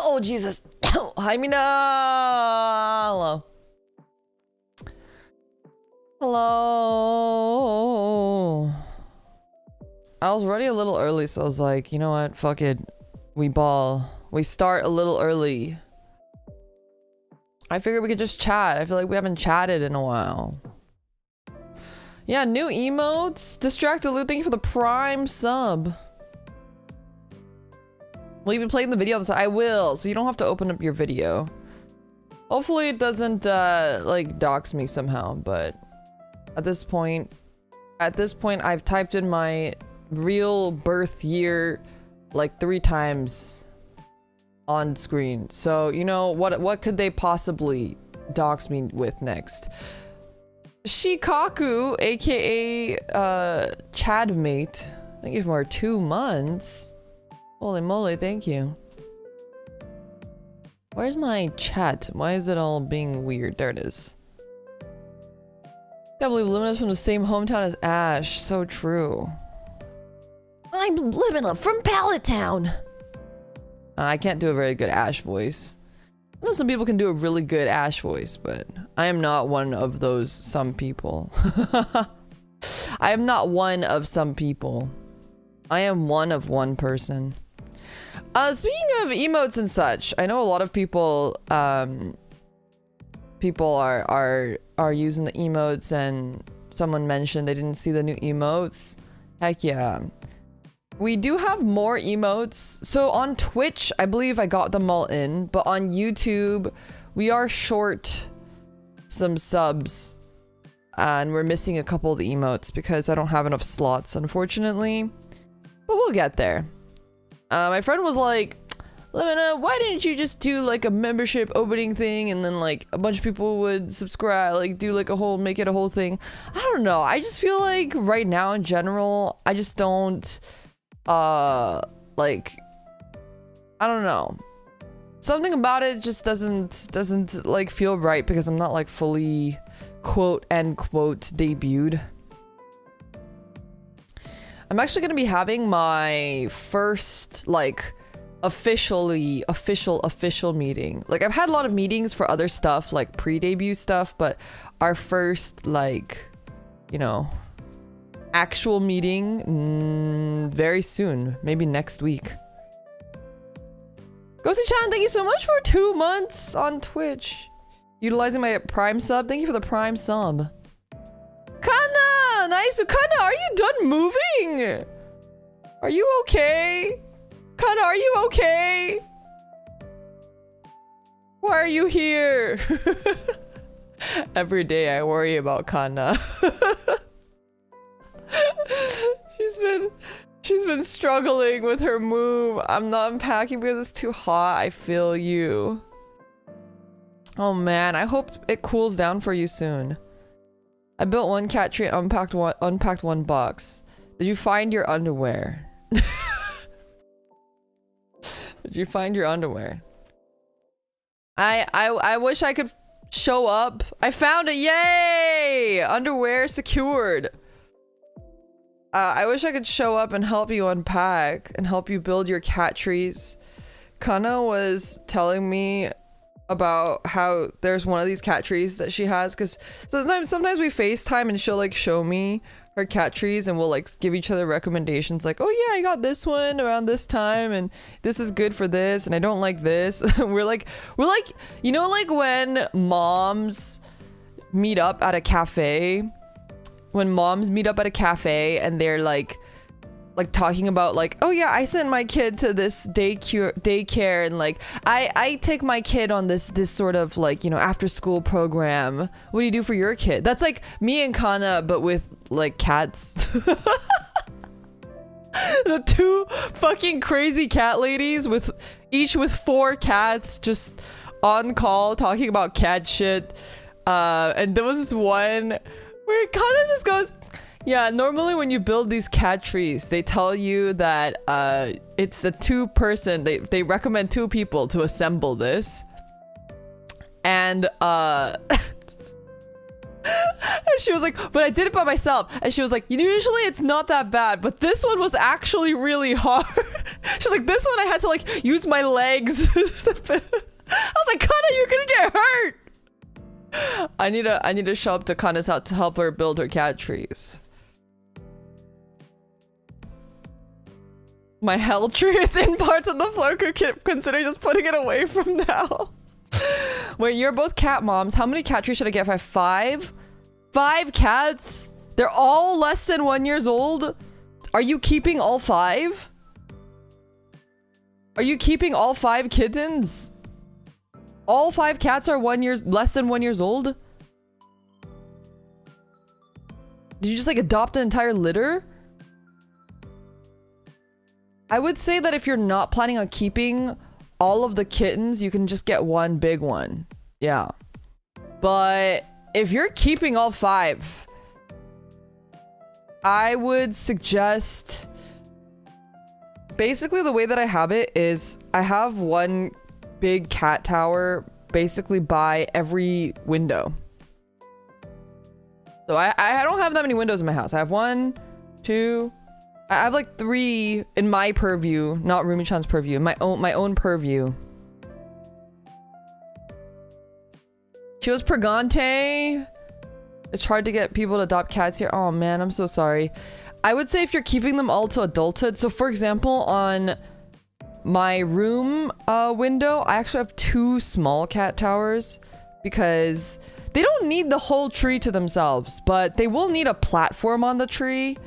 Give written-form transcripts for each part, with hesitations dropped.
Oh, Jesus. Hi, Mina. Hello. Hello. I was ready a little early, so I was like, you know what? Fuck it. We ball. We start a little early. I figured we could just chat. I feel like we haven't chatted in a while. Yeah, new emotes. Distracted Loot, thank you for the Prime sub. Will you be playing the video on the side? I will, so you don't have to open up your video. Hopefully it doesn't like dox me somehow, but at this point I've typed in my real birth year like 3 times on screen. So, you know, what could they possibly dox me with next? Shikaku, aka Chadmate. Thank you for 2 months. Holy moly, thank you. Where's my chat? Why is it all being weird? There it is. Can't believe Limina's from the same hometown as Ash. So true. I'm Limina from Pallet Town. I can't do a very good Ash voice. I know some people can do a really good Ash voice, but I am not one of those some people. I am not one of some people. I am one of one person. Speaking of emotes and such, I know a lot of people are using the emotes, and someone mentioned they didn't see the new emotes. Heck yeah. We do have more emotes. So on Twitch, I believe I got them all in, but on YouTube, we are short some subs, and we're missing a couple of the emotes because I don't have enough slots, unfortunately. But we'll get there. My friend was like, Limina, why didn't you just do like a membership opening thing and then like a bunch of people would subscribe, like do like a whole, make it a whole thing? I don't know. I just feel like right now in general, I just don't, like, I don't know. Something about it just doesn't like feel right because I'm not like fully quote unquote debuted. I'm actually going to be having my first like official meeting. Like I've had a lot of meetings for other stuff, like pre-debut stuff, but our first like, you know, actual meeting very soon, maybe next week. Ghosty-chan, thank you so much for 2 months on Twitch. Utilizing my Prime sub. Thank you for the Prime sub. Kana! Nice! Kana, are you done moving? Are you okay? Kana, are you okay? Why are you here? Every day I worry about Kana. She's been struggling with her move. I'm not unpacking because it's too hot. I feel you. Oh man, I hope it cools down for you soon. I built 1 cat tree and unpacked one box. Did you find your underwear? Did you find your underwear? I wish I could show up. I found it. Yay! Underwear secured. I wish I could show up and help you unpack and help you build your cat trees. Kana was telling me about how there's one of these cat trees that she has, because sometimes we FaceTime and she'll like show me her cat trees and we'll like give each other recommendations like, oh yeah, I got this one around this time and this is good for this and I don't like this. we're like you know, like when moms meet up at a cafe, and they're like talking about like, oh yeah, I sent my kid to this daycare and like I take my kid on this sort of like, you know, after school program. What do you do for your kid? That's like me and Kana but with like cats. The 2 fucking crazy cat ladies with each with 4 cats just on call talking about cat shit. And there was this one where it kind of just goes, yeah, normally when you build these cat trees, they tell you that it's a 2-person, they recommend 2 people to assemble this. And and she was like, but I did it by myself. And she was like, usually it's not that bad, but this one was actually really hard. She's like, this one I had to like use my legs. I was like, Kana, you're gonna get hurt. I need to show up to Kana's house to help her build her cat trees. My hell tree, it's in parts of the floor. Could consider just putting it away from now. Wait, you're both cat moms. How many cat trees should I get? If I have 5? 5 cats? They're all less than 1 year old? Are you keeping all 5? Are you keeping all 5 kittens? All 5 cats are less than 1 year old? Did you just like adopt an entire litter? I would say that if you're not planning on keeping all of the kittens, you can just get one big one. Yeah. But if you're keeping all 5, I would suggest... Basically, the way that I have it is I have one big cat tower basically by every window. So I don't have that many windows in my house. I have 1, 2... I have like 3 in my purview, not Rumi-chan's purview, my own purview. She was pregante. It's hard to get people to adopt cats here. Oh man, I'm so sorry. I would say if you're keeping them all to adulthood. So for example, on my room window, I actually have 2 small cat towers because they don't need the whole tree to themselves, but they will need a platform on the tree.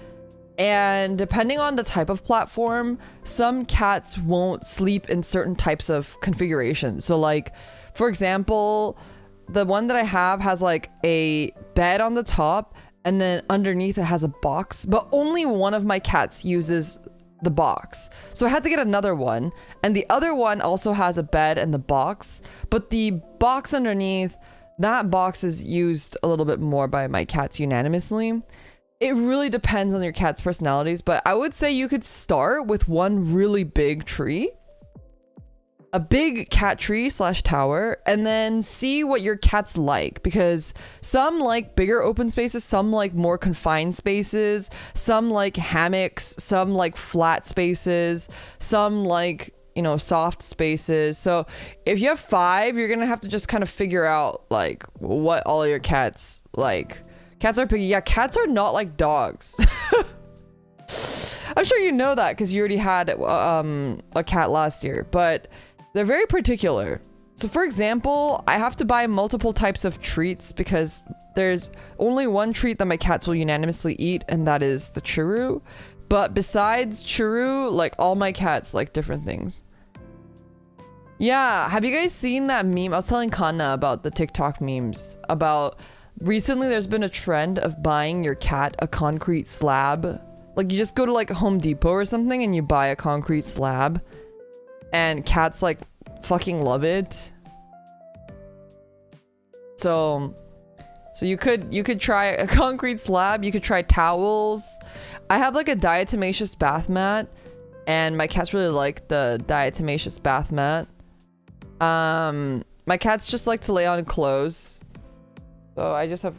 And depending on the type of platform, some cats won't sleep in certain types of configurations. So like, for example, the one that I have has like a bed on the top and then underneath it has a box, but only one of my cats uses the box. So I had to get another one. And the other one also has a bed and the box, but the box underneath, that box is used a little bit more by my cats unanimously. It really depends on your cat's personalities, but I would say you could start with one really big tree, a big cat tree / tower, and then see what your cats like, because some like bigger open spaces, some like more confined spaces, some like hammocks, some like flat spaces, some like, you know, soft spaces. So if you have 5, you're gonna have to just kind of figure out like what all your cats like. Cats are picky. Yeah, cats are not like dogs. I'm sure you know that because you already had a cat last year, but they're very particular. So for example, I have to buy multiple types of treats because there's only one treat that my cats will unanimously eat, and that is the churro. But besides churro, like all my cats like different things. Yeah, have you guys seen that meme? I was telling Kana about the TikTok memes about... Recently, there's been a trend of buying your cat a concrete slab. Like, you just go to like Home Depot or something and you buy a concrete slab. And cats like fucking love it. So you could try a concrete slab. You could try towels. I have like a diatomaceous bath mat. And my cats really like the diatomaceous bath mat. My cats just like to lay on clothes. So I just have,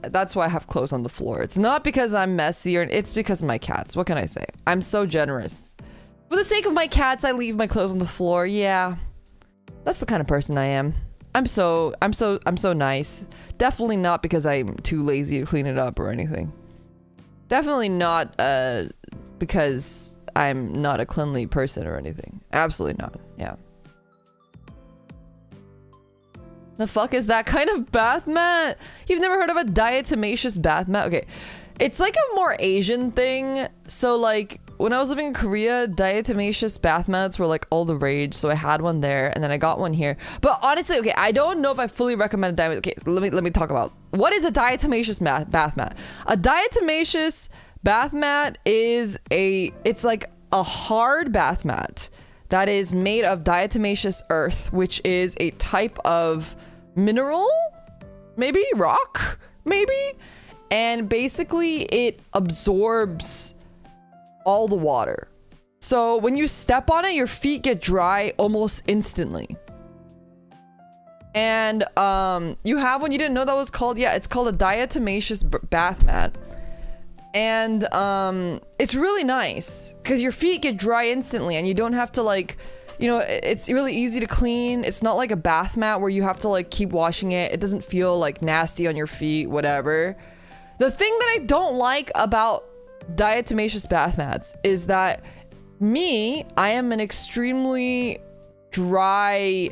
that's why I have clothes on the floor. It's not because I'm messy, or it's because of my cats. What can I say? I'm so generous. For the sake of my cats, I leave my clothes on the floor. Yeah, that's the kind of person I am. I'm so nice. Definitely not because I'm too lazy to clean it up or anything. Definitely not because I'm not a cleanly person or anything. Absolutely not. Yeah. The fuck is that kind of bath mat? You've never heard of a diatomaceous bath mat? Okay, it's like a more Asian thing. So like when I was living in Korea, diatomaceous bath mats were like all the rage. So I had one there and then I got one here. But honestly, okay, I don't know if I fully recommend diatomaceous. Okay, so let me talk about what is a diatomaceous bath mat. A diatomaceous bath mat is it's like a hard bath mat that is made of diatomaceous earth, which is a type of mineral, maybe rock, maybe, and basically it absorbs all the water. So when you step on it, your feet get dry almost instantly. And you have one, you didn't know that was called? Yeah, it's called a diatomaceous bath mat. And it's really nice because your feet get dry instantly and you don't have to like, you know, it's really easy to clean. It's not like a bath mat where you have to like keep washing it. It doesn't feel like nasty on your feet, whatever. The thing that I don't like about diatomaceous bath mats is that I am an extremely dry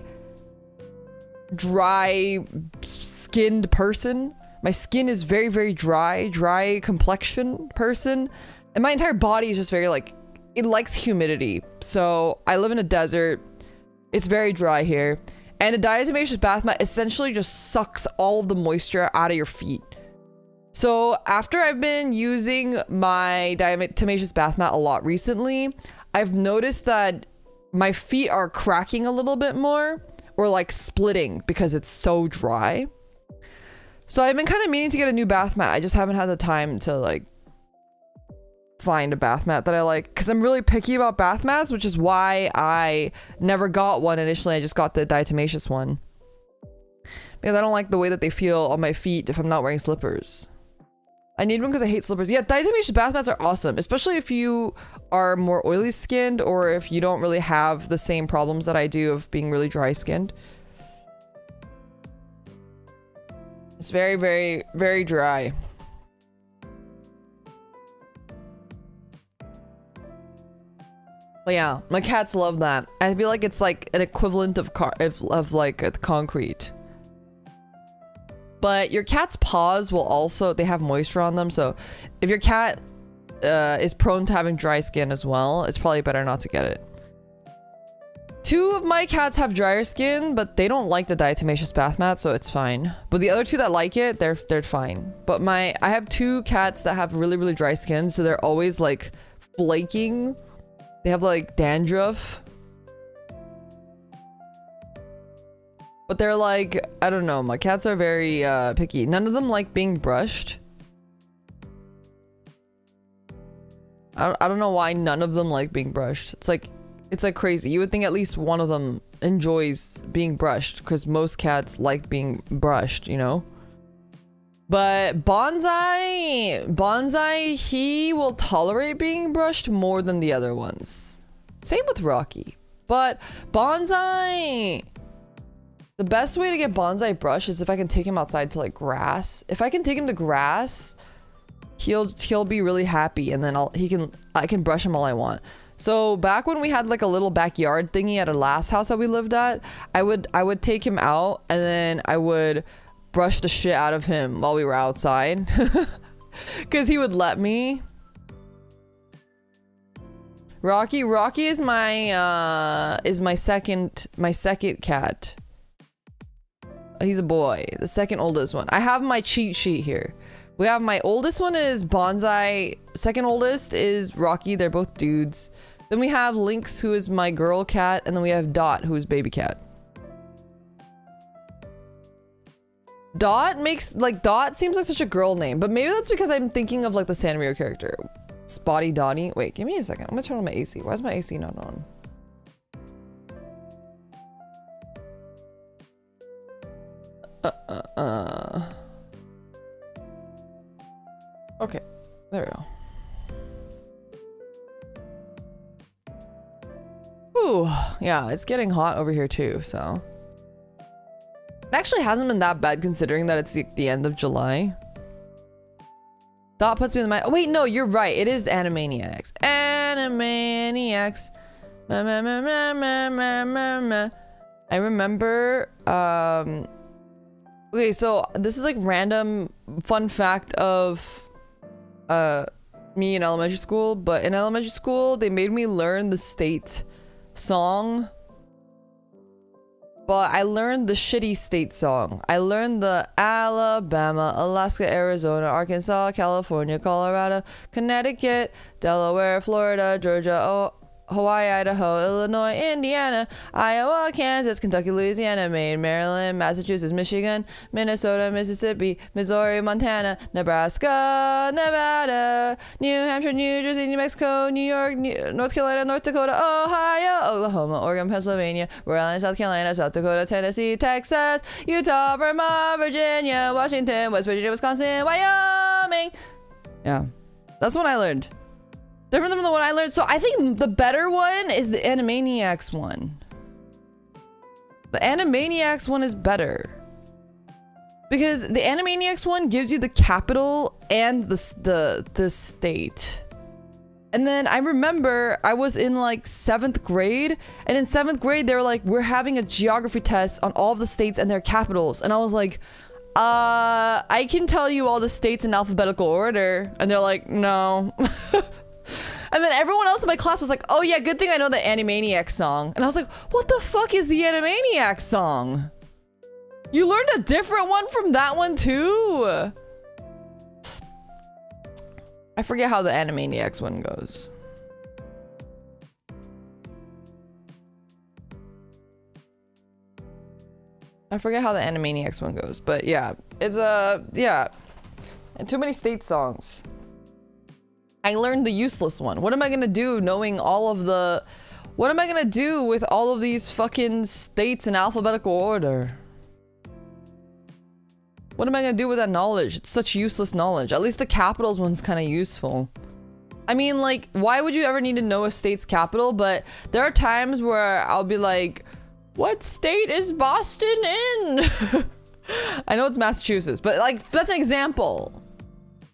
skinned person. My skin is very, very dry complexion person. And my entire body is just very like, it likes humidity. So I live in a desert. It's very dry here. And a diatomaceous bath mat essentially just sucks all of the moisture out of your feet. So after I've been using my diatomaceous bath mat a lot recently, I've noticed that my feet are cracking a little bit more or like splitting because it's so dry. So I've been kind of meaning to get a new bath mat. I just haven't had the time to like find a bath mat that I like because I'm really picky about bath mats, which is why I never got one initially. I just got the diatomaceous one because I don't like the way that they feel on my feet if I'm not wearing slippers. I need one because I hate slippers. Yeah, diatomaceous bath mats are awesome, especially if you are more oily skinned or if you don't really have the same problems that I do of being really dry skinned. It's very, very, very dry. But yeah, my cats love that. I feel like it's like an equivalent of like a concrete. But your cat's paws will also, they have moisture on them. So if your cat is prone to having dry skin as well, it's probably better not to get it. 2 of my cats have drier skin, but they don't like the diatomaceous bath mat, so it's fine. But the other 2 that like it, they're fine. But I have 2 cats that have really, really dry skin, so they're always like flaking. They have like dandruff. But they're like, I don't know, my cats are very picky. None of them like being brushed. I don't know why none of them like being brushed. It's like crazy. You would think at least one of them enjoys being brushed because most cats like being brushed, you know? But Bonsai, he will tolerate being brushed more than the other ones. Same with Rocky. But Bonsai, the best way to get Bonsai brushed is if I can take him outside to like grass. If I can take him to grass, he'll be really happy, and then I can brush him all I want. So back when we had like a little backyard thingy at a last house that we lived at, I would take him out and then I would brush the shit out of him while we were outside because he would let me. Rocky is my second cat. He's a boy, the second oldest one. I have my cheat sheet here. We have my oldest one is Bonsai, second oldest is Rocky, they're both dudes. Then we have Lynx, who is my girl cat, and then we have Dot, who is baby cat. Dot seems like such a girl name, but maybe that's because I'm thinking of like the Sanrio character. Spotty Donnie. Wait, give me a second. I'm gonna turn on my AC. Why is my AC not on? Okay, there we go. Ooh, yeah, it's getting hot over here too, so. It actually hasn't been that bad considering that it's the end of July. Dot puts me in the mind. Oh, wait, no, you're right. It is Animaniacs. Animaniacs. I remember, okay, so this is like random fun fact of me in elementary school, but in elementary school they made me learn the state song, but I learned the shitty state song. I learned the Alabama, Alaska, Arizona, Arkansas, California, Colorado, Connecticut, Delaware, Florida, Georgia, Hawaii, Idaho, Illinois, Indiana, Iowa, Kansas, Kentucky, Louisiana, Maine, Maryland, Massachusetts, Michigan, Minnesota, Mississippi, Missouri, Montana, Nebraska, Nevada, New Hampshire, New Jersey, New Mexico, New York, North Carolina, North Dakota, Ohio, Oklahoma, Oregon, Pennsylvania, Rhode Island, South Carolina, South Dakota, Tennessee, Texas, Utah, Vermont, Virginia, Washington, West Virginia, Wisconsin, Wyoming. Yeah. That's what I learned. Different than the one I learned. So I think the better one is the Animaniacs one. The Animaniacs one is better. Because the Animaniacs one gives you the capital and the state. And then I remember I was in like 7th grade, and in 7th grade they were like, we're having a geography test on all of the states and their capitals. And I was like, I can tell you all the states in alphabetical order. And they're like, no. And then everyone else in my class was like, oh yeah, good thing I know the Animaniacs song. And I was like, what the fuck is the Animaniacs song? You learned a different one from that one too? I forget how the Animaniacs one goes. I forget how the Animaniacs one goes, but yeah, it's yeah, and too many state songs. I learned the useless one. What am I gonna do knowing all of the... What am I gonna do with all of these fucking states in alphabetical order? What am I gonna do with that knowledge? It's such useless knowledge. At least the capitals one's kind of useful. I mean, like, why would you ever need to know a state's capital? But there are times where I'll be like, what state is Boston in? I know it's Massachusetts, but like, that's an example.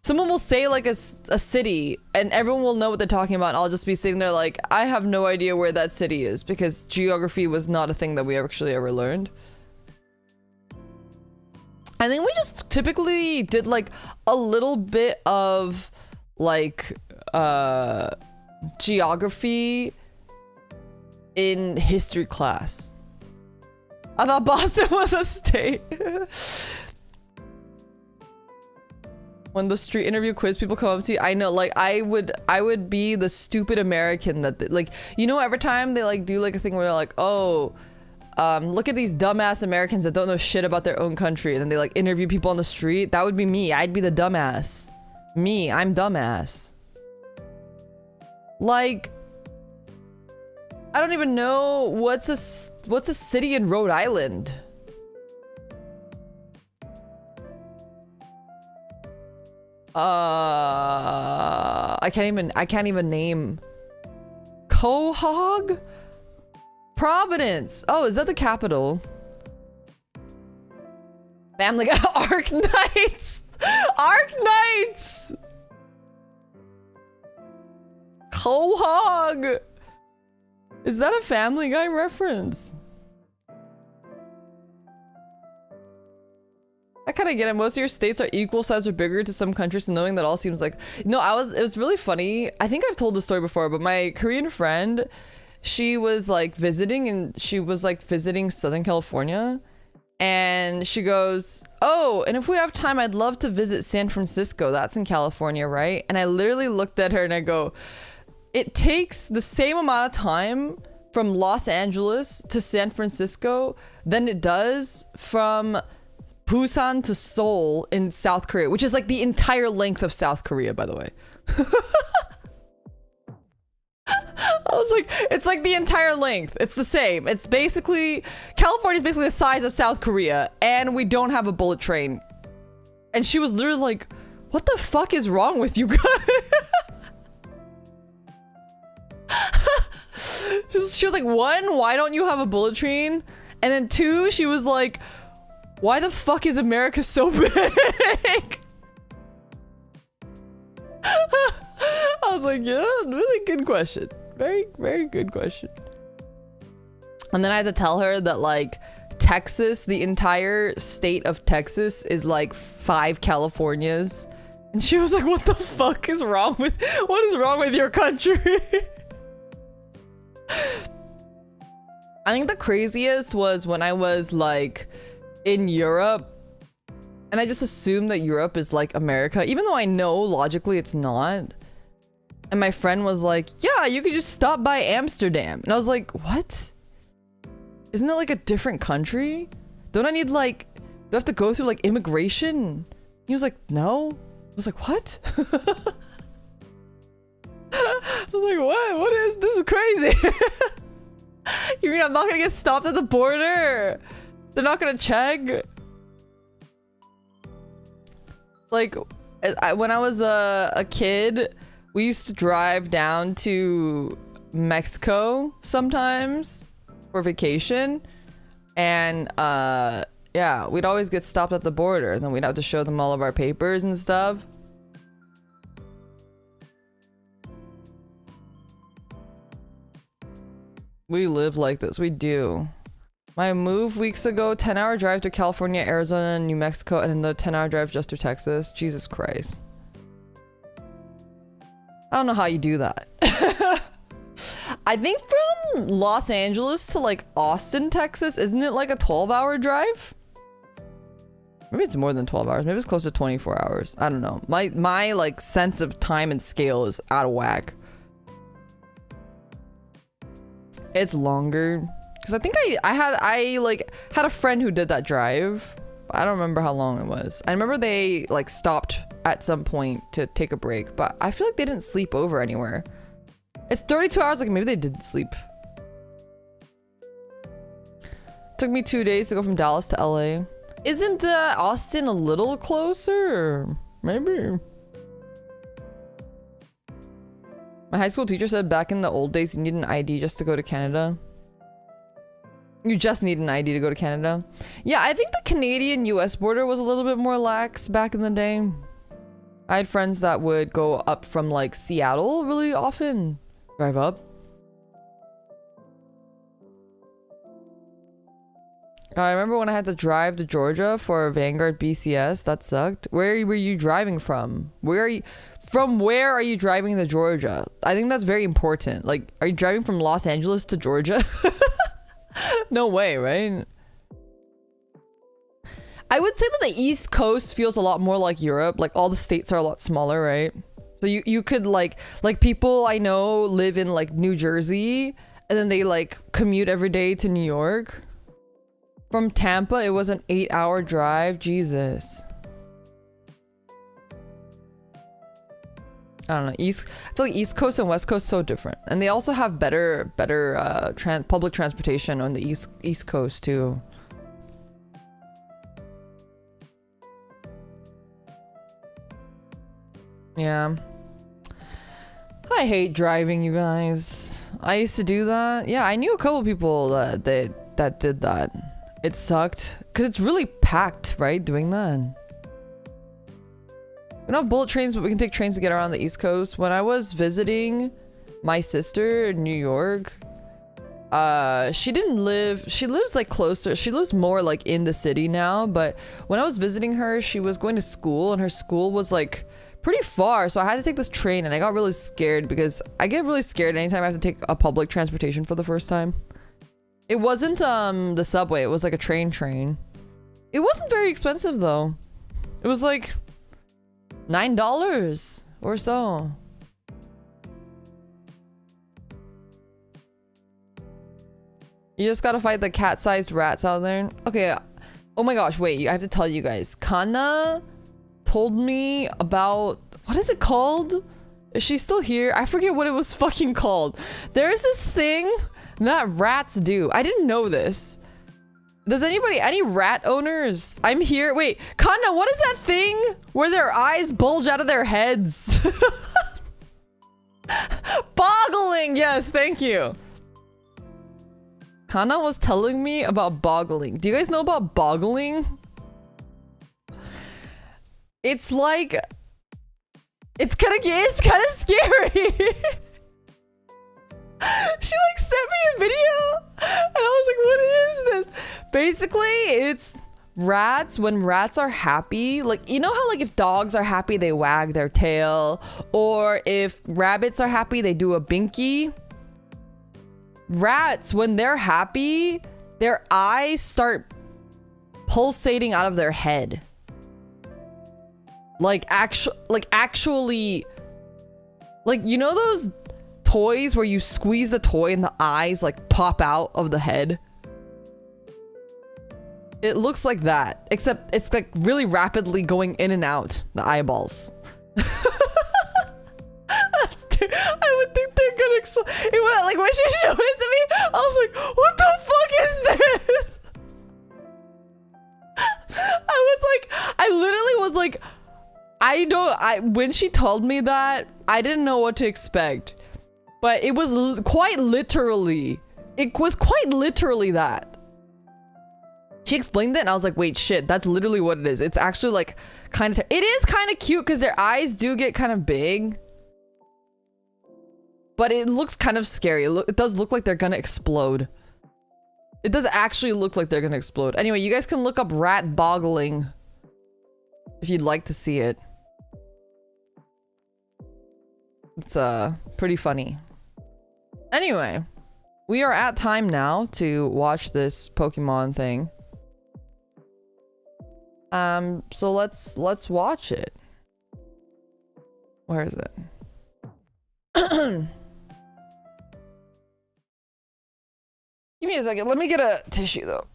Someone will say like a city and everyone will know what they're talking about, and I'll just be sitting there like, I have no idea where that city is, because geography was not a thing that we actually ever learned. I think we just typically did like a little bit of like geography in history class. I thought Boston was a state. When the street interview quiz people come up to you, I know, like, I would be the stupid American that, like, you know, every time they like do like a thing where they're like, oh, look at these dumbass Americans that don't know shit about their own country, and then they like interview people on the street. That would be me. I'd be the dumbass. Me, I'm dumbass. Like, I don't even know what's a city in Rhode Island. I can't even name. Quahog? Providence. Oh, is that the capital? Family Guy. Arc Knights. Arc Knights. Quahog. Is that a Family Guy reference? I kind of get it. Most of your states are equal size or bigger to some countries, so knowing that all seems like... No, it was really funny. I think I've told the story before, but my Korean friend, she was like visiting, and she was like visiting Southern California, and she goes, oh, and if we have time, I'd love to visit San Francisco. That's in California, right? And I literally looked at her and I go, it takes the same amount of time from Los Angeles to San Francisco than it does from Busan to Seoul in South Korea, which is like the entire length of South Korea, by the way. I was like, it's like the entire length. It's the same. It's basically, California's basically the size of South Korea, and we don't have a bullet train. And she was literally like, what the fuck is wrong with you guys? She was like, one, why don't you have a bullet train? And then two, she was like, why the fuck is America so big? I was like, yeah, really good question. Very, very good question. And then I had to tell her that like Texas, the entire state of Texas is like 5 Californias. And she was like, what the fuck is wrong with, what is wrong with your country? I think the craziest was when I was like in Europe, and I just assumed that Europe is like America, even though I know logically it's not. And my friend was like, yeah, you could just stop by Amsterdam. And I was like, what? Isn't that like a different country? Don't I need like, do I have to go through like immigration? He was like, no. I was like, what? I was like, what is this? Is crazy. You mean I'm not gonna get stopped at the border? They're not gonna check? Like, When I was a kid, we used to drive down to Mexico sometimes for vacation, and yeah, we'd always get stopped at the border, and then we'd have to show them all of our papers and stuff. We live like this. We do. My move weeks ago, 10-hour drive to California, Arizona, New Mexico, and then the 10-hour drive just to Texas. Jesus Christ. I don't know how you do that. I think from Los Angeles to like Austin, Texas, isn't it like a 12-hour drive? Maybe it's more than 12 hours. Maybe it's close to 24 hours. I don't know. My like sense of time and scale is out of whack. It's longer. Because I think I had a friend who did that drive. I don't remember how long it was. I remember they like stopped at some point to take a break, but I feel like they didn't sleep over anywhere. It's 32 hours, like maybe they did sleep. Took me 2 days to go from Dallas to LA. Isn't Austin a little closer? Maybe. My high school teacher said back in the old days you need an ID just to go to Canada. You just need an ID to go to Canada. Yeah, I think the Canadian-US border was a little bit more lax back in the day. I had friends that would go up from like Seattle really often. Drive up. I remember when I had to drive to Georgia for Vanguard BCS. That sucked. Where were you driving from? Where are you driving to Georgia? I think that's very important. Like, are you driving from Los Angeles to Georgia? No way, right? I would say that the East Coast feels a lot more like Europe. Like, all the states are a lot smaller, right? So you could like people I know live in like New Jersey, and then they like commute every day to New York. From Tampa, it was an 8-hour drive. Jesus. I don't know. I feel like East Coast and West Coast so different, and they also have better public transportation on the East Coast too. Yeah. I hate driving, you guys. I used to do that. Yeah, I knew a couple people that did that. It sucked because it's really packed, right? Doing that. We don't have bullet trains, but we can take trains to get around the East Coast. When I was visiting my sister in New York, she lives like closer. She lives more like in the city now, but when I was visiting her, she was going to school, and her school was like pretty far, so I had to take this train, and I got really scared because I get really scared anytime I have to take a public transportation for the first time. It wasn't the subway, it was like a train. It wasn't very expensive though. It was like $9 or so. You just gotta fight the cat-sized rats out there. Okay, oh my gosh, wait, I have to tell you guys. Kana told me about, what is it called? Is she still here? I forget what it was fucking called. There's this thing that rats do. I didn't know this. Does any rat owners? I'm here. Wait, Kana, what is that thing where their eyes bulge out of their heads? Boggling, yes, thank you. Kana was telling me about boggling. Do you guys know about boggling? It's like, it's kind of scary. She like sent me a video, and I was like, what is this? Basically, it's rats. When rats are happy, like, you know how like if dogs are happy, they wag their tail, or if rabbits are happy, they do a binky. Rats, when they're happy, their eyes start pulsating out of their head. Like actually, like, you know those toys where you squeeze the toy and the eyes like pop out of the head? It looks like that, except it's like really rapidly going in and out the eyeballs. I would think they're gonna explode. It was like when she showed it to me, I was like, what the fuck is this? I literally was like, when she told me that, I didn't know what to expect. But it was quite literally. It was quite literally that. She explained it and I was like, wait, shit, that's literally what it is. It's actually like kind of, it is kind of cute because their eyes do get kind of big. But it looks kind of scary. It does look like they're gonna explode. It does actually look like they're gonna explode. Anyway, you guys can look up rat boggling if you'd like to see it. It's pretty funny. Anyway, we are at time now to watch this Pokemon thing. So let's watch it. Where is it? Give me a second. Let me get a tissue though.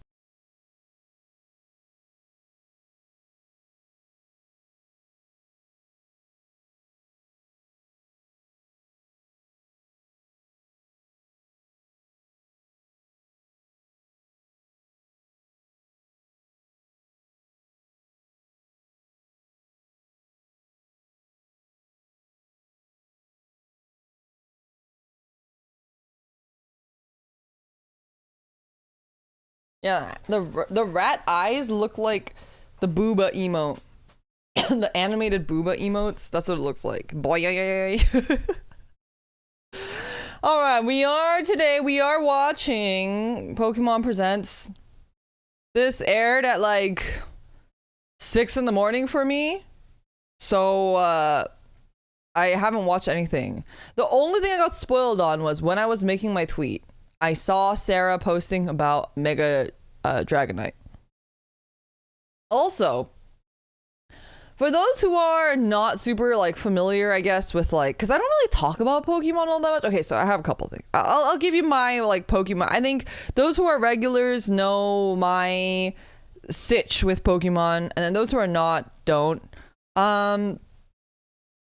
Yeah, the rat eyes look like the booba emote. The animated booba emotes. That's what it looks like. Boy. Alright, we are watching Pokemon Presents. This aired at like 6 in the morning for me. So I haven't watched anything. The only thing I got spoiled on was when I was making my tweet. I saw Sarah posting about Mega Dragonite. Also, for those who are not super like familiar, I guess, with like, because I don't really talk about Pokemon all that much. Okay, so I have a couple things. I'll give you my like Pokemon. I think those who are regulars know my sitch with Pokemon, and then those who are not don't.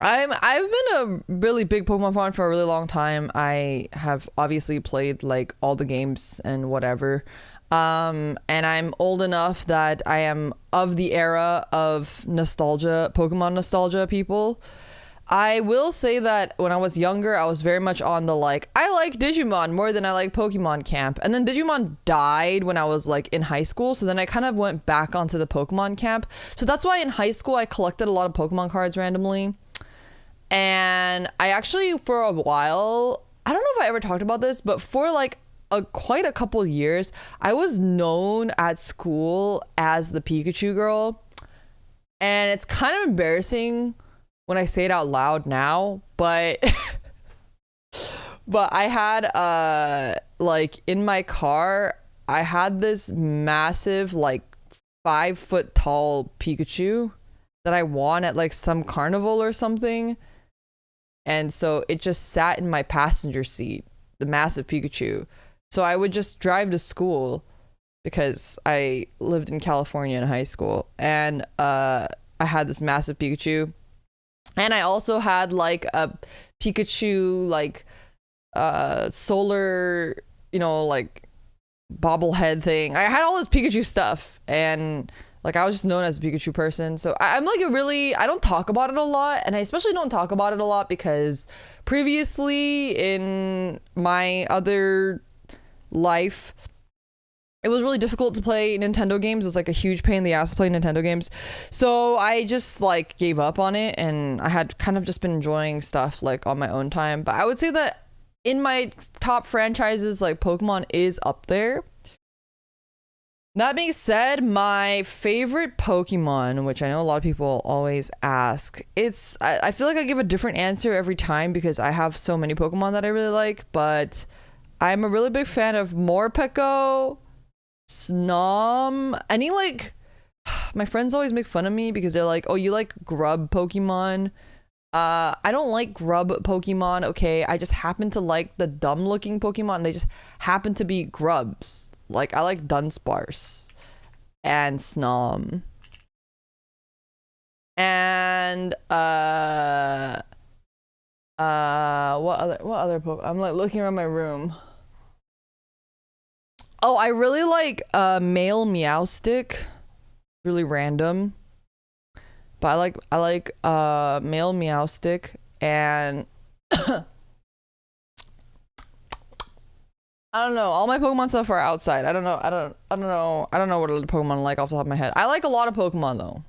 I've been a really big Pokemon fan for a really long time. I have obviously played like all the games and whatever. And I'm old enough that I am of the era of nostalgia, Pokemon nostalgia people. I will say that when I was younger, I was very much on the like, I like Digimon more than I like Pokemon camp. And then Digimon died when I was like in high school. So then I kind of went back onto the Pokemon camp. So that's why in high school, I collected a lot of Pokemon cards randomly. And I actually, for a while, I don't know if I ever talked about this, but for like quite a couple years, I was known at school as the Pikachu girl. And it's kind of embarrassing when I say it out loud now, but but I had like in my car, I had this massive like 5-foot tall Pikachu that I won at like some carnival or something. And so it just sat in my passenger seat, the massive Pikachu. So I would just drive to school because I lived in California in high school. And I had this massive Pikachu. And I also had like a Pikachu, like solar, you know, like bobblehead thing. I had all this Pikachu stuff. And like I was just known as a Pikachu person. So I'm like I don't talk about it a lot. And I especially don't talk about it a lot because previously in my other life, it was really difficult to play Nintendo games. It was like a huge pain in the ass to play Nintendo games. So I just like gave up on it and I had kind of just been enjoying stuff like on my own time. But I would say that in my top franchises, like Pokemon is up there. That being said, my favorite Pokemon, which I know a lot of people always ask, I feel like I give a different answer every time because I have so many Pokemon that I really like, but I'm a really big fan of Morpeko, Snom, any like, my friends always make fun of me because they're like, oh, you like grub Pokemon? I don't like grub Pokemon, okay? I just happen to like the dumb looking Pokemon. They just happen to be grubs. Like, I like Dunsparce and Snom. And, what other Pokemon? I'm like looking around my room. Oh, I really like, male Meowstic. Really random. but I like male Meowstic and I don't know. All my Pokemon stuff are outside. I don't know what other Pokemon I like off the top of my head. I like a lot of Pokemon though.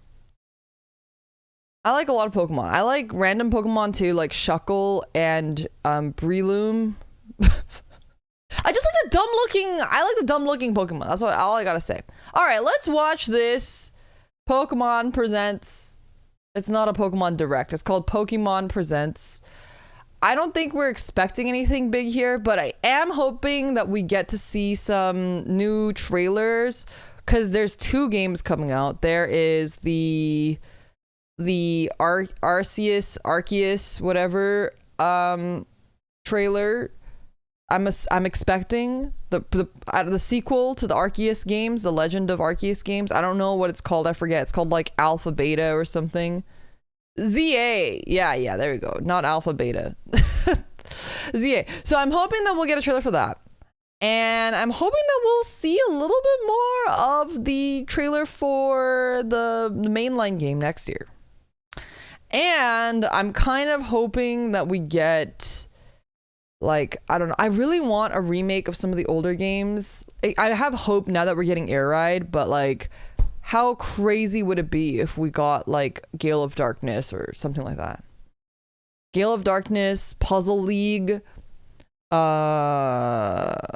I like a lot of Pokemon. I like random Pokemon too, like Shuckle and Breloom. I just like the dumb looking Pokemon. That's all I gotta say. All right, let's watch this. Pokemon Presents. It's not a Pokemon Direct. It's called Pokemon Presents. I don't think we're expecting anything big here, but I am hoping that we get to see some new trailers because there's 2 games coming out. There is the Arceus whatever trailer. I'm expecting the sequel to the Arceus games, the Legend of Arceus games. I don't know what it's called. I forget. It's called like Alpha Beta or something. ZA. Yeah, there we go. Not Alpha Beta. ZA. So I'm hoping that we'll get a trailer for that. And I'm hoping that we'll see a little bit more of the trailer for the mainline game next year. And I'm kind of hoping that we get, like, I don't know. I really want a remake of some of the older games. I have hope now that we're getting Air Ride, but like, how crazy would it be if we got like Gale of Darkness or something like that? Gale of Darkness, Puzzle League. What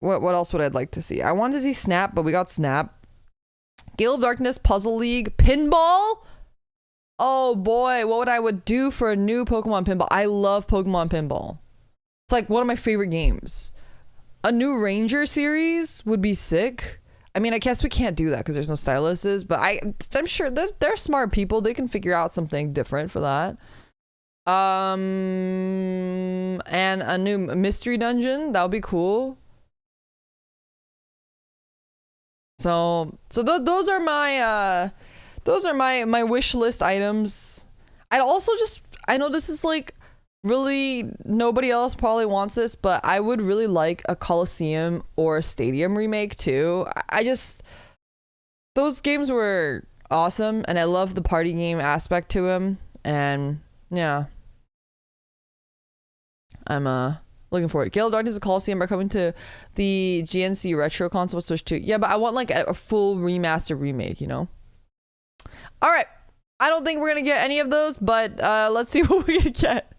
else would I like to see? I wanted to see Snap, but we got Snap. Gale of Darkness, Puzzle League, Pinball. Oh boy, what I would do for a new Pokemon Pinball. I love Pokemon Pinball. It's like one of my favorite games. A new Ranger series would be sick. I mean, I guess we can't do that because there's no styluses, but I'm sure they're smart people. They can figure out something different for that. And a new mystery dungeon, that would be cool. So those are my wish list items. I know this is like really nobody else probably wants this, but I would really like a Coliseum or a Stadium remake too. Those games were awesome and I love the party game aspect to them, and yeah, I'm looking forward. Gale of Darkness and Coliseum are coming to the GNC Retro console Switch 2. Yeah, but I want like a full remaster remake, you know? All right, I don't think we're gonna get any of those, but let's see what we're gonna get.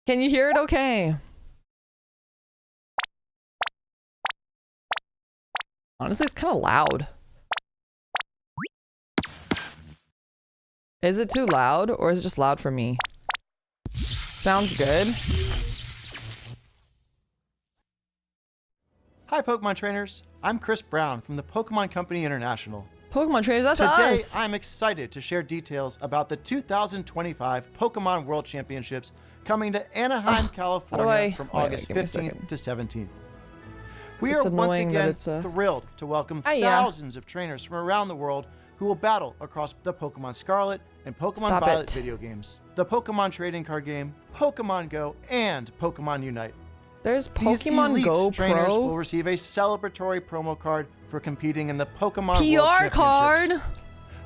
Can you hear it okay? Honestly, it's kind of loud. Is it too loud or is it just loud for me? Sounds good. Hi Pokemon trainers, I'm Chris Brown from the Pokemon Company International. Pokemon trainers, that's Today, us. I'm excited to share details about the 2025 Pokemon World Championships coming to Anaheim, California from August 15th to 17th. We are once again thrilled to welcome thousands of trainers from around the world who will battle across the Pokemon Scarlet and Pokemon Violet video games, the Pokemon trading card game, Pokemon Go, and Pokemon Unite. There's Pokemon Go trainers Pro. will receive a celebratory promo card for competing in the Pokemon PR card.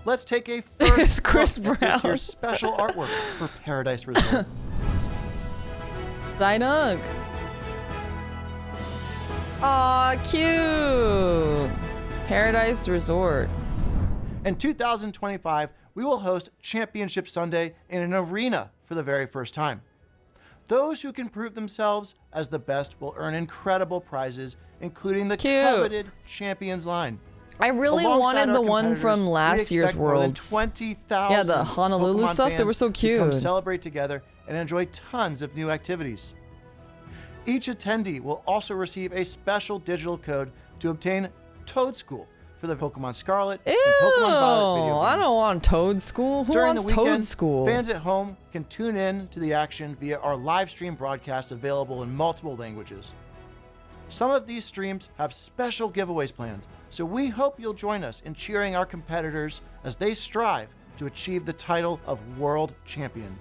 Let's take a first Chris look Brown. at this year's special artwork for Paradise Resort. Psyduck. Aw, cute. Paradise Resort. In 2025, we will host Championship Sunday in an arena for the very first time. Those who can prove themselves as the best will earn incredible prizes, including the coveted Champions line. I really wanted the one from last year's Worlds. 20,000 yeah, the Honolulu Pokemon stuff, they were so cute. Come celebrate together and enjoy tons of new activities. Each attendee will also receive a special digital code to obtain Toad School for the Pokemon Scarlet and Pokemon Violet video games. I don't want Toad School. Who During wants the weekend, Toad School? fans at home can tune in to the action via our live stream broadcasts available in multiple languages. Some of these streams have special giveaways planned, so we hope you'll join us in cheering our competitors as they strive to achieve the title of World Champion.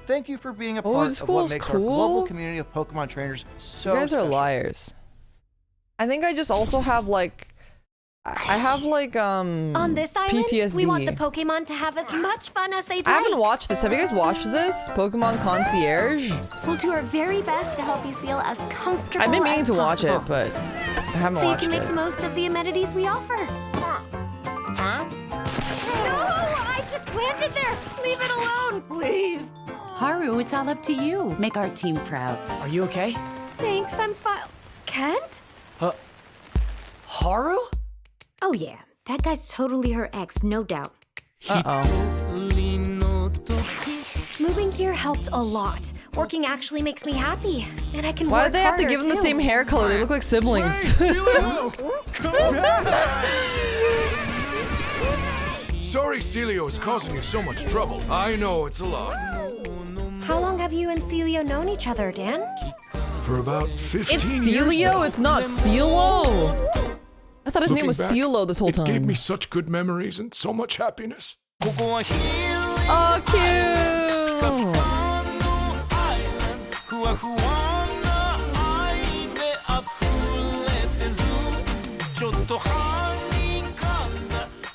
Thank you for being a part of what makes our global community of Pokemon trainers so special. You guys are liars. I think I just also have like, I have like on this island, PTSD. we want the Pokemon to have as much fun as they'd I like. haven't watched this. Have you guys watched this? Pokemon Concierge? We'll do our very best to help you feel as comfortable I've been meaning as to watch possible. it, but I haven't so watched you can it. make the most of the amenities we offer. Huh? No, I just landed there. Leave it alone, please. Haru, it's all up to you. Make our team proud. Are you okay? Thanks, I'm fine. Kent? Haru? Oh yeah, that guy's totally her ex, no doubt. Moving here helped a lot. Working actually makes me happy, and I can Why work did they have to harder, give them the too. same hair color? They look like siblings. Sorry Celio is causing you so much trouble. I know it's a lot. How long have you and Celio known each other, Dan? For about 15 It's years Celio? now. It's not Cielo? I thought his name Looking was back, Cielo this whole It gave time. me such good memories and so much happiness. Oh, cute!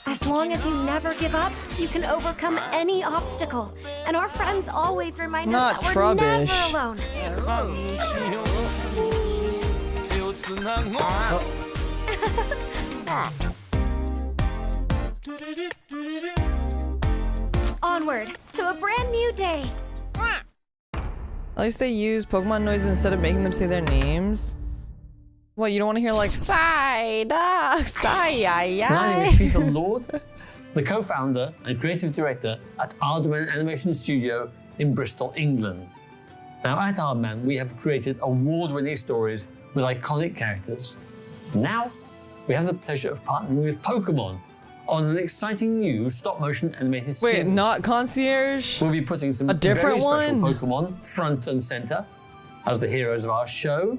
As long as you never give up, you can overcome any obstacle. And our friends always remind Not us that we're trubbish. never alone. Onward to a brand new day. At least they use Pokemon noises instead of making them say their names. What, you don't want to hear like Sai da Sai My name is Peter Lord, the co-founder and creative director at Aardman Animation Studio in Bristol, England. Now at Aardman, we have created award-winning stories with iconic characters. Now, we have the pleasure of partnering with Pokemon on an exciting new stop-motion animated series. Wait, not Concierge? We'll be putting some A different very special one? Pokemon front and center as the heroes of our show,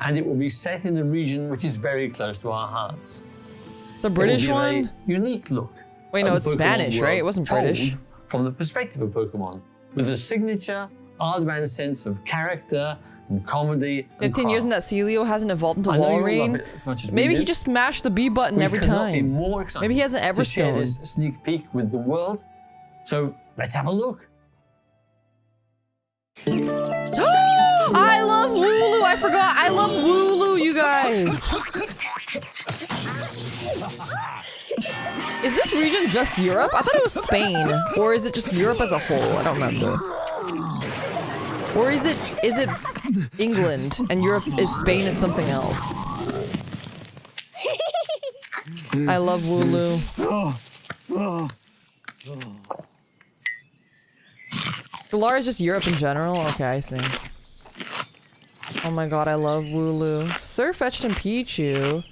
and it will be set in a region which is very close to our hearts. The It will British give one? a unique look. Wait, no, at it's the Pokemon Spanish, right? world It wasn't told British. From the perspective of Pokemon, with a signature Aardman sense of character and comedy and 15 years and that craft. Celio hasn't evolved into I know you'll Wolverine. love it as much as we Maybe he did. just smashed the B button We every could not be time. more excited Maybe he has an to share Everstone. this sneak peek with the world. So let's have a look. I love Wooloo! I forgot! I love Wooloo, you guys! Is this region just Europe? I thought it was Spain. Or is it just Europe as a whole? I don't remember. Or is it England and Europe is Spain is something else? I love Wooloo. Galar is just Europe in general? Okay, I see. Oh my god, I love Wooloo. Sirfetch'd and Pichu.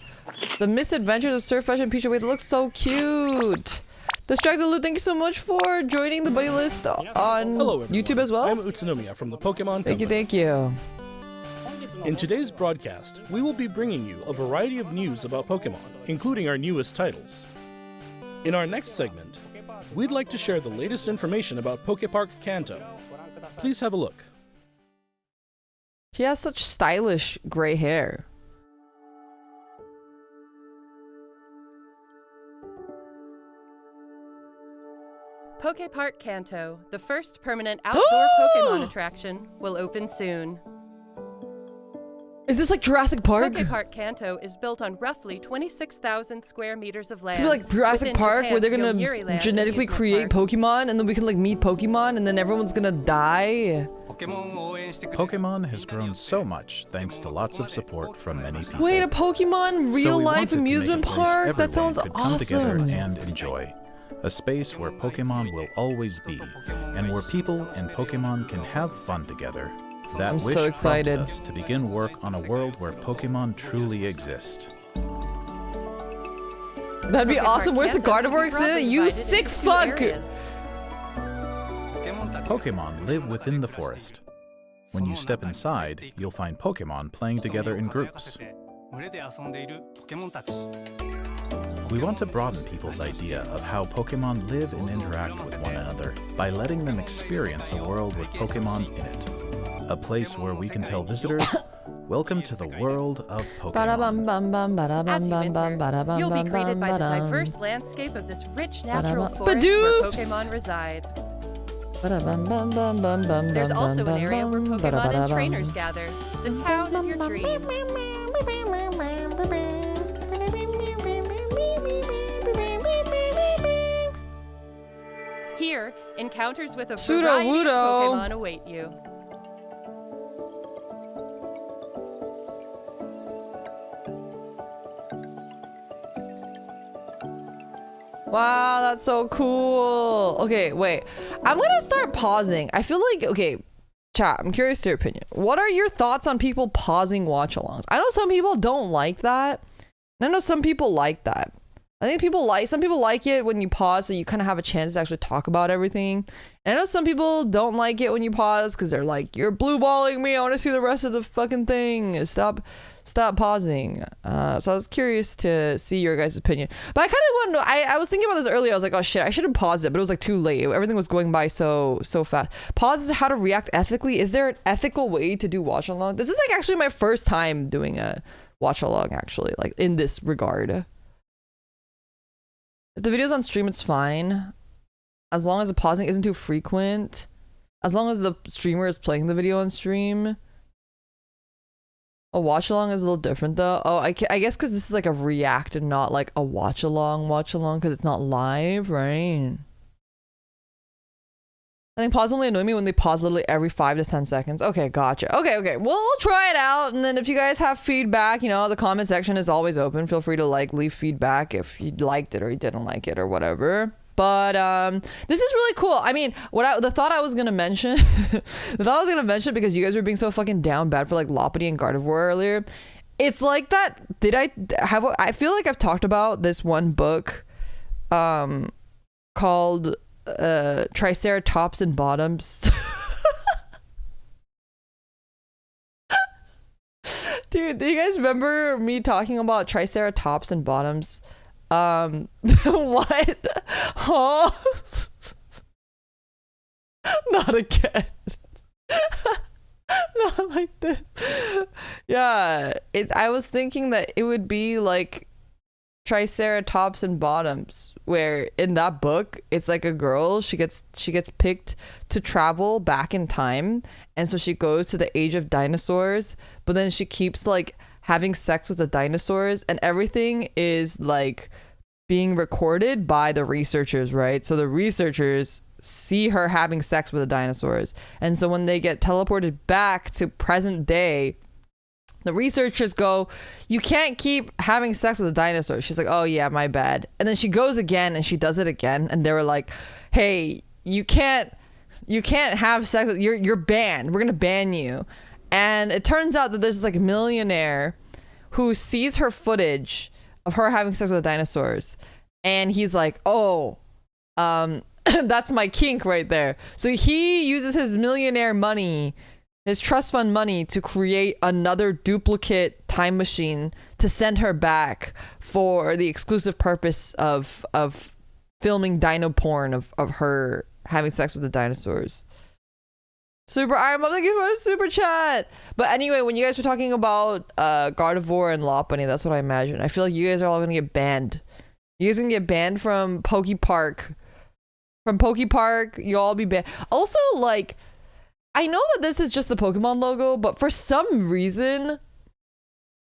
The Misadventures of Sirfetch'd and Pichu. Wait, it looks so cute. Distracted Lou, thank you so much for joining the buddy list on Hello, everyone. YouTube as well. I'm Utsunomiya from the Pokemon Thank you, Company. thank you. In today's broadcast, we will be bringing you a variety of news about Pokemon, including our newest titles. In our next segment, we'd like to share the latest information about Pokepark Kanto. Please have a look. He has such stylish gray hair. Pokepark Kanto, the first permanent outdoor Pokemon attraction, will open soon. Is this like Jurassic Park? Pokepark Kanto is built on roughly 26,000 square meters of land. It's gonna be like Jurassic within Park where they're Japan's gonna Yomiuri Land genetically amusement create park. Pokemon and then we can like meet Pokemon and then everyone's gonna die. Pokemon has grown so much thanks to lots of support from many people. Wait, a Pokemon So real we life wanted to make a amusement place park? That everyone sounds could come together awesome. and enjoy. A space where Pokemon will always be, and where people and Pokemon can have fun together. That I'm wish so excited. prompted us to begin work on a world where Pokemon truly exist. That'd be Pokepark awesome. Where's the Kanto Gardevoir can be broadly exhibit? You divided sick into two fuck! areas. Pokemon live within the forest. When you step inside, you'll find Pokemon playing together in groups. We want to broaden people's idea of how Pokemon live and interact with one another by letting them experience a world with Pokemon in it. A place where we can tell visitors Welcome to the world of Pokemon. As you enter, you'll be greeted by the diverse landscape of this rich natural forest where Pokemon reside. There's also an area where Pokemon and trainers gather, the town of your dreams. Here, encounters with a variety of Pokemon await you. Wow, that's so cool. Okay, wait. I'm gonna start pausing. I feel like, okay, chat, I'm curious to your opinion. What are your thoughts on people pausing watch-alongs? I know some people don't like that. I know some people like that. I think some people like it when you pause so you kind of have a chance to actually talk about everything. And I know some people don't like it when you pause because they're like, you're blue balling me. I want to see the rest of the fucking thing. Stop pausing. So I was curious to see your guys' opinion. But I kind of want to know, I was thinking about this earlier. I was like, oh shit, I should have paused it, but it was like too late. Everything was going by so fast. Pause is how to react ethically. Is there an ethical way to do watch along? This is like actually my first time doing a watch along, actually, like in this regard. If the video's on stream, it's fine. As long as the pausing isn't too frequent. As long as the streamer is playing the video on stream. A watch along is a little different though. Oh, I guess because this is like a react and not like a watch along because it's not live, right? I think pause only annoy me when they pause literally every 5 to 10 seconds. Okay, gotcha. Okay. Well, we'll try it out. And then if you guys have feedback, you know, the comment section is always open. Feel free to like leave feedback if you liked it or you didn't like it or whatever. But this is really cool. I mean, the thought I was gonna mention, because you guys were being so fucking down bad for like Lopunny and Gardevoir earlier. It's like that. I feel like I've talked about this one book, called Triceratops and Bottoms. Dude, do you guys remember me talking about Triceratops and Bottoms? What? Huh? Not again. Not like this. Yeah, I was thinking that it would be like Triceratops and Bottoms, where in that book it's like a girl, she gets picked to travel back in time, and so she goes to the age of dinosaurs, but then she keeps like having sex with the dinosaurs, and everything is like being recorded by the researchers, right? So the researchers see her having sex with the dinosaurs, and so when they get teleported back to present day, the researchers go, you can't keep having sex with a dinosaur. She's like, oh yeah, my bad. And then she goes again and she does it again. And they were like, hey, you can't have sex with, you're banned. We're going to ban you. And it turns out that there's like a millionaire who sees her footage of her having sex with the dinosaurs. And he's like, oh, that's my kink right there. So he uses his millionaire money, his trust fund money, to create another duplicate time machine to send her back for the exclusive purpose of filming dino porn of her having sex with the dinosaurs. Super Iron Mom, thank you for a super chat. But anyway, when you guys were talking about Gardevoir and Lopunny, that's what I imagine. I feel like you guys are all gonna get banned. You guys are gonna get banned from Poke Park. From Poke Park, you'll all be banned. Also, like, I know that this is just the Pokemon logo, but for some reason,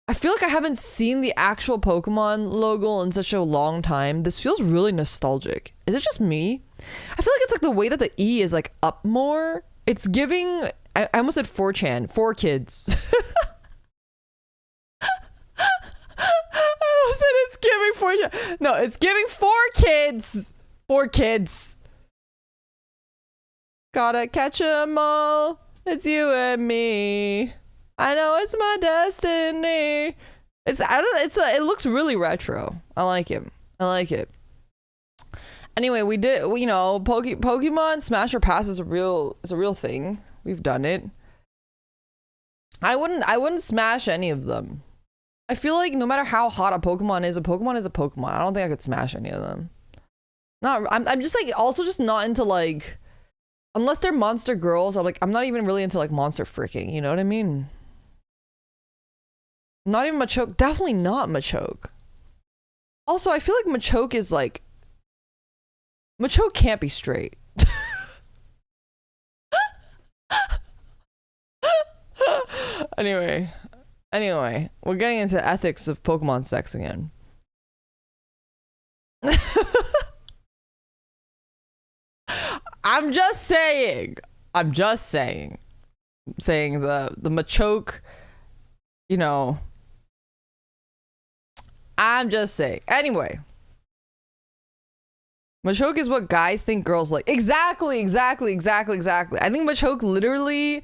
I feel like I haven't seen the actual Pokemon logo in such a long time. This feels really nostalgic. Is it just me? I feel like it's like the way that the E is like up more. It's giving, I almost said 4chan, 4 kids. I almost said it's giving 4chan. No, it's giving 4 kids. 4 kids. Gotta catch 'em all. It's you and me. I know it's my destiny. It looks really retro. I like it. Anyway, we did, you know, Pokemon Smash or Pass is a real thing. We've done it. I wouldn't smash any of them. I feel like no matter how hot a Pokemon is a Pokemon. I don't think I could smash any of them. I'm just like also just not into like, unless they're monster girls, I'm not even really into like monster freaking, you know what I mean? Not even Machoke. Definitely not Machoke. Also, I feel like Machoke is like... Machoke can't be straight. Anyway, we're getting into the ethics of Pokemon sex again. I'm just saying the Machoke, you know, I'm just saying. Anyway, Machoke is what guys think girls like. Exactly. I think Machoke literally,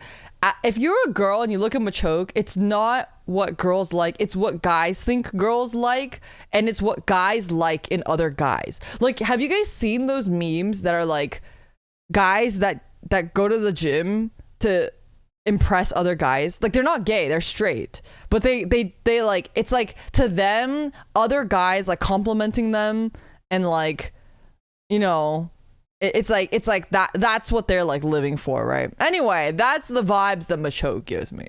if you're a girl and you look at Machoke, it's not what girls like, it's what guys think girls like, and it's what guys like in other guys. Like, have you guys seen those memes that are like guys that go to the gym to impress other guys? Like, they're not gay, they're straight, but they like, it's like to them, other guys like complimenting them and like, you know, it's like that's what they're like living for, right? Anyway, that's the vibes that Machoke gives me.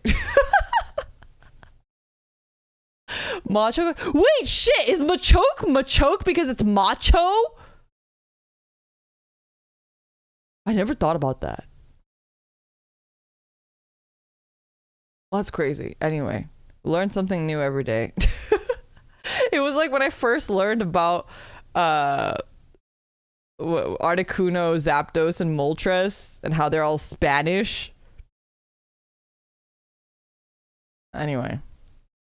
Macho? Wait, shit, is Machoke because it's macho? I never thought about that. Well, that's crazy. Anyway, learn something new every day. It was like when I first learned about Articuno, Zapdos, and Moltres, and how they're all Spanish. Anyway,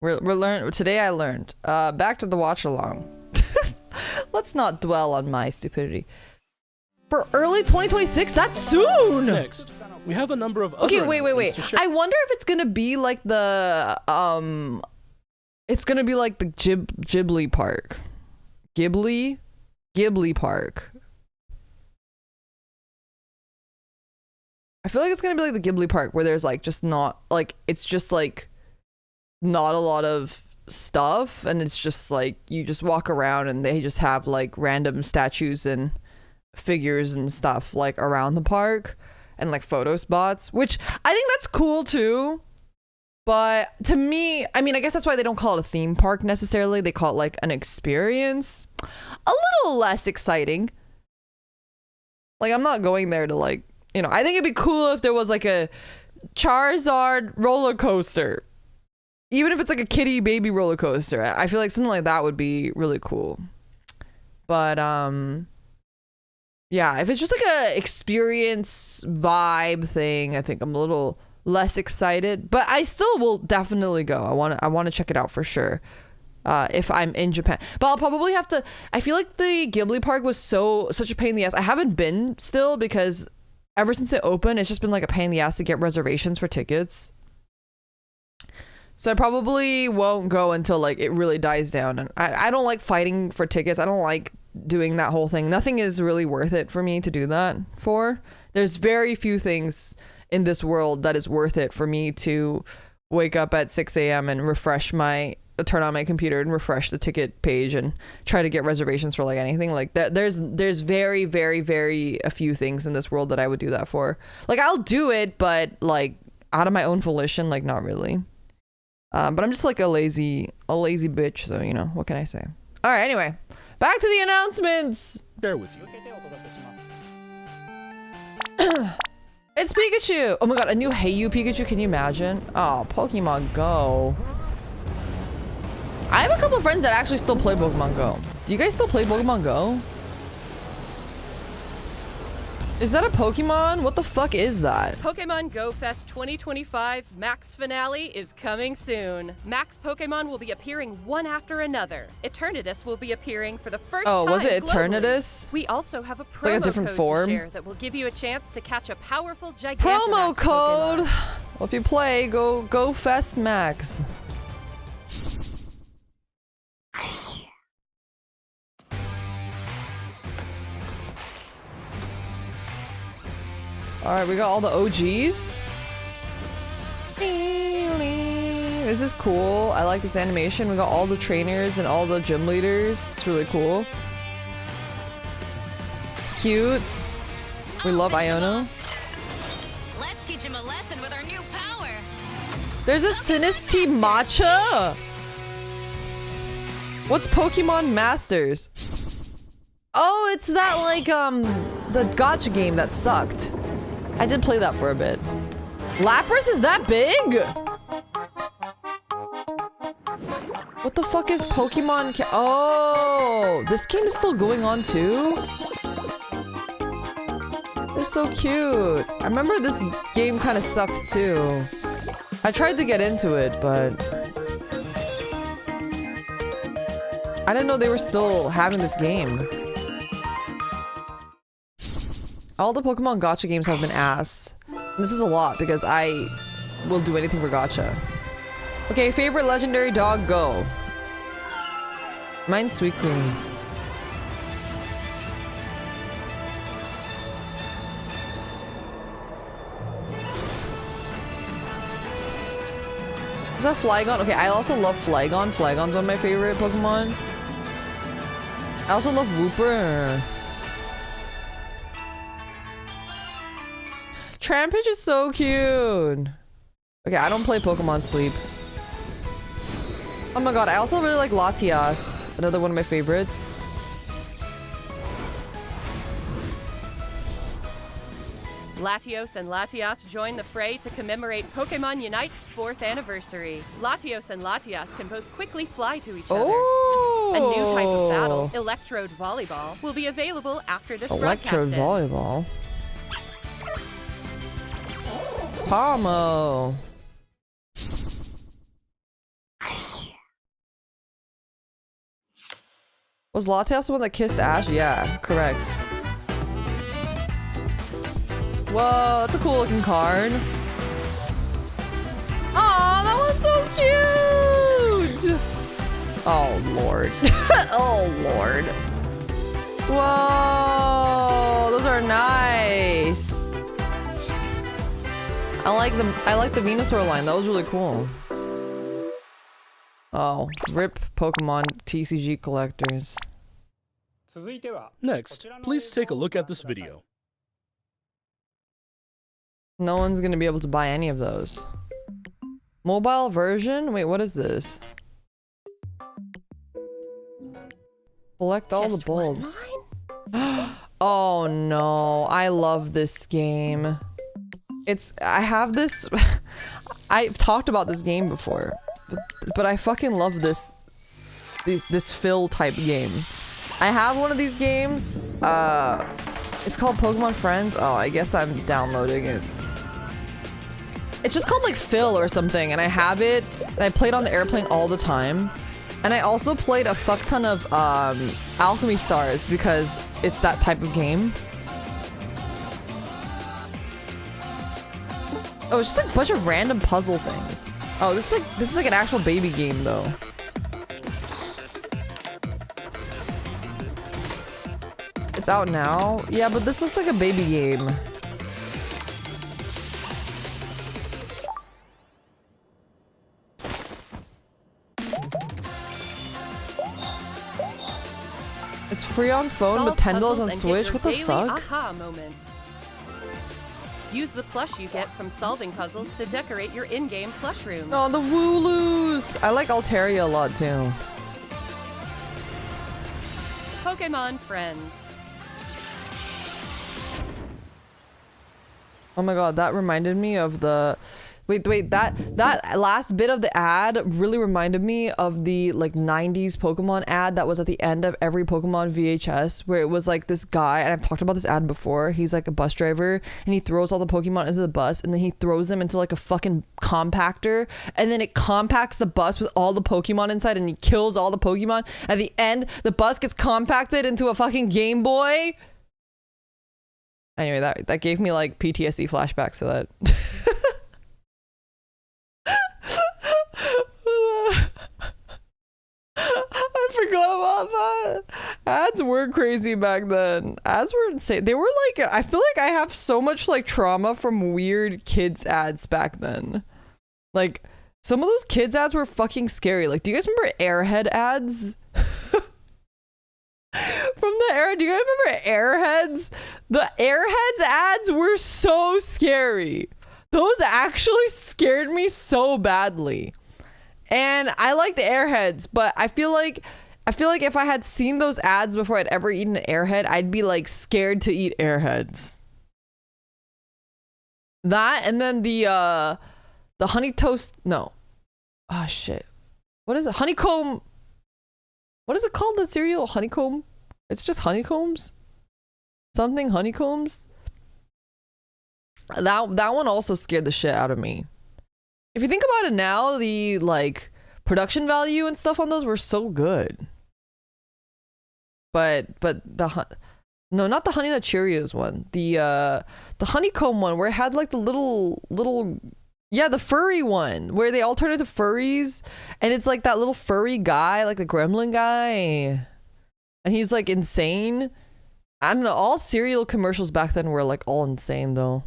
today I learned. Back to the watch along. Let's not dwell on my stupidity. For early 2026, that's soon. Next, we have a number of okay, wait. I wonder if it's gonna be like the it's gonna be like the Ghibli Park. Ghibli Park. I feel like it's gonna be like the Ghibli Park, where there's like just not like, it's just like not a lot of stuff, and it's just like you just walk around and they just have like random statues and figures and stuff like around the park and like photo spots, which I think that's cool too. But to me, I mean, I guess that's why they don't call it a theme park necessarily. They call it like an experience. A little less exciting. Like, I'm not going there to like, you know, I think it'd be cool if there was like a Charizard roller coaster. Even if it's like a kitty baby roller coaster. I feel like something like that would be really cool. But yeah, if it's just like a experience vibe thing, I think I'm a little less excited. But I still will definitely go. I want to check it out for sure. If I'm in Japan. But I'll probably have to, I feel like the Ghibli Park was such a pain in the ass. I haven't been still because ever since it opened, it's just been like a pain in the ass to get reservations for tickets. So I probably won't go until like it really dies down. And I don't like fighting for tickets. I don't like doing that whole thing. Nothing is really worth it for me to do that for. There's very few things in this world that is worth it for me to wake up at 6 a.m. and turn on my computer and refresh the ticket page and try to get reservations for like anything like that. There's very, very, very a few things in this world that I would do that for. Like, I'll do it, but like out of my own volition, like not really. But I'm just like a lazy bitch, so you know, what can I say? All right, anyway, back to the announcements. Bear with you. It's Pikachu. Oh my god, a new Hey You Pikachu. Can you imagine? Oh, Pokemon Go. I have a couple of friends that actually still play Pokemon Go. Do you guys still play Pokemon Go? Is that a Pokemon? What the fuck is that? Pokemon Go Fest 2025 Max Finale is coming soon. Max Pokemon will be appearing one after another. Eternatus will be appearing for the first time. Oh, was it globally. Eternatus? We also have a promo like a different code form to share that will give you a chance to catch a powerful Gigantamax promo code. Pokemon. Well, if you play, go Fest Max. All right, we got all the OGs. This is cool. I like this animation. We got all the trainers and all the gym leaders. It's really cool. Cute. We love Iono. Let's teach him a lesson with our new power. There's a Sinistea Matcha. What's Pokemon Masters? Oh, it's that like the gacha game that sucked. I did play that for a bit. Lapras is that big? What the fuck is Pokemon? Oh, this game is still going on too? They're so cute. I remember this game kind of sucked too. I tried to get into it, but I didn't know they were still having this game. All the Pokemon gacha games have been ass. This is a lot because I will do anything for gacha. Okay, favorite legendary dog, go. Mine's Suicune. Is that Flygon? Okay, I also love Flygon. Flygon's one of my favorite Pokemon. I also love Wooper. Trampage is so cute. Okay, I don't play Pokemon Sleep. Oh my god, I also really like Latias. Another one of my favorites. Latios and Latias join the fray to commemorate Pokemon Unite's 4th anniversary. Latios and Latias can both quickly fly to each other. Oh! A new type of battle, Electrode Volleyball, will be available after this Electrode Volleyball. Pomo. Was Latias the one that kissed Ash? Yeah, correct. Whoa, that's a cool looking card. Aw, that one's so cute! Oh, Lord. Oh, Lord. Whoa, those are nice. I like the Venusaur line. That was really cool. Oh, rip Pokemon TCG collectors. Next, please take a look at this video. No one's gonna be able to buy any of those. Mobile version? Wait, what is this? Collect all the bulbs. Oh no, I love this game. I have this, I've talked about this game before, but I fucking love this fill type game. I have one of these games, it's called Pokemon Friends. Oh, I guess I'm downloading it. It's just called like Phil or something, and I have it, and I play it on the airplane all the time. And I also played a fuck ton of Alchemy Stars because it's that type of game. Oh, it's just like a bunch of random puzzle things. Oh, this is like an actual baby game though. It's out now? Yeah, but this looks like a baby game. It's free on phone, but $10 on Switch? What the fuck? Aha moment. Use the plush you get from solving puzzles to decorate your in-game plush rooms. Oh, the Wooloos! I like Alteri a lot too. Pokemon Friends. Oh my god, that reminded me of the... Wait, that last bit of the ad really reminded me of the like 90s Pokemon ad that was at the end of every Pokemon VHS, where it was like this guy, and I've talked about this ad before, he's like a bus driver and he throws all the Pokemon into the bus and then he throws them into like a fucking compactor and then it compacts the bus with all the Pokemon inside and he kills all the Pokemon. At the end, the bus gets compacted into a fucking Game Boy. Anyway, that gave me like PTSD flashbacks to that. I forgot about that. Ads were crazy back then. Ads were insane. They were like, I feel like I have so much like trauma from weird kids ads back then. Like some of those kids ads were fucking scary. Like, do you guys remember Airhead ads? From the era, do you guys remember Airheads? The Airheads ads were so scary. Those actually scared me so badly. And I like the Airheads, but I feel like I feel like if I had seen those ads before I'd ever eaten an airhead, I'd be like scared to eat airheads. That and then the honey toast. No. Oh shit. What is it? Honeycomb. What is it called? The cereal? Honeycomb? It's just honeycombs? Something honeycombs? That one also scared the shit out of me. If you think about it now, the like production value and stuff on those were so good. But no, not the Honey Nut Cheerios one. The honeycomb one where it had like the little yeah, the furry one where they all turn into furries and it's like that little furry guy, like the gremlin guy. And he's like insane. I don't know, all cereal commercials back then were like all insane though.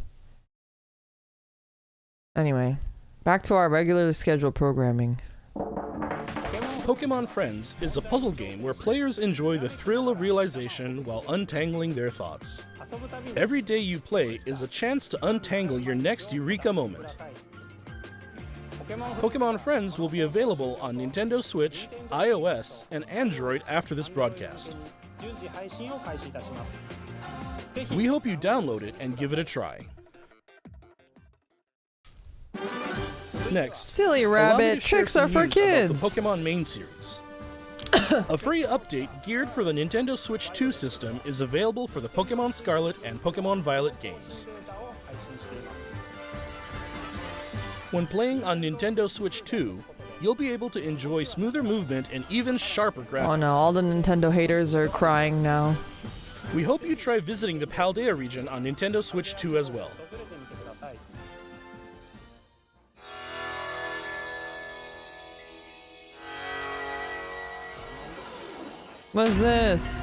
Anyway, back to our regularly scheduled programming. Pokemon Friends is a puzzle game where players enjoy the thrill of realization while untangling their thoughts. Every day you play is a chance to untangle your next eureka moment. Pokemon Friends will be available on Nintendo Switch, iOS, and Android after this broadcast. We hope you download it and give it a try. Next, silly rabbit, tricks are for kids. The Pokemon main series. A free update geared for the Nintendo Switch 2 system is available for the Pokemon Scarlet and Pokemon Violet games. When playing on Nintendo Switch 2, you'll be able to enjoy smoother movement and even sharper graphics. Oh no, all the Nintendo haters are crying now. We hope you try visiting the Paldea region on Nintendo Switch 2 as well. What is this?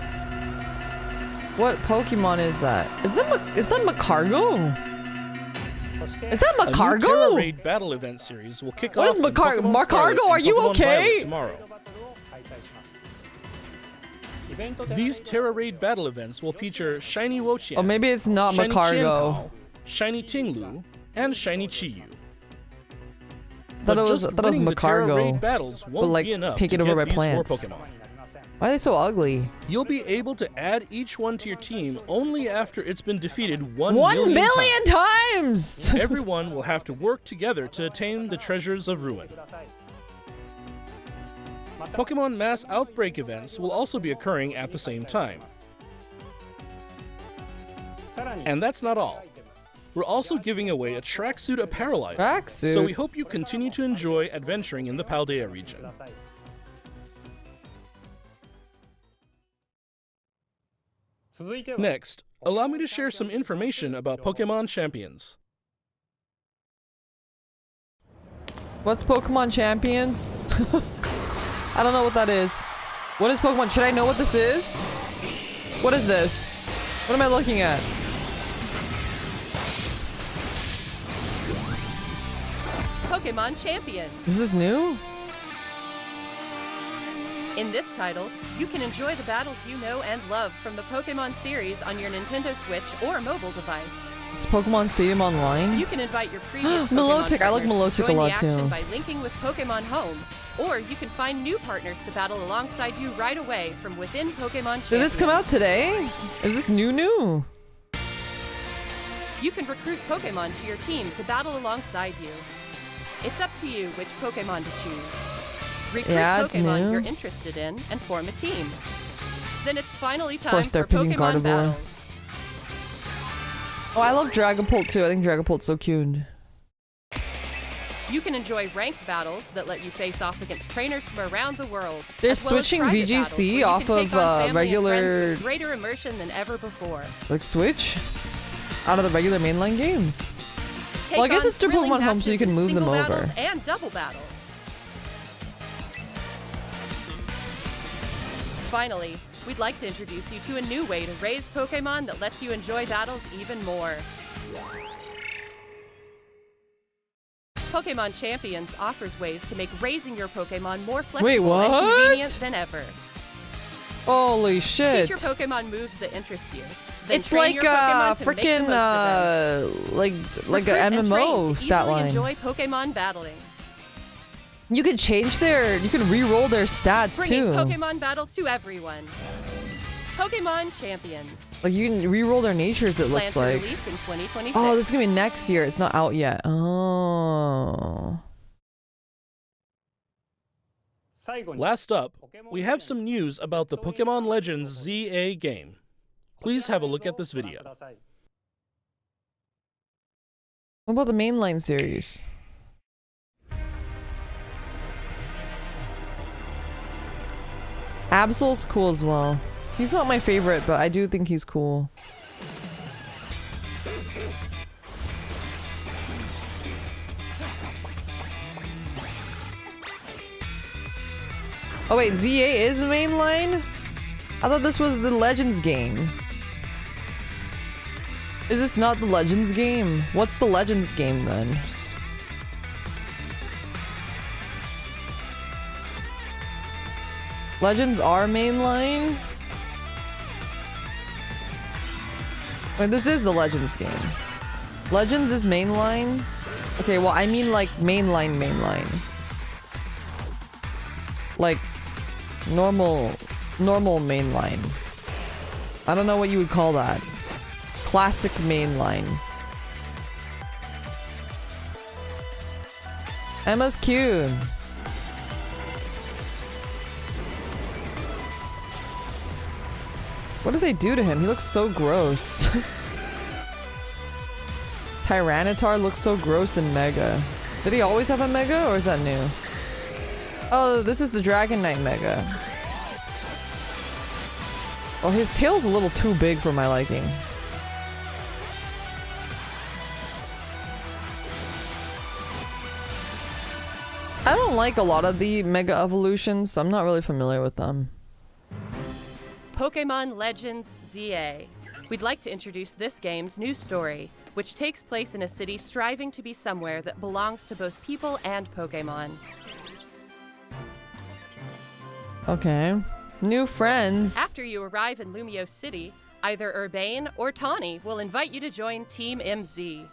What Pokemon is that? Is that Macargo? Is that Macargo? A new Terra Raid battle event series will kick off. What is Macargo? Macargo, are you okay? Tomorrow. These Terra Raid battle events will feature Shiny Wochian. Oh, maybe it's not Shiny Macargo. Chien-Pao, Shiny Tinglu, and Shiny Chiyu. Thought it was Macargo, battles but like taken over by plants. Why are they so ugly? You'll be able to add each one to your team only after it's been defeated 1 million times! Everyone will have to work together to attain the treasures of Ruin. Pokemon Mass Outbreak events will also be occurring at the same time. And that's not all. We're also giving away a tracksuit apparel item. Tracksuit? So we hope you continue to enjoy adventuring in the Paldea region. Next, allow me to share some information about Pokemon Champions. What's Pokemon Champions? I don't know what that is. What is Pokemon? Should I know what this is? What is this? What am I looking at? Pokemon Champions. Is this new? In this title, you can enjoy the battles you know and love from the Pokemon series on your Nintendo Switch or mobile device. It's Pokemon Stadium Online? You can invite your previous Milotic, I like Milotic a lot too. too. By linking with Pokemon Home, or you can find new partners to battle alongside you right away from within Pokemon Champions. Did this come out today? Is this new? You can recruit Pokemon to your team to battle alongside you. It's up to you which Pokemon to choose. Recruit Pokemon you're interested in and form a team. Then it's finally time for Pokemon battles. Oh, I love Dragapult too. I think Dragapult's so cute. You can enjoy ranked battles that let you face off against trainers from around the world. They're switching VGC off of regular with greater immersion than ever before. Like Switch out of the regular mainline games. Well, I guess it's through Pokemon Home, so you can move them over. And double battles. Finally, we'd like to introduce you to a new way to raise Pokemon that lets you enjoy battles even more. Pokemon Champions offers ways to make raising your Pokemon more flexible and convenient than ever. Holy shit. Teach your Pokemon moves that interest you. Then It's like a freaking like a MMO stat line. Enjoy Pokemon battling. You can change their, you can re-roll their stats Bringing too. Pokemon battles to everyone. Pokemon Champions. Like you can re-roll their natures, it looks Planned like. for release in 2026. Oh, this is gonna be next year. It's not out yet. Oh. Last up, we have some news about the Pokemon Legends ZA game. Please have a look at this video. What about the mainline series? Absol's cool as well. He's not my favorite, but I do think he's cool. Oh wait, ZA is mainline? I thought this was the Legends game. Is this not the Legends game? What's the Legends game then? Legends are mainline? Wait, this is the Legends game. Legends is mainline? Okay, well I mean like mainline. Like normal mainline. I don't know what you would call that. Classic mainline. Emma's cute. What did they do to him? He looks so gross. Tyranitar looks so gross in Mega. Did he always have a Mega or is that new? Oh, this is the Dragon Knight Mega. Oh, his tail's a little too big for my liking. I don't like a lot of the Mega Evolutions, so I'm not really familiar with them. Pokemon Legends ZA. We'd like to introduce this game's new story, which takes place in a city striving to be somewhere that belongs to both people and Pokemon. Okay. New friends. After you arrive in Lumio City, either Urbane or Tawny will invite you to join Team MZ.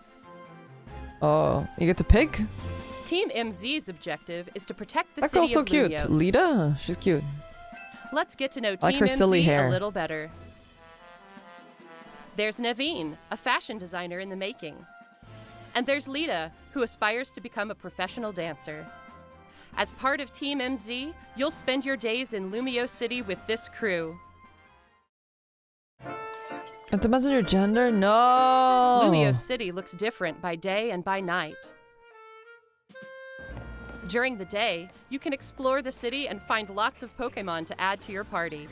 Oh, you get to pick? Team MZ's objective is to protect the That city girl's so of cute. Lumios. Lita? She's cute. Let's get to know I like Team her silly MZ hair. a little better. There's Naveen, a fashion designer in the making. And there's Lita, who aspires to become a professional dancer. As part of Team MZ, you'll spend your days in Lumio City with this crew. It depends on your gender? No! Lumio City looks different by day and by night. During the day, you can explore the city and find lots of Pokemon to add to your party.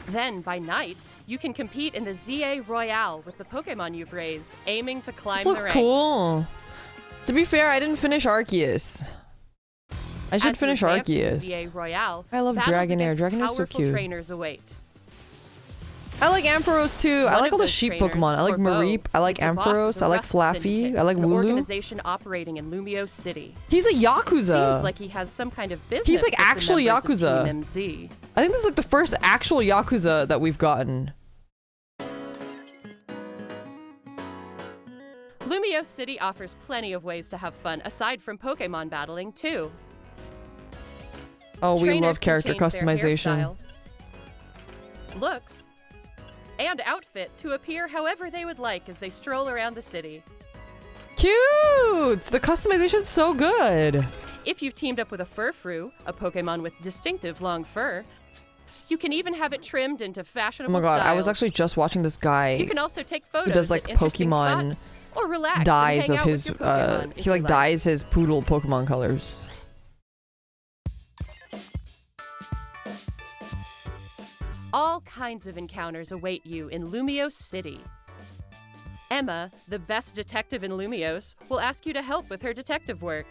Then, by night, you can compete in the ZA Royale with the Pokemon you've raised, aiming to climb This the looks ranks. cool. To be fair, I didn't finish Arceus. I should finish Arceus. ZA Royale, I love battles Dragonair. against Dragonair's so powerful cute. trainers await. I like Ampharos too. I One like of all the those sheep trainers, Pokemon. I like Corbeau, Mareep. I like is the boss of Ampharos. the I like Rust Flaffy. Syndicate, I like an Wooloo. organization operating in Lumio City. He's a It Yakuza. seems like he has some kind of business. He's like with the actually members of Yakuza. Team MZ. I think this is like the first actual Yakuza that we've gotten. Lumio City offers plenty of ways to have fun aside from Pokemon battling too. Oh, we Trainers love can character change their customization. hairstyle, looks, and outfit to appear however they would like as they stroll around the city. Cute! The customization's so good. If you've teamed up with a Furfrou, a Pokemon with distinctive long fur, you can even have it trimmed into Oh fashionable my god, I was styles. actually just watching this guy You can also take photos who does like at interesting Pokemon spots, or relax and dyes hang of out with his your Pokemon if he you like dyes his poodle Pokemon colors. All kinds of encounters await you in Lumio City. Emma, the best detective in Lumios, will ask you to help with her detective work.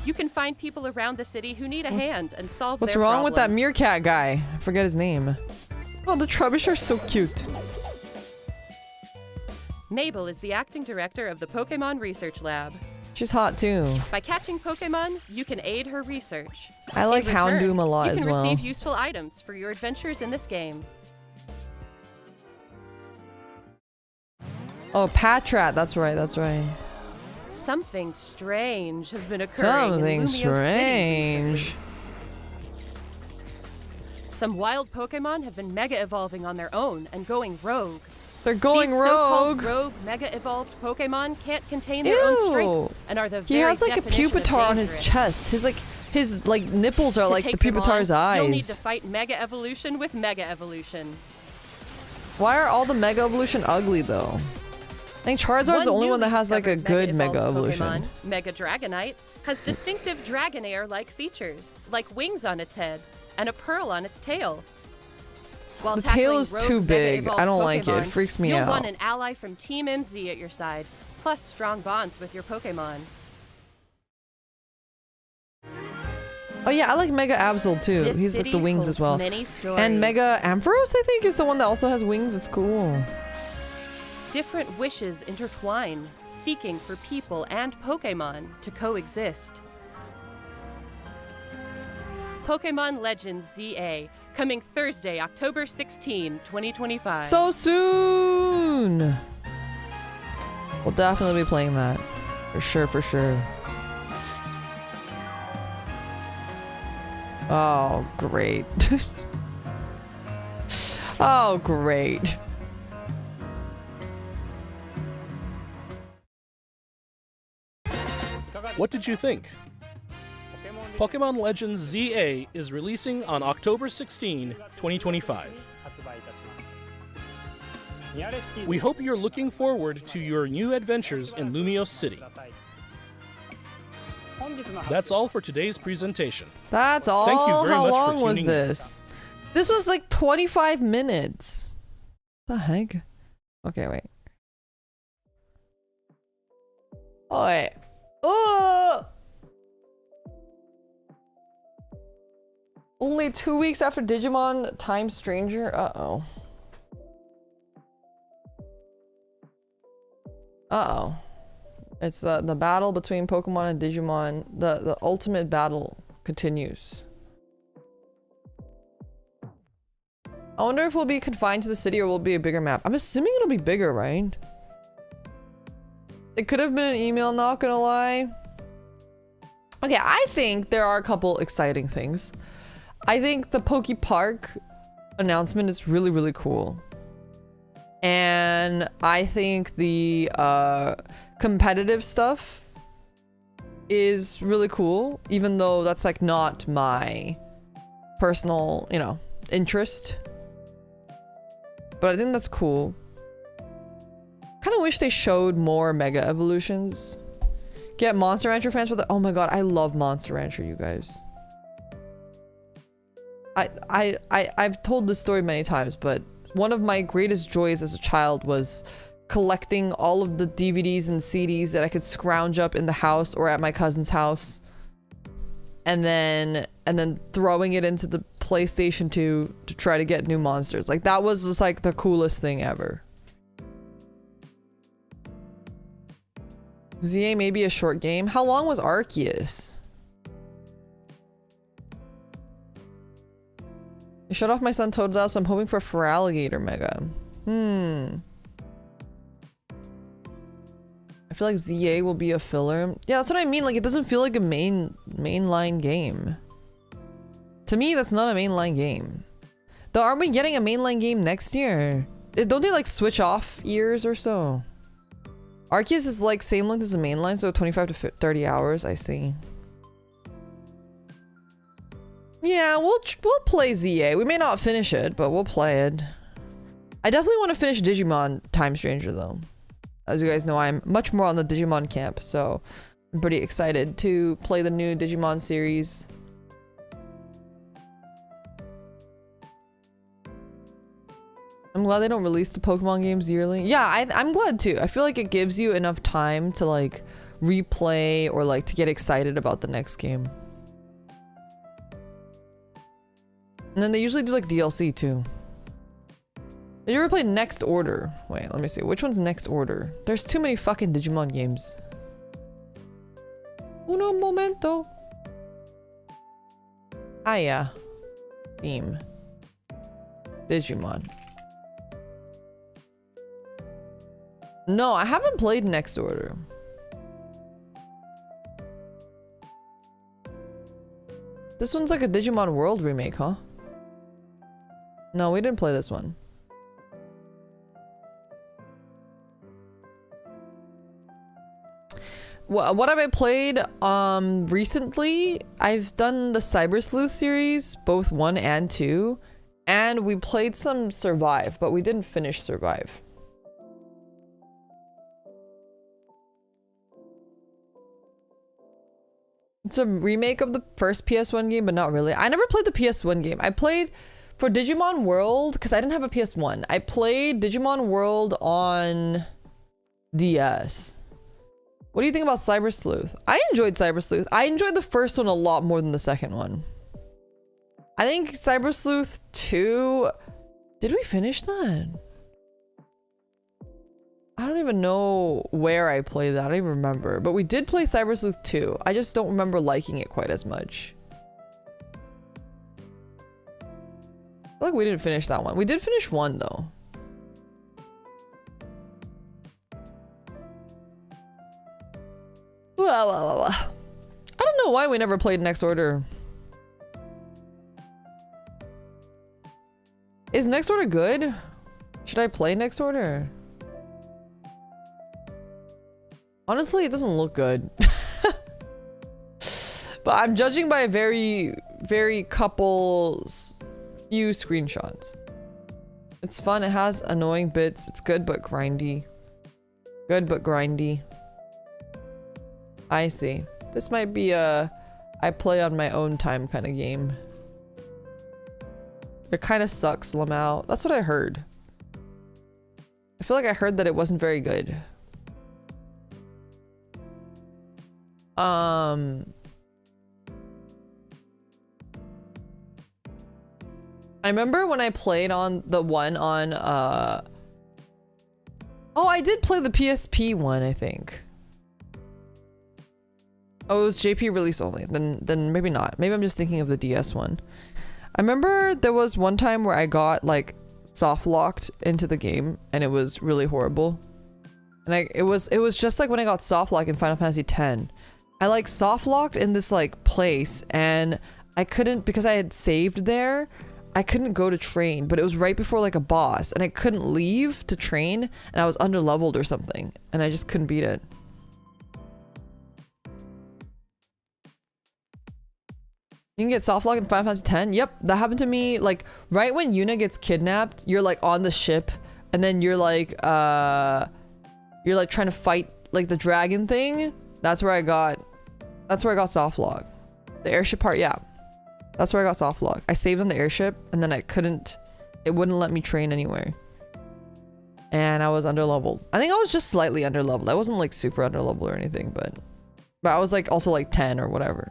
You can find people around the city who need a hand and solve What's their wrong with that problems. meerkat guy? I forget his name. Oh, the Trebuchet's so cute. Mabel is the acting director of the Pokemon Research Lab. She's hot too. By catching Pokemon, you can aid her research. I like In return, Houndoom a lot you as can well. receive useful items for your adventures in this game. Oh, Patrat. That's right. That's right. Something strange has been occurring in Lumio strange. City recently. Some wild Pokemon have been mega evolving on their own and going rogue. They're going These rogue. So-called rogue mega evolved Pokemon can't contain their own strength and are the He very has like a definition of Pupitar on his dangerous. chest. His nipples are To like the take them Pupitar's on, eyes. You'll need to fight Mega Evolution with Mega Evolution. Why are all the Mega Evolution ugly though? I think Charizard's the only one that has like a good Mega Evolution. Pokemon, Mega Dragonite, has distinctive Dragonair-like features, like wings on its head and a pearl on its tail. While The tail is tackling too rogue big. Mega-evolved I don't like it. It Pokemon, freaks me you'll out. want an ally from Team MZ at your side, plus strong bonds with your Pokemon. Oh yeah, I like Mega Absol too. This He's like city the wings as holds well. many stories. And Mega Ampharos, I think, is the one that also has wings. It's cool. Different wishes intertwine, seeking for people and Pokemon to coexist. Pokemon Legends ZA, coming Thursday, October 16, 2025. So soon! We'll definitely be playing that. For sure, for sure. Oh, great. Oh, great. What did you think? Pokemon Legends ZA is releasing on October 16, 2025. We hope you're looking forward to your new adventures in Lumio City. That's all for today's presentation. That's all? Thank you very How much for long was tuning in. this? This was like 25 minutes. The heck? Okay, wait. Oh, wait. Oh! Only 2 weeks after Digimon Time Stranger? Uh-oh. Uh-oh. It's the battle between Pokemon and Digimon. The ultimate battle continues. I wonder if we'll be confined to the city or will it be a bigger map. I'm assuming it'll be bigger, right? It could have been an email, not gonna lie. Okay, I think there are a couple exciting things. I think the Poke Park announcement is really, really cool. And I think the competitive stuff is really cool, even though that's like not my personal, you know, interest. But I think that's cool. Kind of wish they showed more Mega Evolutions. Get Monster Rancher fans for the— oh my god, I love Monster Rancher, you guys. I've told this story many times, but one of my greatest joys as a child was collecting all of the DVDs and CDs that I could scrounge up in the house or at my cousin's house, and then throwing it into the PlayStation 2 to try to get new monsters. Like, that was just like the coolest thing ever. ZA may be a short game. How long was Arceus? I shut off my son Totodile, so I'm hoping for Feraligatr Mega. I feel like ZA will be a filler. Yeah, that's what I mean. Like, it doesn't feel like a mainline game. To me, that's not a mainline game. Though, aren't we getting a mainline game next year? Don't they like switch off years or so? Arceus is like same length as the mainline, so 25 to 30 hours. I see. Yeah, we'll play ZA. We may not finish it, but we'll play it. I definitely want to finish Digimon Time Stranger though. As you guys know, I'm much more on the Digimon camp, so I'm pretty excited to play the new Digimon series. I'm glad they don't release the Pokemon games yearly. Yeah, I'm glad too. I feel like it gives you enough time to like replay or like to get excited about the next game. And then they usually do like DLC too. Did you ever play Next Order? Wait, let me see. Which one's Next Order? There's too many fucking Digimon games. Uno momento. Ah yeah. Theme. No, I haven't played Next Order. This one's like a Digimon World remake, huh? No, we didn't play this one. What have I played recently? I've done the Cyber Sleuth series, both 1 and 2, and we played some Survive, but we didn't finish Survive. It's a remake of the first PS1 game, but not really. I never played the PS1 game. I played for Digimon World because I didn't have a PS1. I played Digimon World on DS. What do you think about Cyber Sleuth? I enjoyed Cyber Sleuth. I enjoyed the first one a lot more than the second one. I think Cyber Sleuth 2... Did we finish that? I don't even know where I played that. I don't even remember. But we did play Cyber Sleuth 2. I just don't remember liking it quite as much. I feel like we didn't finish that one. We did finish 1 though. I don't know why we never played Next Order. Is Next Order good? Should I play Next Order? Honestly, it doesn't look good. But I'm judging by very few screenshots. It's fun, it has annoying bits, it's good but grindy. Good but grindy. I see. This might be a I play on my own time kind of game. It kind of sucks, Lamau. That's what I heard. I feel like I heard that it wasn't very good. I remember when I played on the one on oh, I did play the PSP one, I think. Oh, it was JP release only. Then maybe not. Maybe I'm just thinking of the DS one. I remember there was one time where I got like soft locked into the game and it was really horrible. And it was just like when I got soft locked in Final Fantasy X. I like soft locked in this like place and I couldn't, because I had saved there, I couldn't go to train, but it was right before like a boss and I couldn't leave to train and I was underleveled or something and I just couldn't beat it. You can get soft lock in Final Fantasy X? Yep, that happened to me like right when Yuna gets kidnapped. You're like on the ship and then you're like trying to fight like the dragon thing. That's where I got soft lock. The airship part, yeah. That's where I got soft lock. I saved on the airship and then it wouldn't let me train anywhere. And I was underleveled. I think I was just slightly underleveled. I wasn't like super underleveled or anything, but I was like also like 10 or whatever.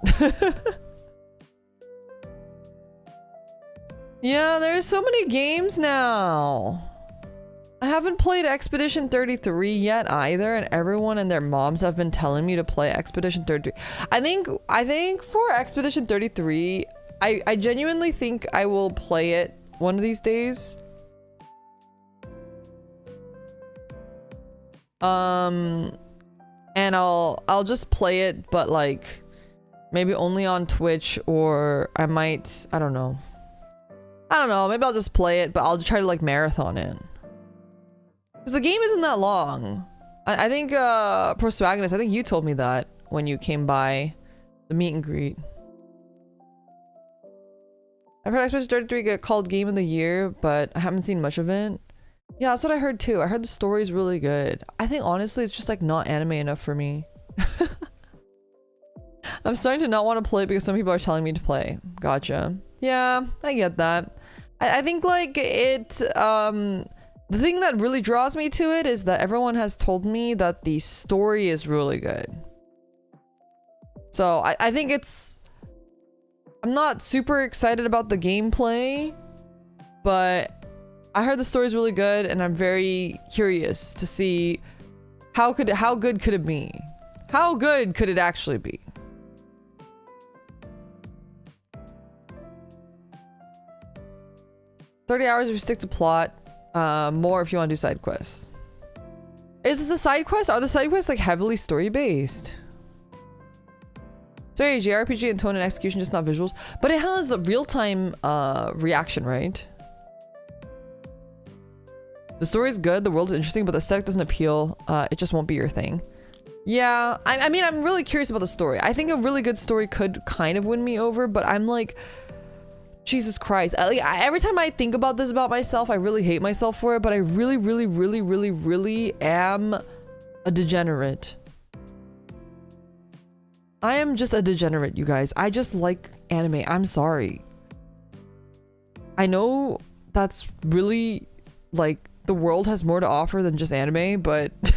Yeah, there's so many games now. I haven't played Expedition 33 yet either, and everyone and their moms have been telling me to play Expedition 33. I think for Expedition 33, I genuinely think I will play it one of these days. And I'll just play it, but like maybe only on Twitch, or I might, I don't know, maybe I'll just play it, but I'll try to like marathon it. Because the game isn't that long. I think, Proswagonus, I think you told me that when you came by the meet and greet. I've heard Expedition 33 get called Game of the Year, but I haven't seen much of it. Yeah, that's what I heard too. I heard the story's really good. I think honestly, it's just like not anime enough for me. I'm starting to not want to play it because some people are telling me to play. Gotcha. Yeah, I get that. I think like it, the thing that really draws me to it is that everyone has told me that the story is really good. So I think I'm not super excited about the gameplay, but I heard the story's really good and I'm very curious to see how good could it be? How good could it actually be? $30 if you stick to plot, more if you want to do side quests. Is this a side quest? Are the side quests like heavily story based? Sorry, JRPG in tone and execution, just not visuals. But it has a real-time reaction, right? The story is good, the world is interesting, but the aesthetic doesn't appeal. It just won't be your thing. Yeah, I mean, I'm really curious about the story. I think a really good story could kind of win me over, but I'm like, Jesus Christ. Every time I think about this about myself, I really hate myself for it, but I really, really, really, really, really am a degenerate. I am just a degenerate, you guys. I just like anime. I'm sorry. I know that's really, like, the world has more to offer than just anime, but... but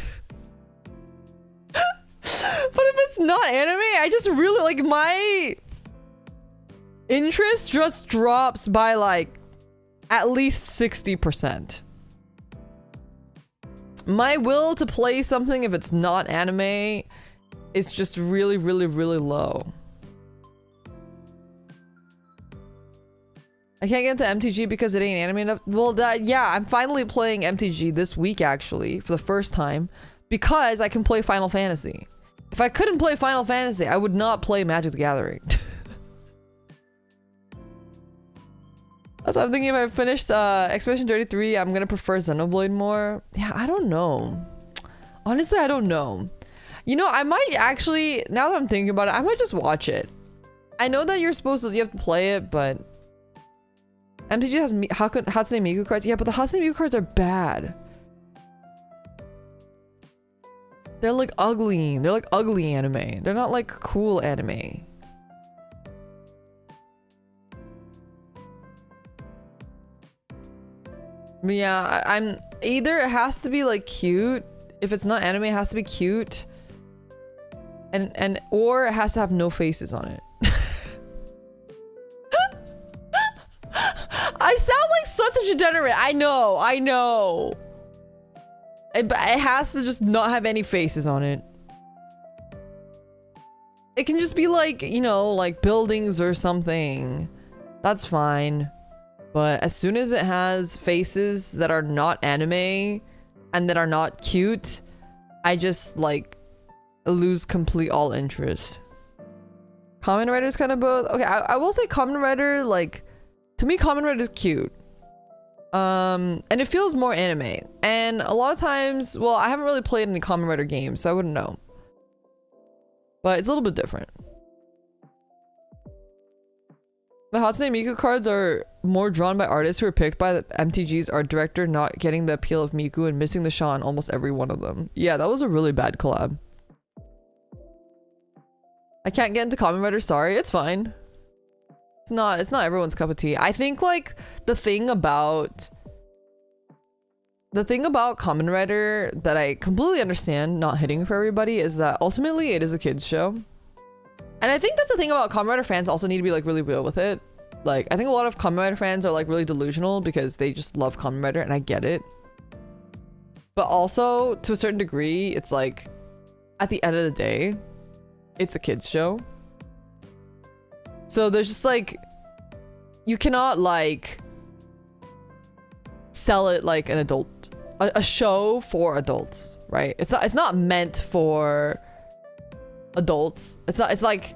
if it's not anime, I just really, like, my interest just drops by, like, at least 60%. My will to play something if it's not anime... it's just really, really, really low. I can't get into MTG because it ain't anime enough. Well, yeah, I'm finally playing MTG this week, actually, for the first time, because I can play Final Fantasy. If I couldn't play Final Fantasy, I would not play Magic the Gathering. So I'm thinking if I finished Expedition 33, I'm gonna prefer Xenoblade more. Yeah, I don't know. Honestly, I don't know. You know, I might actually, now that I'm thinking about it, I might just watch it. I know that you have to play it, but MTG has Hatsune Miku cards. Yeah, but the Hatsune Miku cards are bad. They're like ugly. They're like ugly anime. They're not like cool anime. But yeah, I'm either it has to be like cute. If it's not anime, it has to be cute. And or it has to have no faces on it. I sound like such a degenerate. I know. It has to just not have any faces on it. It can just be like, you know, like buildings or something. That's fine. But as soon as it has faces that are not anime and that are not cute, I just like lose complete all interest. Kamen Rider is kind of both. Okay, I will say Kamen Rider, like, to me Kamen Rider is cute. And it feels more anime. And a lot of times, well, I haven't really played any Kamen Rider games, so I wouldn't know. But it's a little bit different. The Hatsune Miku cards are more drawn by artists who are picked by the MTG's art director, not getting the appeal of Miku and missing the shot on almost every one of them. Yeah, that was a really bad collab. I can't get into Kamen Rider, sorry, it's fine. It's not everyone's cup of tea. I think like the thing about Kamen Rider that I completely understand not hitting for everybody is that ultimately it is a kids show. And I think that's the thing about Kamen Rider fans also need to be like really real with it. Like, I think a lot of Kamen Rider fans are like really delusional because they just love Kamen Rider, and I get it. But also, to a certain degree, it's like, at the end of the day, it's a kids show. So there's just like, you cannot like sell it like an adult, a show for adults, right? It's not meant for adults. It's like,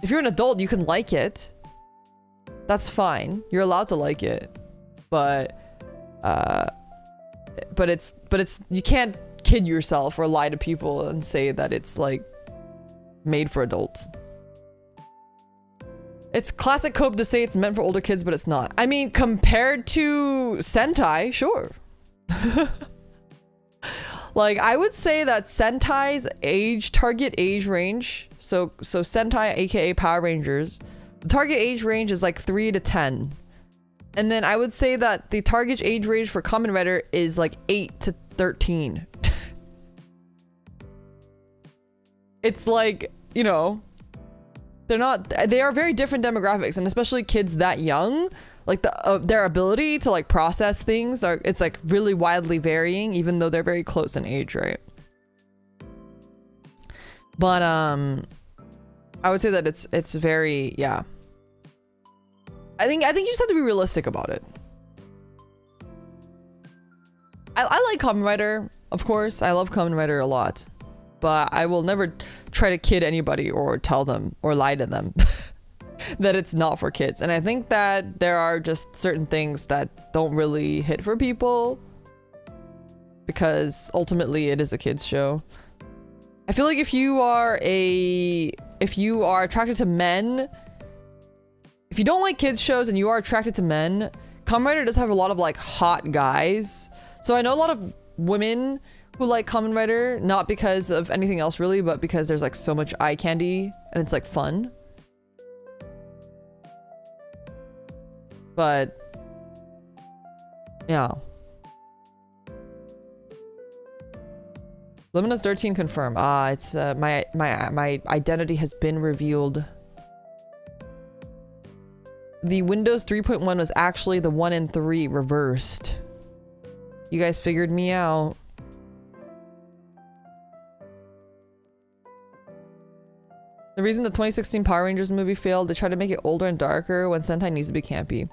if you're an adult, you can like it. That's fine. You're allowed to like it. But it's you can't kid yourself or lie to people and say that it's like made for adults. It's classic cope to say it's meant for older kids, but it's not. I mean, compared to Sentai, sure. Like, I would say that Sentai's target age range, so Sentai, aka Power Rangers, the target age range is like 3 to 10. And then I would say that the target age range for Kamen Rider is like 8 to 13. It's like, you know, they are very different demographics, and especially kids that young, like their ability to like process things it's like really widely varying, even though they're very close in age, right? But I would say that it's very, yeah. I think you just have to be realistic about it. I like Kamen Rider. of course. I love Kamen Rider a lot. But I will never try to kid anybody or tell them or lie to them that it's not for kids. And I think that there are just certain things that don't really hit for people because ultimately it is a kids show. I feel like if you are attracted to men, if you don't like kids shows and you are attracted to men, Kamen Rider does have a lot of like hot guys. So I know a lot of women who like Kamen Rider, not because of anything else really, but because there's like so much eye candy and it's like fun. But yeah. Limina's 13 confirm. It's my identity has been revealed. The Windows 3.1 was actually the 1 and 3 reversed. You guys figured me out. The reason the 2016 Power Rangers movie failed, they tried to make it older and darker when Sentai needs to be campy.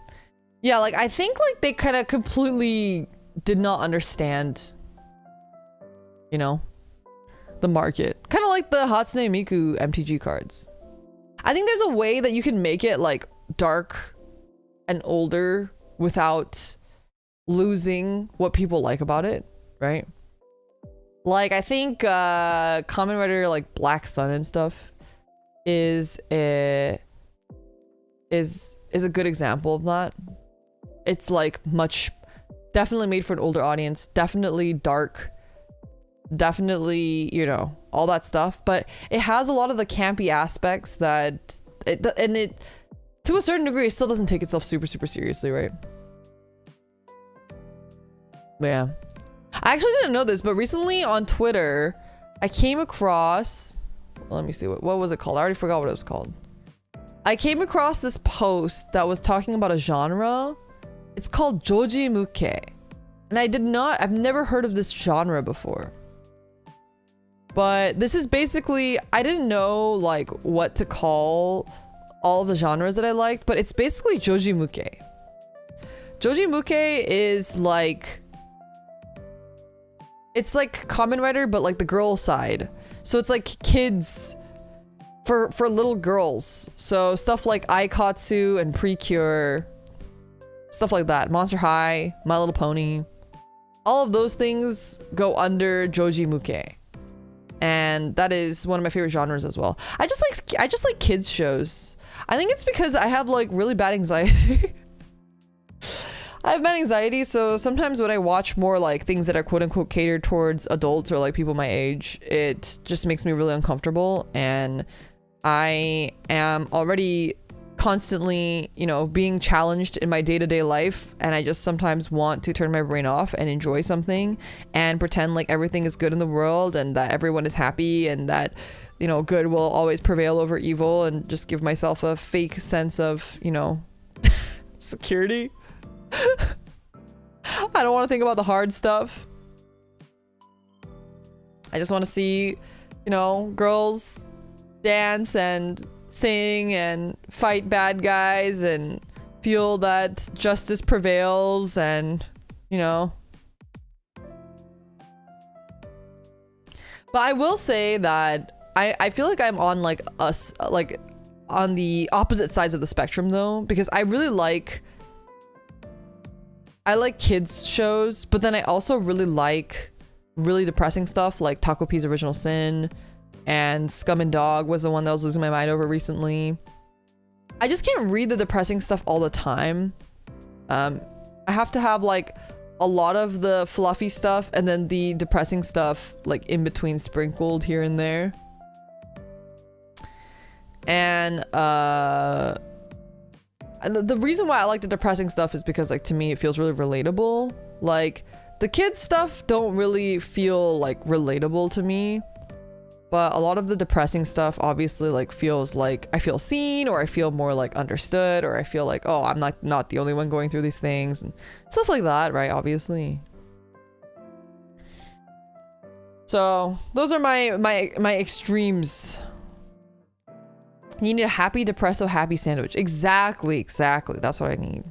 Yeah, like I think like they kind of completely did not understand, you know, the market. Kind of like the Hatsune Miku MTG cards. I think there's a way that you can make it like dark and older without losing what people like about it, right? Like I think Kamen Rider like Black Sun and stuff is a good example of that. It's like definitely made for an older audience, definitely dark, definitely, you know, all that stuff, but it has a lot of the campy aspects that it to a certain degree it still doesn't take itself super seriously, right? But yeah, I actually didn't know this, but recently on Twitter I came across, let me see, what was it called? I already forgot what it was called. I came across this post that was talking about a genre. It's called Joji Muke. And I've never heard of this genre before. But this is basically, I didn't know like what to call all of the genres that I liked, but it's basically Joji Muke. Joji Muke is like, it's like Kamen Rider, but like the girl side. So it's like kids for little girls. So stuff like Aikatsu and Precure, stuff like that. Monster High, My Little Pony. All of those things go under Joji Muke. And that is one of my favorite genres as well. I just like kids shows. I think it's because I have like really bad anxiety. I have bad anxiety, so sometimes when I watch more like things that are quote unquote catered towards adults or like people my age, it just makes me really uncomfortable, and I am already constantly, you know, being challenged in my day-to-day life, and I just sometimes want to turn my brain off and enjoy something and pretend like everything is good in the world and that everyone is happy and that, you know, good will always prevail over evil, and just give myself a fake sense of, you know, security. I don't want to think about the hard stuff. I just want to see, you know, girls dance and sing and fight bad guys and feel that justice prevails, and, you know. But I will say that I feel like I'm on like on the opposite sides of the spectrum though, because I like kids shows, but then I also really like really depressing stuff like Taco P's Original Sin, and Scum and Dog was the one that I was losing my mind over recently. I just can't read the depressing stuff all the time. I have to have like a lot of the fluffy stuff and then the depressing stuff like in between sprinkled here and there. And the reason why I like the depressing stuff is because like to me it feels really relatable. Like the kids stuff don't really feel like relatable to me, but a lot of the depressing stuff obviously like feels like I feel seen, or I feel more like understood, or I feel like, oh, I'm not the only one going through these things and stuff like that, right? Obviously. So those are my extremes. You need a happy depresso happy sandwich. Exactly. That's what I need.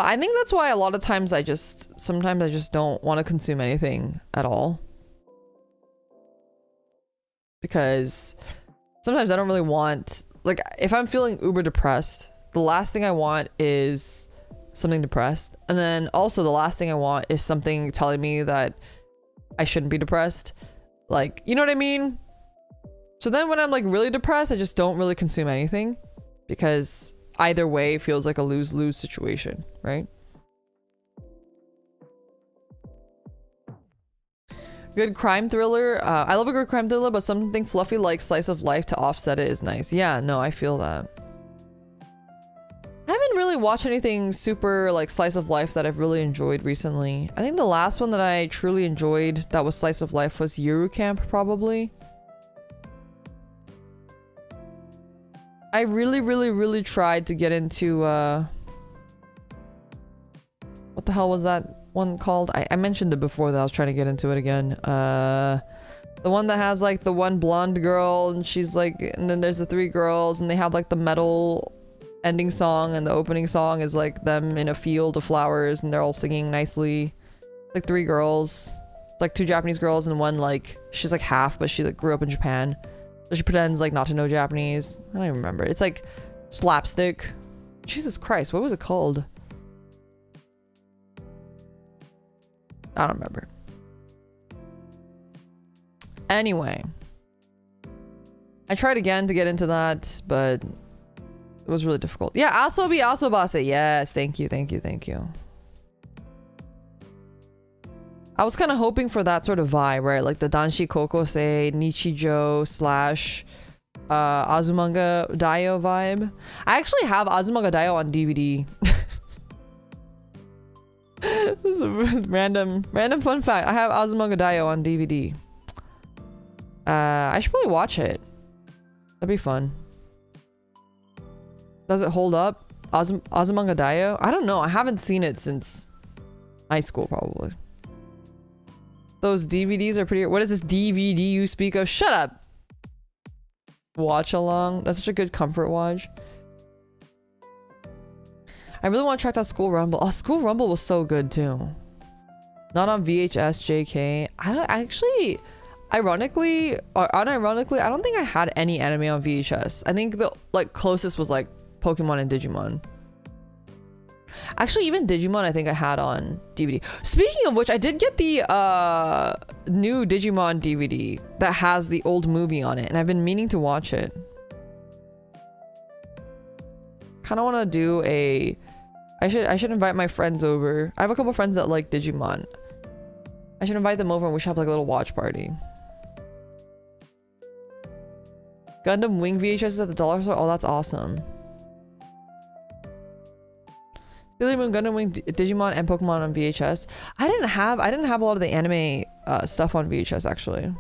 But I think that's why a lot of times sometimes I just don't want to consume anything at all. Because sometimes I don't really want, like, if I'm feeling uber depressed, the last thing I want is something depressed. And then also the last thing I want is something telling me that I shouldn't be depressed. Like, you know what I mean? So then when I'm like really depressed, I just don't really consume anything, because either way it feels like a lose-lose situation, right? Good crime thriller. I love a good crime thriller, but something fluffy like slice of life to offset it is nice. Yeah, no, I feel that. I haven't really watched anything super like slice of life that I've really enjoyed recently. I think the last one that I truly enjoyed that was slice of life was Yuru Camp, probably. I really tried to get into what the hell was that one called? I mentioned it before that I was trying to get into it again. The one that has like the one blonde girl and she's like, and then there's the three girls and they have like the metal ending song, and the opening song is like them in a field of flowers and they're all singing nicely. Like three girls. It's like two Japanese girls and one like, she's like half, but she like grew up in Japan. So she pretends like not to know Japanese. I don't even remember. It's like slapstick. Jesus Christ, what was it called? I don't remember. Anyway. I tried again to get into that, but it was really difficult. Yeah, Asobi Asobase. Yes, thank you. I was kind of hoping for that sort of vibe, right? Like the Danshi Kokosei, Nichijo slash Azumanga Daioh vibe. I actually have Azumanga Daioh on DVD. This is a random fun fact. I have Azumanga Daioh on DVD. I should probably watch it. That'd be fun. Does it hold up? Azumanga Daioh? I don't know. I haven't seen it since high school, probably. Those DVDs are pretty... What is this DVD you speak of? Shut up! Watch along. That's such a good comfort watch. I really want to track down School Rumble. Oh, School Rumble was so good too. Not on VHS, JK. I actually... Ironically, or unironically, I don't think I had any anime on VHS. I think the like closest was like Pokemon and Digimon. Actually, even Digimon I think I had on DVD. Speaking of which, I did get the new Digimon DVD that has the old movie on it, and I've been meaning to watch it. Kind of want to do a... I should invite my friends over. I have a couple friends that like Digimon. I should invite them over and we should have like a little watch party. Gundam Wing VHS is at the dollar store. Oh, that's awesome. Sailor Moon, Gundam Wing, Digimon, and Pokemon on VHS. I didn't have a lot of the anime stuff on VHS actually.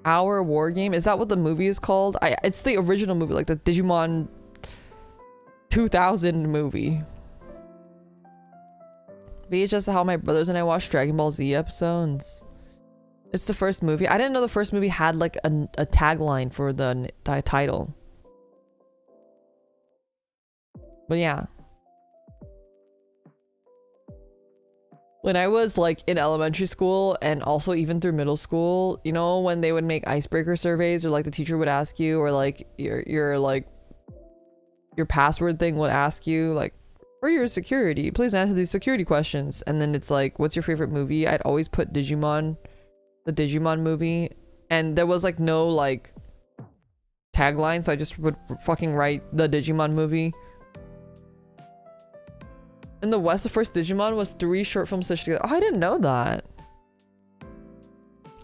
Our War Game, is that what the movie is called? It's the original movie, like the Digimon 2000 movie. VHS is how my brothers and I watched Dragon Ball Z episodes. It's the first movie. I didn't know the first movie had like a tagline for the title. But yeah. When I was like in elementary school and also even through middle school, you know, when they would make icebreaker surveys or like the teacher would ask you, or like your password thing would ask you like, for your security, please answer these security questions. And then it's like, what's your favorite movie? I'd always put Digimon, the Digimon movie. And there was like no like tagline, so I just would fucking write the Digimon movie. In the West, the first Digimon was 3 short films stitched together. Oh, I didn't know that.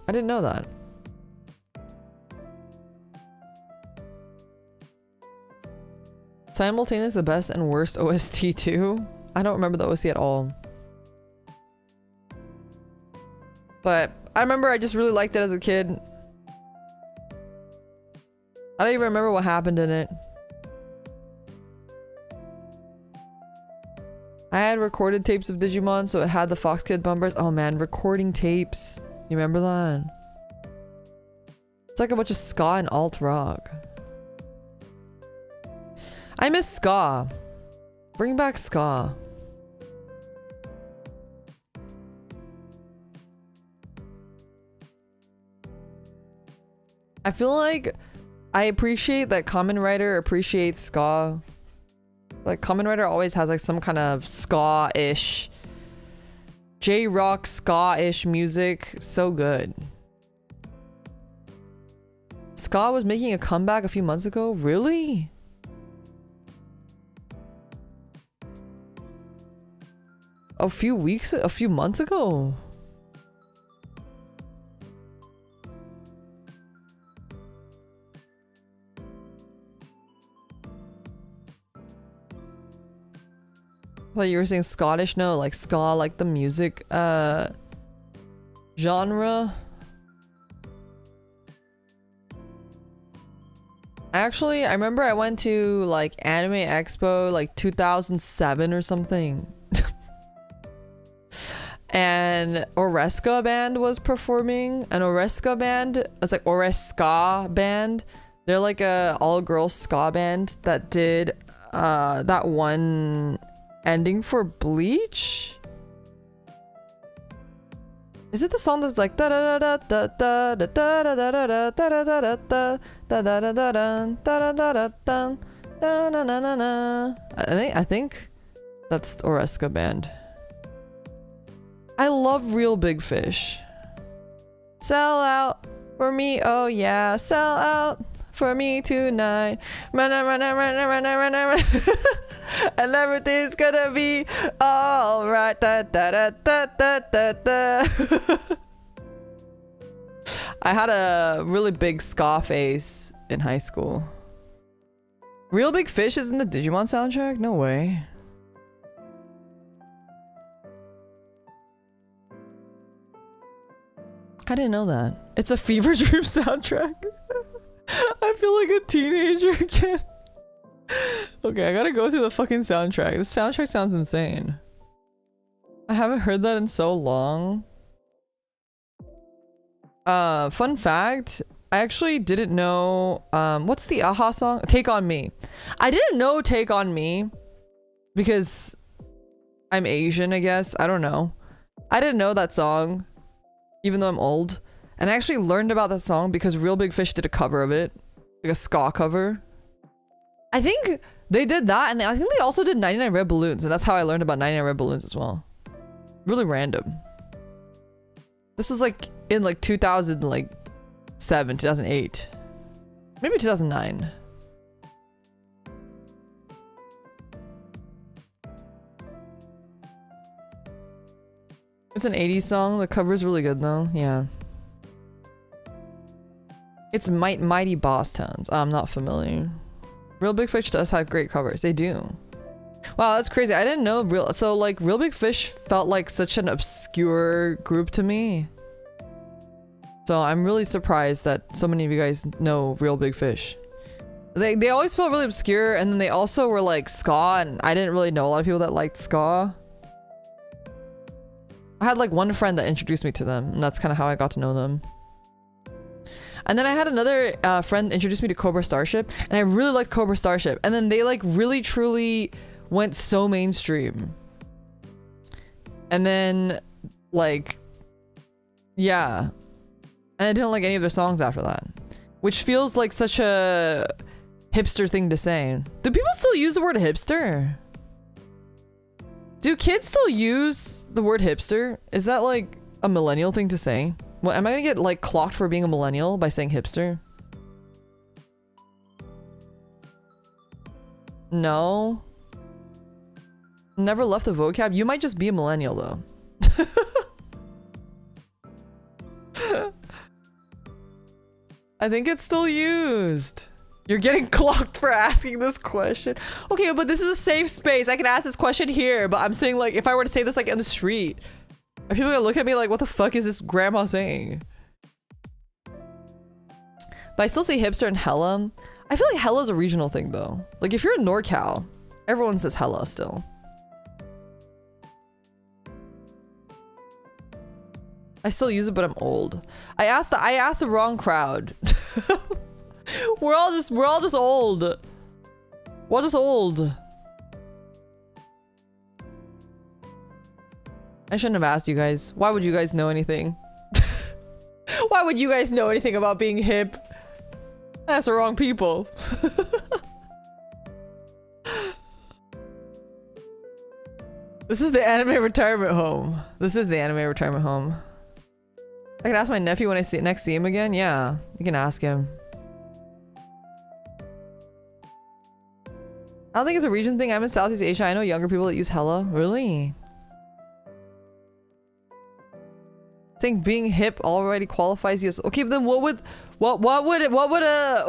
I didn't know that. Simultaneous the best and worst OST too. I don't remember the OST at all. But I remember I just really liked it as a kid. I don't even remember what happened in it. I had recorded tapes of Digimon, so it had the Fox Kid bumpers. Oh man, recording tapes. You remember that? It's like a bunch of ska and alt rock. I miss ska. Bring back ska. I feel like I appreciate that Kamen Rider appreciates ska. Like Kamen Rider always has like some kind of ska-ish, J-rock ska-ish music. So good. Ska was making a comeback a few months ago? Really? A few months ago? Well, you were saying Scottish? No, like ska, like the music genre. Actually, I remember I went to like Anime Expo like 2007 or something. And Oreska band was performing. An Oreska band, it's like Oreska band. They're like a all-girls ska band that did that one ending for Bleach. Is it the song that's like da da da da da da da da da da da da da da da da da da da? I think that's Oreska band. I love Real Big Fish. Sell out for me, oh yeah, sell out for me tonight. Run, and everything's gonna be alright. Da, da, da, da, da, da, da. I had a really big ska face in high school. Real Big Fish is in the Digimon soundtrack? No way. I didn't know that. It's a Fever Dream soundtrack. I feel like a teenager again. Okay, I gotta go through the fucking soundtrack. This soundtrack sounds insane. I haven't heard that in so long. Fun fact, I actually didn't know, what's the AHA song? Take On Me. I didn't know Take On Me because I'm Asian, I guess. I don't know. I didn't know that song, even though I'm old. And I actually learned about that song because Real Big Fish did a cover of it. Like a ska cover. I think they did that, and I think they also did 99 Red Balloons, and that's how I learned about 99 Red Balloons as well. Really random. This was like in like 2007, 2008. Maybe 2009. It's an 80s song. The cover's really good though. Yeah. It's Mighty Boss Tones. I'm not familiar. Real Big Fish does have great covers. They do. Wow, that's crazy. I didn't know Real Big Fish felt like such an obscure group to me. So I'm really surprised that so many of you guys know Real Big Fish. They always felt really obscure, and then they also were like ska, and I didn't really know a lot of people that liked ska. I had like one friend that introduced me to them, and that's kind of how I got to know them. And then I had another friend introduce me to Cobra Starship, and I really liked Cobra Starship. And then they like really truly went so mainstream. And then like, yeah. And I didn't like any of their songs after that, which feels like such a hipster thing to say. Do people still use the word hipster? Do kids still use the word hipster? Is that like a millennial thing to say? What, am I gonna get like clocked for being a millennial by saying hipster? No. Never left the vocab. You might just be a millennial though. I think it's still used. You're getting clocked for asking this question. Okay, but this is a safe space. I can ask this question here, but I'm saying like if I were to say this like in the street, are people gonna look at me like, what the fuck is this grandma saying? But I still say hipster and hella. I feel like hella is a regional thing though. Like if you're in NorCal, everyone says hella still. I still use it, but I'm old. I asked the wrong crowd. We're all just old. We're all just old. I shouldn't have asked you guys. Why would you guys know anything? Why would you guys know anything about being hip? That's the wrong people. This is the anime retirement home. This is the anime retirement home. I can ask my nephew when I next see him again. Yeah, you can ask him. I don't think it's a region thing. I'm in Southeast Asia. I know younger people that use hella. Really? I think being hip already qualifies you as okay, but then what would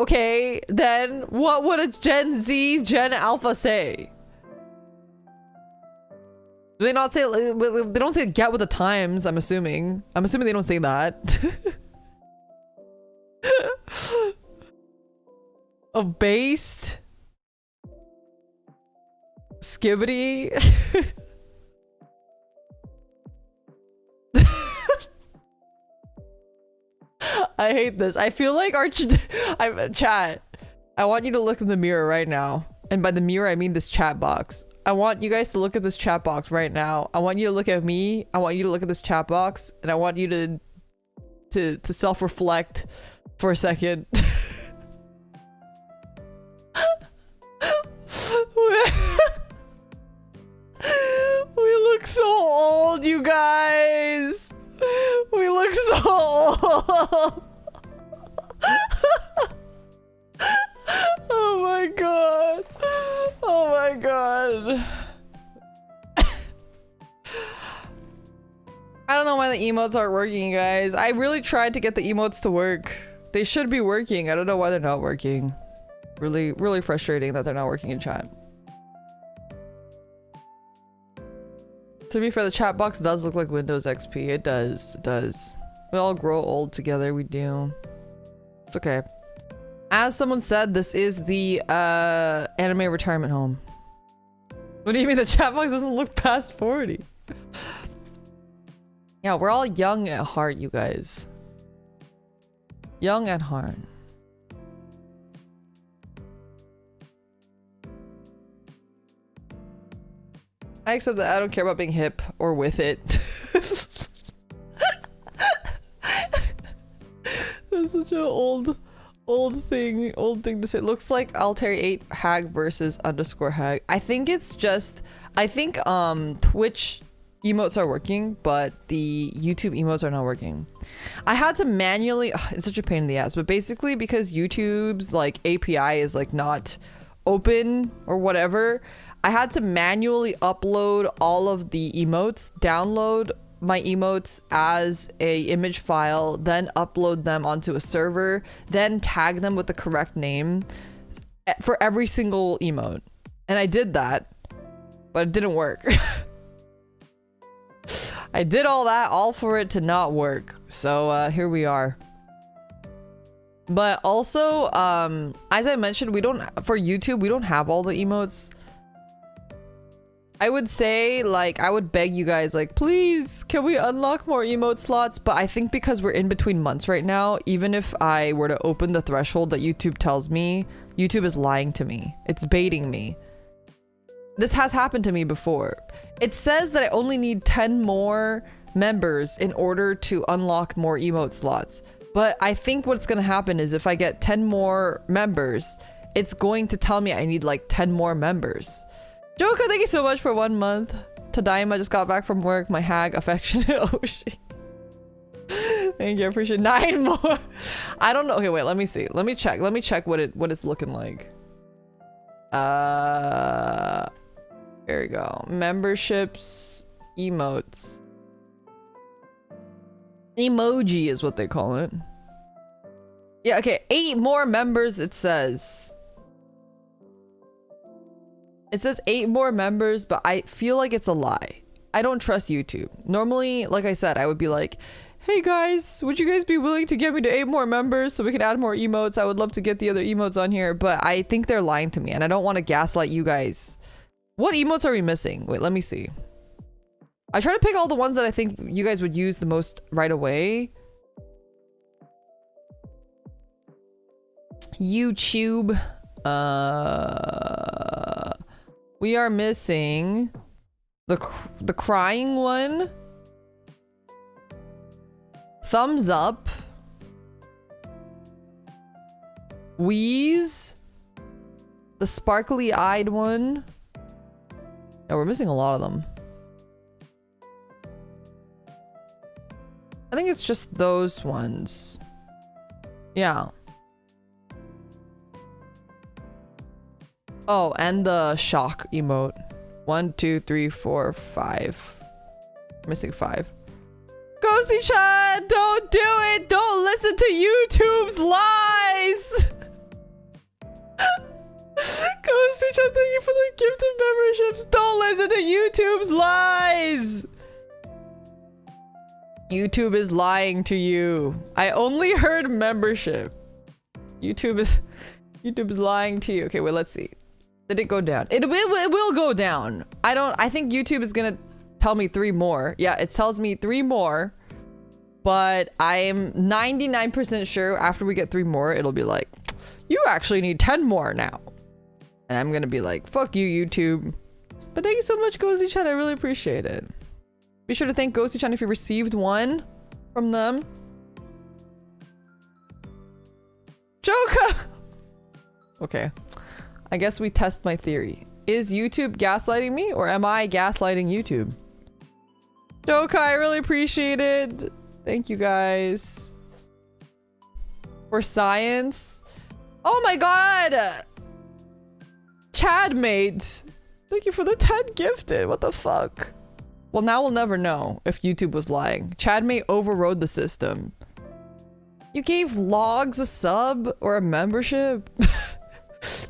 okay, then what would a Gen Z, Gen Alpha say? Do they not say, they don't say get with the times, I'm assuming. I'm assuming they don't say that. Based? Skibbity? I hate this. I feel like our chat. I want you to look in the mirror right now. And by the mirror, I mean this chat box. I want you guys to look at this chat box right now. I want you to look at me. I want you to look at this chat box. And I want you to self-reflect for a second. We look so old, you guys. We look so old. Oh my god. Oh my god. I don't know why the emotes aren't working, you guys. I really tried to get the emotes to work. They should be working. I don't know why they're not working. Really, really frustrating that they're not working in chat. To be fair, the chat box does look like Windows XP. It does. It does. We all grow old together. We do. It's okay. As someone said, this is the anime retirement home. What do you mean the chat box doesn't look past 40? Yeah, we're all young at heart, you guys. Young at heart. I accept that I don't care about being hip or with it. That's such an old thing to say. It looks like Alteri 8 hag versus _ hag. I think it's just, I think Twitch emotes are working, but the YouTube emotes are not working. I had to manually, it's such a pain in the ass, but basically because YouTube's like API is like not open or whatever, I had to manually upload all of the emotes, download my emotes as a image file, then upload them onto a server, then tag them with the correct name for every single emote. And I did that, but it didn't work. I did all that, all for it to not work. So here we are. But also, as I mentioned, for YouTube, we don't have all the emotes. I would say, like, I would beg you guys, like, please, can we unlock more emote slots? But I think because we're in between months right now, even if I were to open the threshold that YouTube tells me, YouTube is lying to me. It's baiting me. This has happened to me before. It says that I only need 10 more members in order to unlock more emote slots. But I think what's going to happen is if I get 10 more members, it's going to tell me I need like 10 more members. Joka, thank you so much for 1 month. Tadaima just got back from work. My hag affectionate Oshi. Thank you, I appreciate 9 more. I don't know. Okay, wait, let me see. Let me check. Let me check what it's looking like. Here we go. Memberships, emotes. Emoji is what they call it. Yeah, okay. 8 more members, it says. It says 8 more members, but I feel like it's a lie. I don't trust YouTube. Normally, like I said, I would be like, hey guys, would you guys be willing to get me to 8 more members so we can add more emotes? I would love to get the other emotes on here, but I think they're lying to me and I don't want to gaslight you guys. What emotes are we missing? Wait, let me see. I try to pick all the ones that I think you guys would use the most right away. YouTube. We are missing the crying one. Thumbs up. Wheeze. The sparkly eyed one. Yeah, we're missing a lot of them. I think it's just those ones. Yeah. Oh, and the shock emote. 1, 2, 3, 4, 5. Missing 5. Ghosty-chan, don't do it! Don't listen to YouTube's lies! Ghosty-chan, thank you for the gifted memberships. Don't listen to YouTube's lies! YouTube is lying to you. I only heard membership. YouTube is lying to you. Okay, wait, let's see. Did it go down? It will go down. I think YouTube is gonna tell me 3 more. Yeah, it tells me 3 more. But I'm 99% sure after we get 3 more, it'll be like, you actually need 10 more now. And I'm gonna be like, fuck you, YouTube. But thank you so much, Ghosty-chan. I really appreciate it. Be sure to thank Ghosty-chan if you received one from them. Joker! Okay. I guess we test my theory. Is YouTube gaslighting me or am I gaslighting YouTube? Joker, I really appreciate it. Thank you guys. For science. Oh my god! Chadmate. Thank you for the 10 gifted. What the fuck? Well, now we'll never know if YouTube was lying. Chadmate overrode the system. You gave Logs a sub or a membership?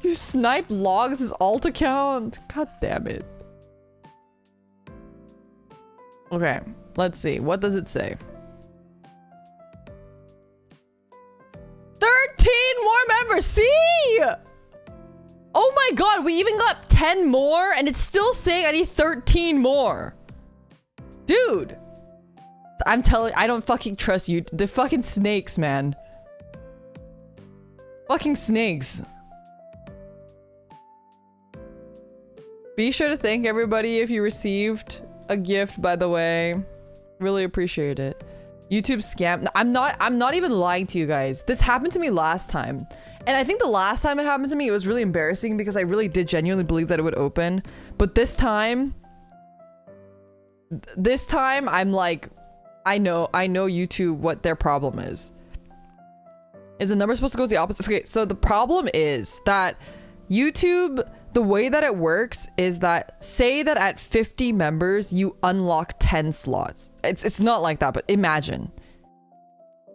You sniped Logs' alt account? God damn it. Okay, let's see. What does it say? 13 more members! See? Oh my god, we even got 10 more and it's still saying I need 13 more. Dude. I'm telling, I don't fucking trust you. The fucking snakes, man. Fucking snakes. Be sure to thank everybody if you received a gift, by the way. Really appreciate it. YouTube scam. I'm not even lying to you guys. This happened to me last time. And I think the last time it happened to me, it was really embarrassing because I really did genuinely believe that it would open. But this time I'm like, I know YouTube what their problem is. Is the number supposed to go the opposite? Okay, so the problem is that YouTube, the way that it works is that say that at 50 members, you unlock 10 slots. It's not like that, but imagine.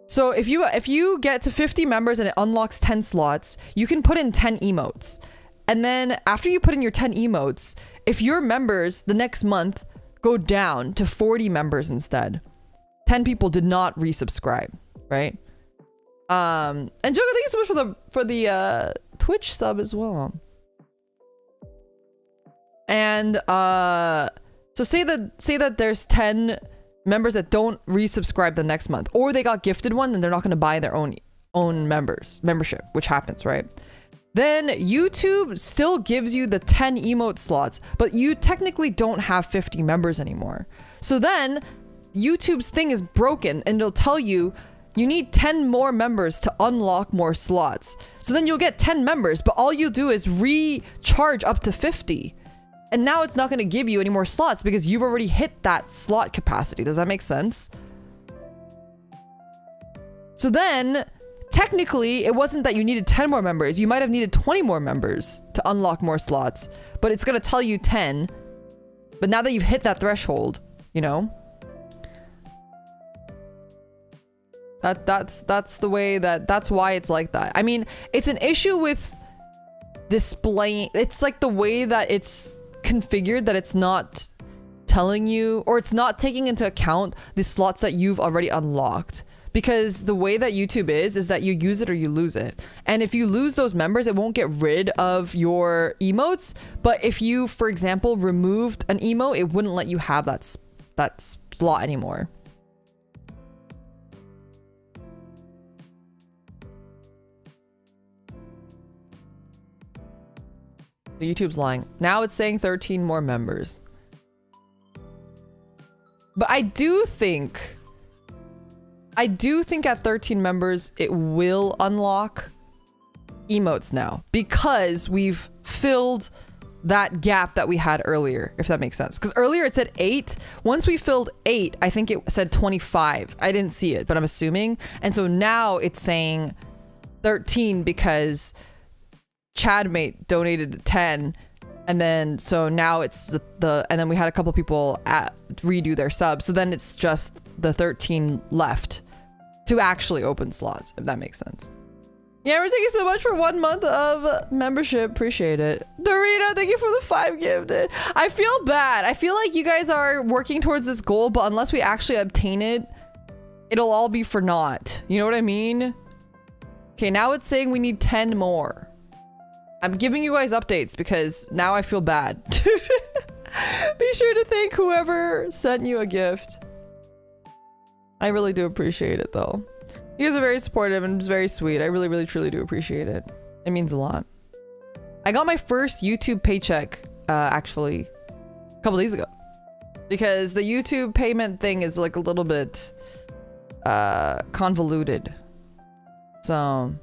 So if you get to 50 members and it unlocks 10 slots, you can put in 10 emotes. And then after you put in your 10 emotes, if your members the next month go down to 40 members instead, 10 people did not resubscribe, right? And Joker, thank you so much for the Twitch sub as well. And so say that there's 10 members that don't resubscribe the next month, or they got gifted one and they're not going to buy their own membership, which happens, right? Then YouTube still gives you the 10 emote slots, but you technically don't have 50 members anymore. So then YouTube's thing is broken and it'll tell you you need 10 more members to unlock more slots. So then you'll get 10 members, but all you do is recharge up to 50. And now it's not going to give you any more slots because you've already hit that slot capacity. Does that make sense? So then, technically, it wasn't that you needed 10 more members. You might have needed 20 more members to unlock more slots. But it's going to tell you 10. But now that you've hit that threshold, you know? That's the way that's why it's like that. I mean, it's an issue with displaying. It's like the way that it's configured that it's not telling you, or it's not taking into account the slots that you've already unlocked. Because the way that YouTube is that you use it or you lose it. And if you lose those members, it won't get rid of your emotes. But if you, for example, removed an emote, it wouldn't let you have that slot anymore. YouTube's lying. Now it's saying 13 more members. But I do think I do think at 13 members, it will unlock emotes now because we've filled that gap that we had earlier, if that makes sense. Because earlier it said 8. Once we filled 8, I think it said 25. I didn't see it, but I'm assuming. And so now it's saying 13 because Chadmate donated 10. And then, so now it's and then we had a couple people redo their subs. So then it's just the 13 left to actually open slots, if that makes sense. Yeah, thank you so much for 1 month of membership. Appreciate it. Dorita, thank you for the 5 gifted. I feel bad. I feel like you guys are working towards this goal, but unless we actually obtain it, it'll all be for naught. You know what I mean? Okay, now it's saying we need 10 more. I'm giving you guys updates because now I feel bad. Be sure to thank whoever sent you a gift. I really do appreciate it though. You guys are very supportive and it's very sweet. I really, really, truly do appreciate it. It means a lot. I got my first YouTube paycheck actually a couple days ago because the YouTube payment thing is like a little bit convoluted. So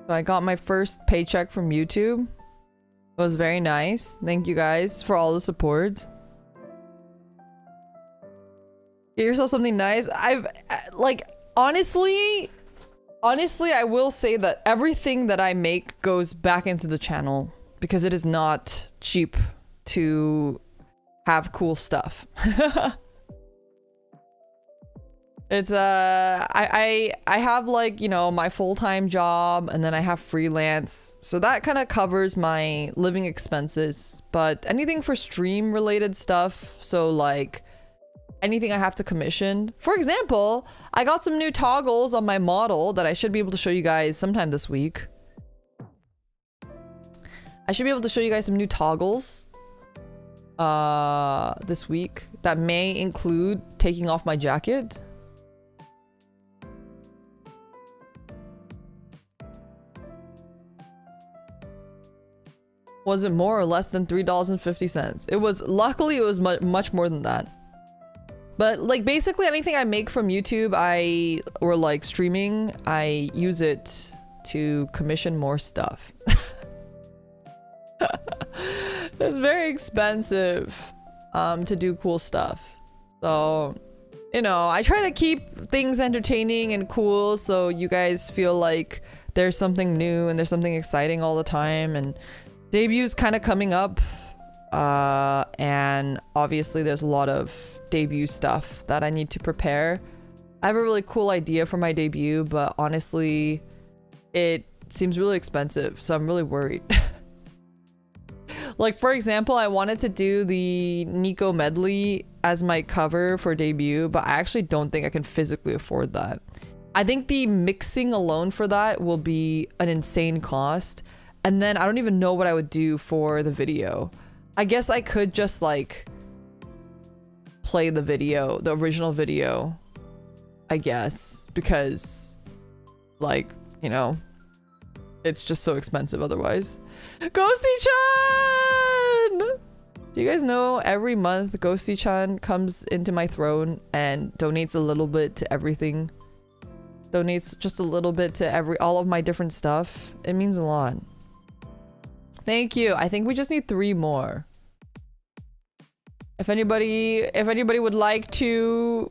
I got my first paycheck from YouTube. It was very nice. Thank you guys for all the support. Get yourself something nice. Honestly, I will say that everything that I make goes back into the channel because it is not cheap to have cool stuff. It's I have like, you know, my full-time job and then I have freelance. So that kind of covers my living expenses, but anything for stream related stuff, so like anything I have to commission. For example, I got some new toggles on my model that I should be able to show you guys sometime this week. I should be able to show you guys some new toggles this week that may include taking off my jacket. Was it more or less than $3.50? It was, luckily it was much more than that. But like basically anything I make from YouTube, or like streaming, I use it to commission more stuff. It's very expensive to do cool stuff. So, you know, I try to keep things entertaining and cool so you guys feel like there's something new and there's something exciting all the time. And debut's kind of coming up. And obviously there's a lot of debut stuff that I need to prepare. I have a really cool idea for my debut, but honestly, it seems really expensive, so I'm really worried. Like, for example, I wanted to do the Nico medley as my cover for debut, but I actually don't think I can physically afford that. I think the mixing alone for that will be an insane cost. And then I don't even know what I would do for the video. I guess I could just like play the video, the original video, I guess, because like, you know, it's just so expensive otherwise. Ghosty-chan! Do you guys know every month Ghosty-chan comes into my throne and donates a little bit to everything? Donates just a little bit to all of my different stuff. It means a lot. Thank you. I think we just need 3 more. If anybody would like to,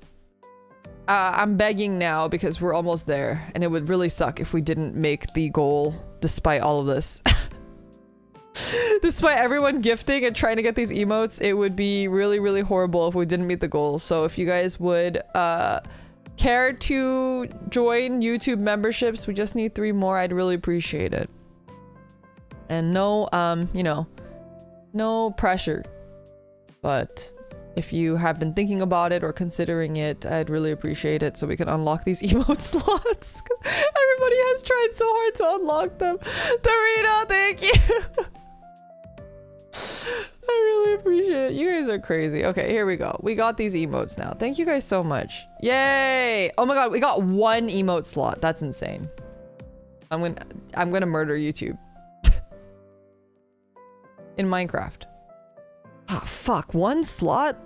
I'm begging now because we're almost there and it would really suck if we didn't make the goal despite all of this. Despite everyone gifting and trying to get these emotes, it would be really, really horrible if we didn't meet the goal. So if you guys would care to join YouTube memberships, we just need 3 more. I'd really appreciate it. And no, you know, no pressure. But if you have been thinking about it or considering it, I'd really appreciate it so we can unlock these emote slots. Everybody has tried so hard to unlock them. Dorito, thank you. I really appreciate it. You guys are crazy. Okay, here we go. We got these emotes now. Thank you guys so much. Yay! Oh my god, we got 1 emote slot. That's insane. I'm gonna murder YouTube. In Minecraft. Ah, fuck. 1 slot?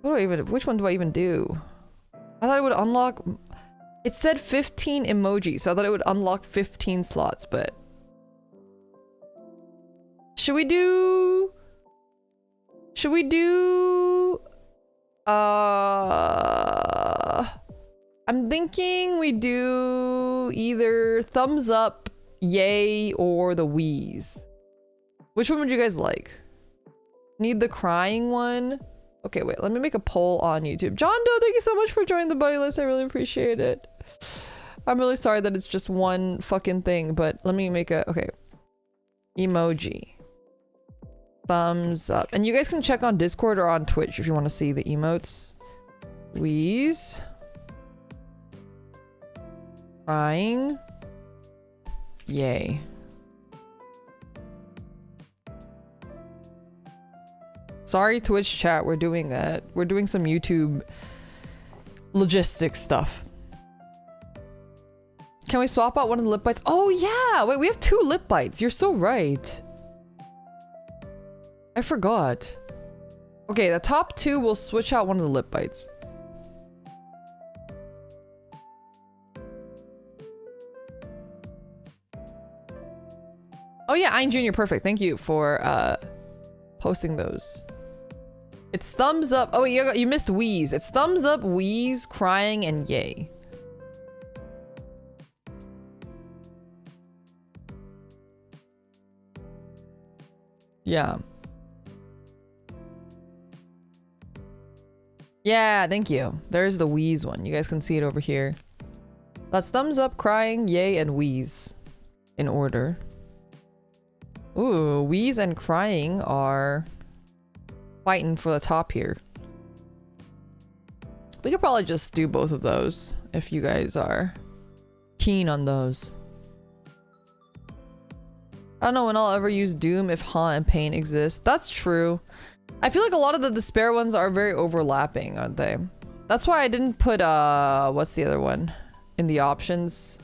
Which one do I even do? I thought it would unlock... It said 15 emojis, so I thought it would unlock 15 slots, but... Should we do... I'm thinking we do either thumbs up, yay, or the wheeze. Which one would you guys like? Need the crying one? Okay, wait, let me make a poll on YouTube. John Doe, thank you so much for joining the buddy list. I really appreciate it. I'm really sorry that it's just one fucking thing, but let me make a... Okay. Emoji. Thumbs up. And you guys can check on Discord or on Twitch if you want to see the emotes. Wheeze. Crying. Yay. Sorry, Twitch chat. We're doing some YouTube logistics stuff. Can we swap out one of the lip bites? Oh yeah! Wait, we have 2 lip bites. You're so right. I forgot. Okay, the top 2 will switch out one of the lip bites. Oh yeah, Ein Jr. Perfect. Thank you for posting those. It's thumbs up. Oh, you missed wheeze. It's thumbs up, wheeze, crying, and yay. Yeah. Yeah, thank you. There's the wheeze one. You guys can see it over here. That's thumbs up, crying, yay, and wheeze. In order. Ooh, wheeze and crying are fighting for the top here. We could probably just do both of those if you guys are keen on those. I don't know when I'll ever use Doom if Haunt and Pain exist. That's true. I feel like a lot of the Despair ones are very overlapping, aren't they? That's why I didn't put, what's the other one? In the options.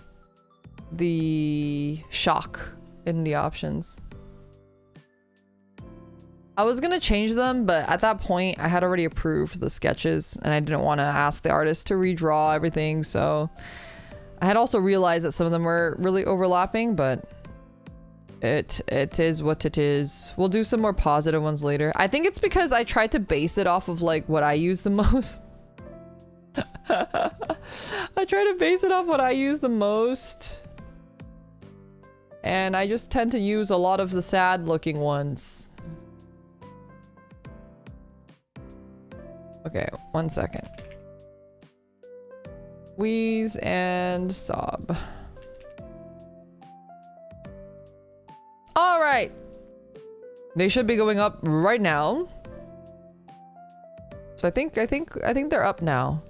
The Shock in the options. I was gonna change them, but at that point I had already approved the sketches and I didn't want to ask the artist to redraw everything, so I had also realized that some of them were really overlapping, but it is what it is. We'll do some more positive ones later. I think it's because I tried to base it off of like what I use the most. I try to base it off what I use the most. And I just tend to use a lot of the sad looking ones. Okay, 1 second. Wheeze and sob. All right. They should be going up right now. So I think they're up now.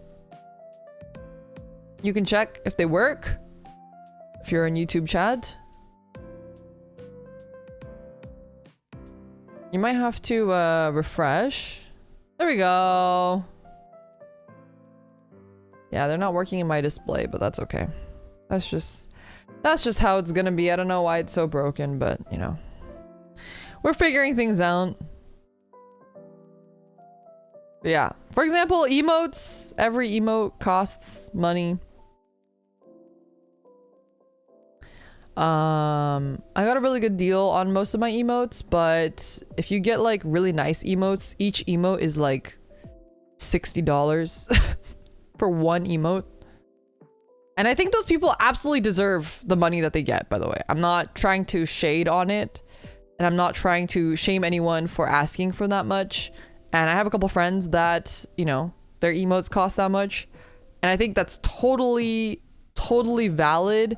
You can check if they work. If you're in YouTube chat. You might have to refresh. There we go. Yeah, they're not working in my display, but that's okay. That's just how it's gonna be. I don't know why it's so broken, but you know. We're figuring things out. But yeah. For example, emotes. Every emote costs money. I got a really good deal on most of my emotes, but if you get like really nice emotes, each emote is like $60 for one emote. And I think those people absolutely deserve the money that they get, by the way. I'm not trying to shade on it, and I'm not trying to shame anyone for asking for that much. And I have a couple friends that, you know, their emotes cost that much. And I think that's totally valid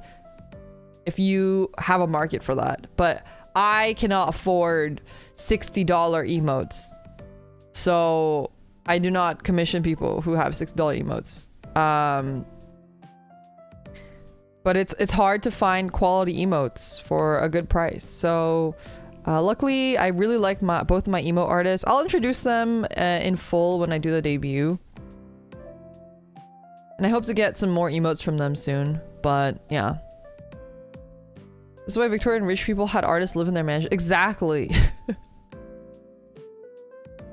if you have a market for that. But I cannot afford $60 emotes. So I do not commission people who have $60 emotes. But it's hard to find quality emotes for a good price. So luckily, I really like both my emote artists. I'll introduce them in full when I do the debut. And I hope to get some more emotes from them soon. But yeah. This is why Victorian rich people had artists live in their mansion. Exactly.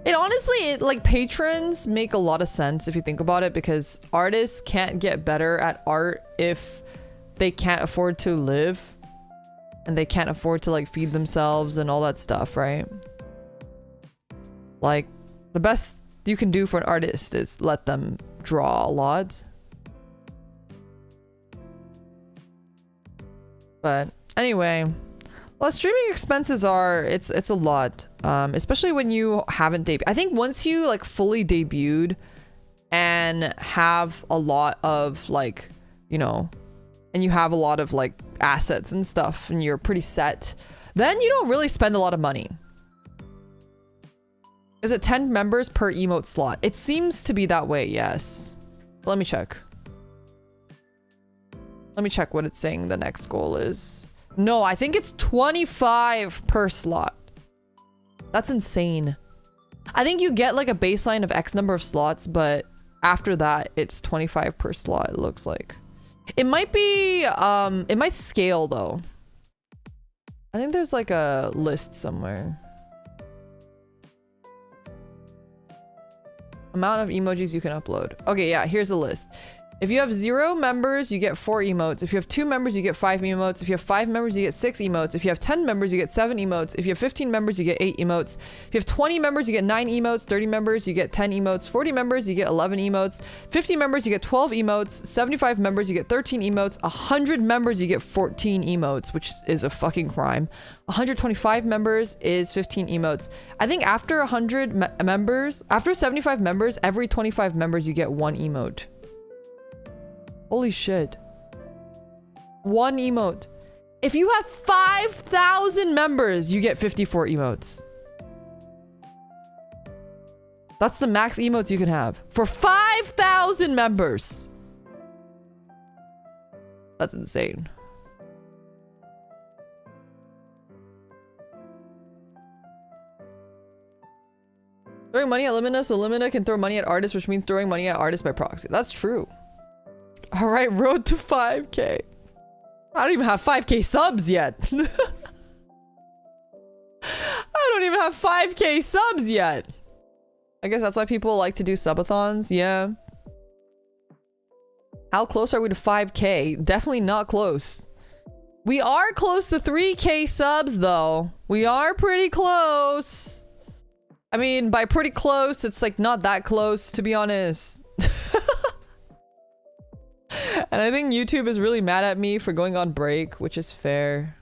It honestly, like patrons make a lot of sense if you think about it, because artists can't get better at art if they can't afford to live and they can't afford to like feed themselves and all that stuff, right? Like the best you can do for an artist is let them draw a lot. But anyway, well, streaming expenses are, it's a lot, especially when you haven't debuted. I think once you like fully debuted and have a lot of like, you know, and you have a lot of like assets and stuff and you're pretty set, then you don't really spend a lot of money. Is it 10 members per emote slot? It seems to be that way, yes. Let me check. Let me check what it's saying the next goal is. No, I think it's 25 per slot. That's insane. I think you get like a baseline of X number of slots, but after that, it's 25 per slot, it looks like. It might be, it might scale though. I think there's like a list somewhere. Amount of emojis you can upload. Okay, yeah, here's a list. If you have 0 members, you get 4 emotes. If you have 2 members, you get 5 emotes. If you have 5 members, you get 6 emotes. If you have 10 members, you get 7 emotes. If you have 15 members, you get 8 emotes. If you have 20 members, you get 9 emotes. 30 members, you get 10 emotes. 40 members, you get 11 emotes. 50 members, you get 12 emotes. 75 members, you get 13 emotes. 100 members, you get 14 emotes, which is a fucking crime. 125 members is 15 emotes. I think after 100 members, after 75 members, every 25 members, you get 1 emote. Holy shit. 1 emote. If you have 5,000 members, you get 54 emotes. That's the max emotes you can have. For 5,000 members. That's insane. Throwing money at Limina, so Limina can throw money at artists, which means throwing money at artists by proxy. That's true. All right, road to 5K. I don't even have 5K subs yet. I don't even have 5K subs yet. I guess that's why people like to do subathons. Yeah. How close are we to 5K? Definitely not close. We are close to 3K subs though. We are pretty close. I mean, by pretty close, it's like not that close, to be honest. And I think YouTube is really mad at me for going on break, which is fair.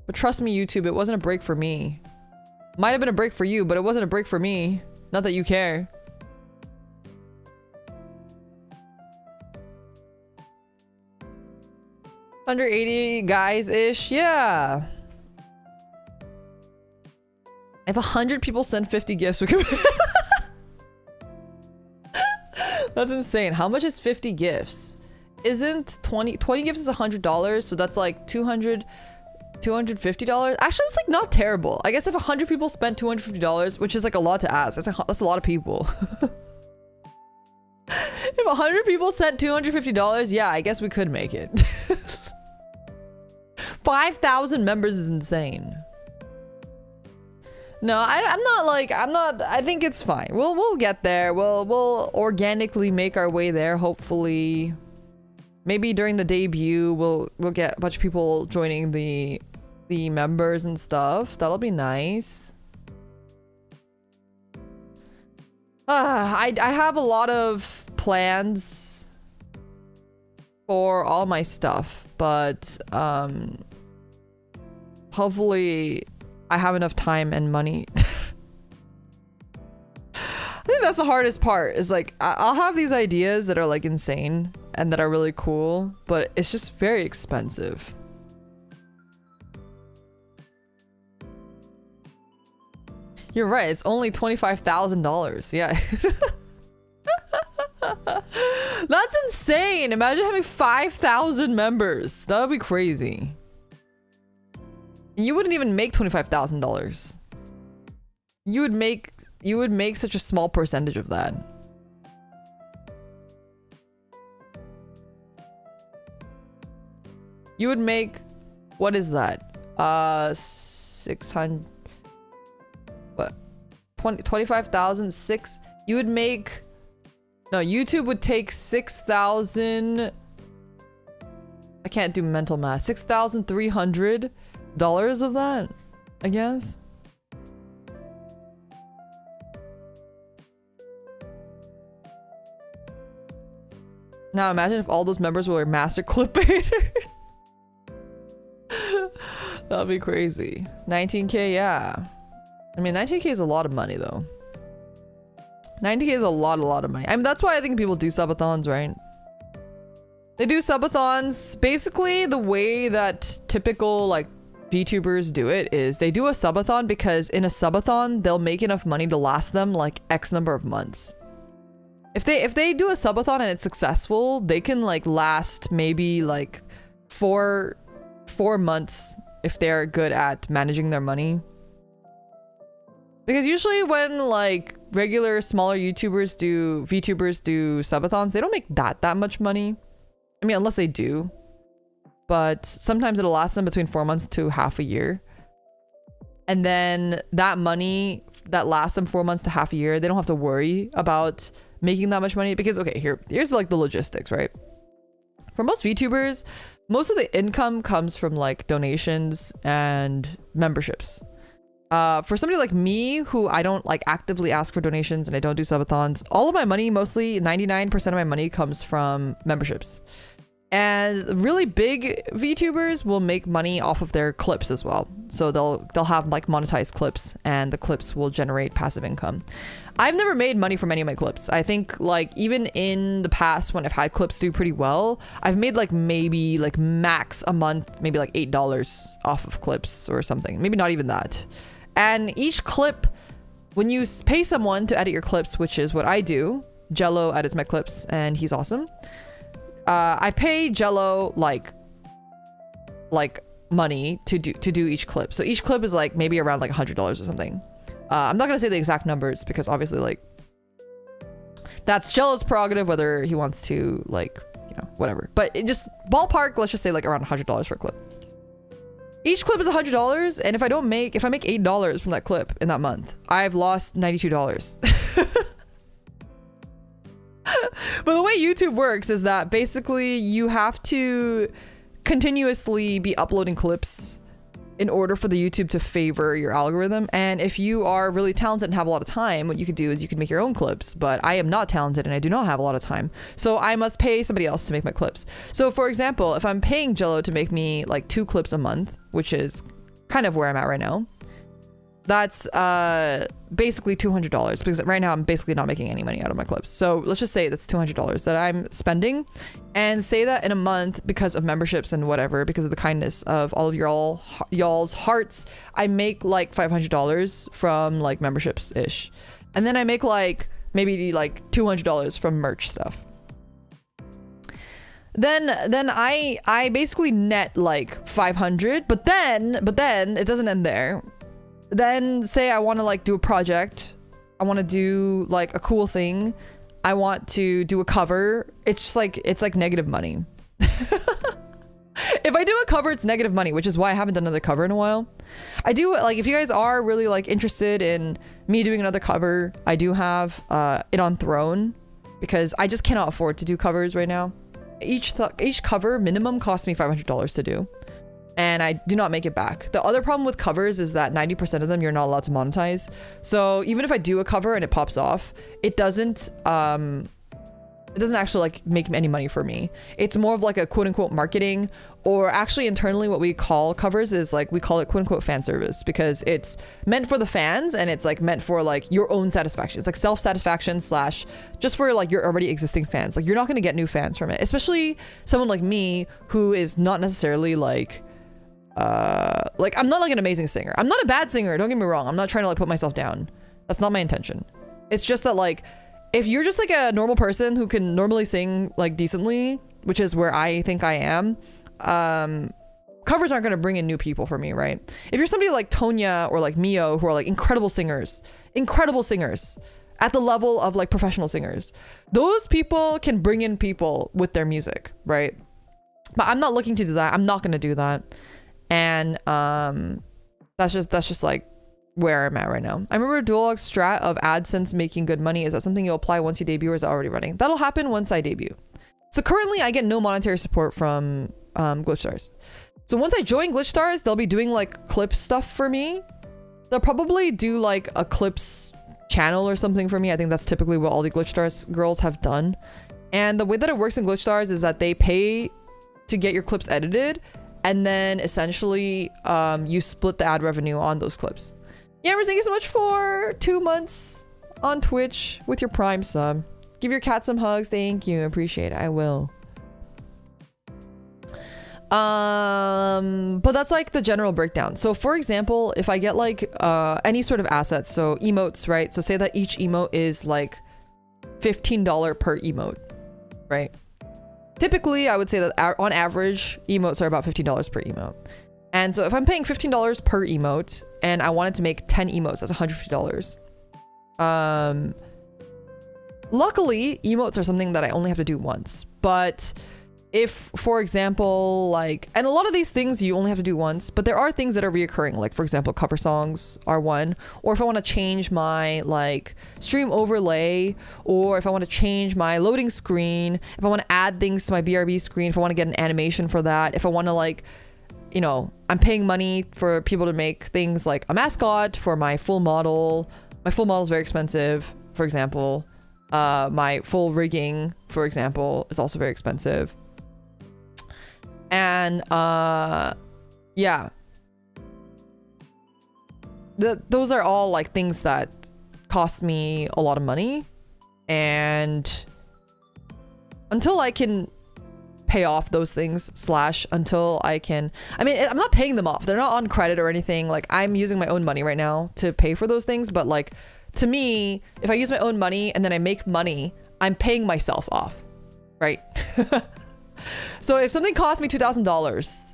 But trust me, YouTube, it wasn't a break for me. Might have been a break for you, but it wasn't a break for me. Not that you care. Under 80 guys-ish, yeah. If 100 people send 50 gifts, we can... That's insane. How much is 50 gifts? Isn't 20 gifts is $100, so that's like $250. Actually, it's like not terrible. I guess if 100 people spent $250, which is like a lot to ask, that's a lot of people. If 100 people sent $250, yeah, I guess we could make it. 5,000 members is insane. No, I'm not, I think it's fine. We'll get there. We'll organically make our way there, hopefully. Maybe during the debut, we'll get a bunch of people joining the members and stuff. That'll be nice. I have a lot of plans for all my stuff, but hopefully I have enough time and money. I think that's the hardest part, is like I'll have these ideas that are like insane and that are really cool, but it's just very expensive. You're right, it's only $25,000. Yeah. That's insane. Imagine having 5,000 members. That would be crazy. You wouldn't even make $25,000. You would make such a small percentage of that. you would make, what is that? 600, what? 25,006. You would make, no, YouTube would take 6,000. I can't do mental math. $6,300 of that, I guess. Now imagine if all those members were master clipbaiters. That'd be crazy. 19K, yeah. I mean, 19K is a lot of money though. 90K is a lot of money. I mean, that's why I think people do subathons, right? They do subathons. Basically, the way that typical like VTubers do it is they do a subathon because in a subathon, they'll make enough money to last them like X number of months. If they do a subathon and it's successful, they can like last maybe like four months if they're good at managing their money. Because usually when like regular smaller VTubers do subathons, they don't make that much money. I mean, unless they do. But sometimes it'll last them between 4 months to half a year. And then that money that lasts them 4 months to half a year, they don't have to worry about making that much money. Because, okay, here's like the logistics, right? For most VTubers, most of the income comes from like donations and memberships. For somebody like me, who I don't like actively ask for donations and I don't do subathons, all of my money, mostly 99% of my money comes from memberships. And really big VTubers will make money off of their clips as well. So they'll have like monetized clips and the clips will generate passive income. I've never made money from any of my clips. I think like even in the past when I've had clips do pretty well, I've made like maybe like max a month, maybe like $8 off of clips or something. Maybe not even that. And each clip, when you pay someone to edit your clips, which is what I do, Jello edits my clips and he's awesome. I pay Jello like money to do each clip. So each clip is like maybe around like $100 or something. I'm not gonna say the exact numbers because obviously like that's Jello's prerogative whether he wants to like, you know, whatever. But it just ballpark, let's just say like around $100 for a clip. Each clip is $100, and if I make $8 from that clip in that month, I've lost $92. But the way YouTube works is that basically you have to continuously be uploading clips in order for the YouTube to favor your algorithm. And if you are really talented and have a lot of time, what you could do is you can make your own clips. But I am not talented and I do not have a lot of time. So I must pay somebody else to make my clips. So for example, if I'm paying Jello to make me like 2 clips a month, which is kind of where I'm at right now, that's basically $200 because right now I'm basically not making any money out of my clips. So let's just say that's $200 that I'm spending, and say that in a month, because of memberships and whatever, because of the kindness of all of y'all's hearts, I make like $500 from like memberships ish, and then I make like maybe like $200 from merch stuff. Then I basically net like 500, but then it doesn't end there. Then say I want to like do a project, I want to do like a cool thing, I want to do a cover. It's just like, it's like negative money. If I do a cover, it's negative money, which is why I haven't done another cover in a while. I do like, if you guys are really like interested in me doing another cover, I do have it on Throne because I just cannot afford to do covers right now. Each cover minimum costs me $500 to do. And I do not make it back. The other problem with covers is that 90% of them you're not allowed to monetize. So even if I do a cover and it pops off, it doesn't actually like make any money for me. It's more of like a quote unquote marketing, or actually internally what we call covers is like, we call it quote unquote fan service, because it's meant for the fans and it's like meant for like your own satisfaction. It's like self-satisfaction / just for like your already existing fans. Like you're not going to get new fans from it, especially someone like me who is not necessarily like I'm not like an amazing singer. I'm not a bad singer, don't get me wrong. I'm not trying to like put myself down. That's not my intention. It's just that like, if you're just like a normal person who can normally sing like decently, which is where I think I am, covers aren't going to bring in new people for me, right? If you're somebody like Tonya or like Mio, who are like incredible singers at the level of like professional singers, those people can bring in people with their music, right? But I'm not looking to do that. I'm not going to do that. And that's just like where I'm at right now. I remember Duolog's strat of AdSense making good money. Is that something you'll apply once you debut, or is that already running? That'll happen once I debut. So currently I get no monetary support from Glitch Stars. So once I join Glitch Stars, they'll be doing like clip stuff for me. They'll probably do like a clips channel or something for me. I think that's typically what all the Glitch Stars girls have done. And the way that it works in Glitch Stars is that they pay to get your clips edited, and then essentially you split the ad revenue on those clips. Yammers, thank you so much for 2 months on Twitch with your Prime sub. Give your cat some hugs. Thank you. Appreciate it. I will. But that's like the general breakdown. So for example, if I get like any sort of assets, so emotes, right? So say that each emote is like $15 per emote, right? Typically, I would say that on average, emotes are about $15 per emote. And so if I'm paying $15 per emote and I wanted to make 10 emotes, that's $150. Luckily, emotes are something that I only have to do once. But if, for example, like, and a lot of these things you only have to do once, but there are things that are reoccurring. Like, for example, cover songs are one. Or if I want to change my like stream overlay, or if I want to change my loading screen, if I want to add things to my BRB screen, if I want to get an animation for that, if I want to like, you know, I'm paying money for people to make things like a mascot for my full model. My full model is very expensive, for example. My full rigging, for example, is also very expensive. And yeah, those are all like things that cost me a lot of money, and until I can pay off those things / until I can, I mean, I'm not paying them off, they're not on credit or anything. Like, I'm using my own money right now to pay for those things, but like, to me, if I use my own money and then I make money, I'm paying myself off, right? So if something cost me $2,000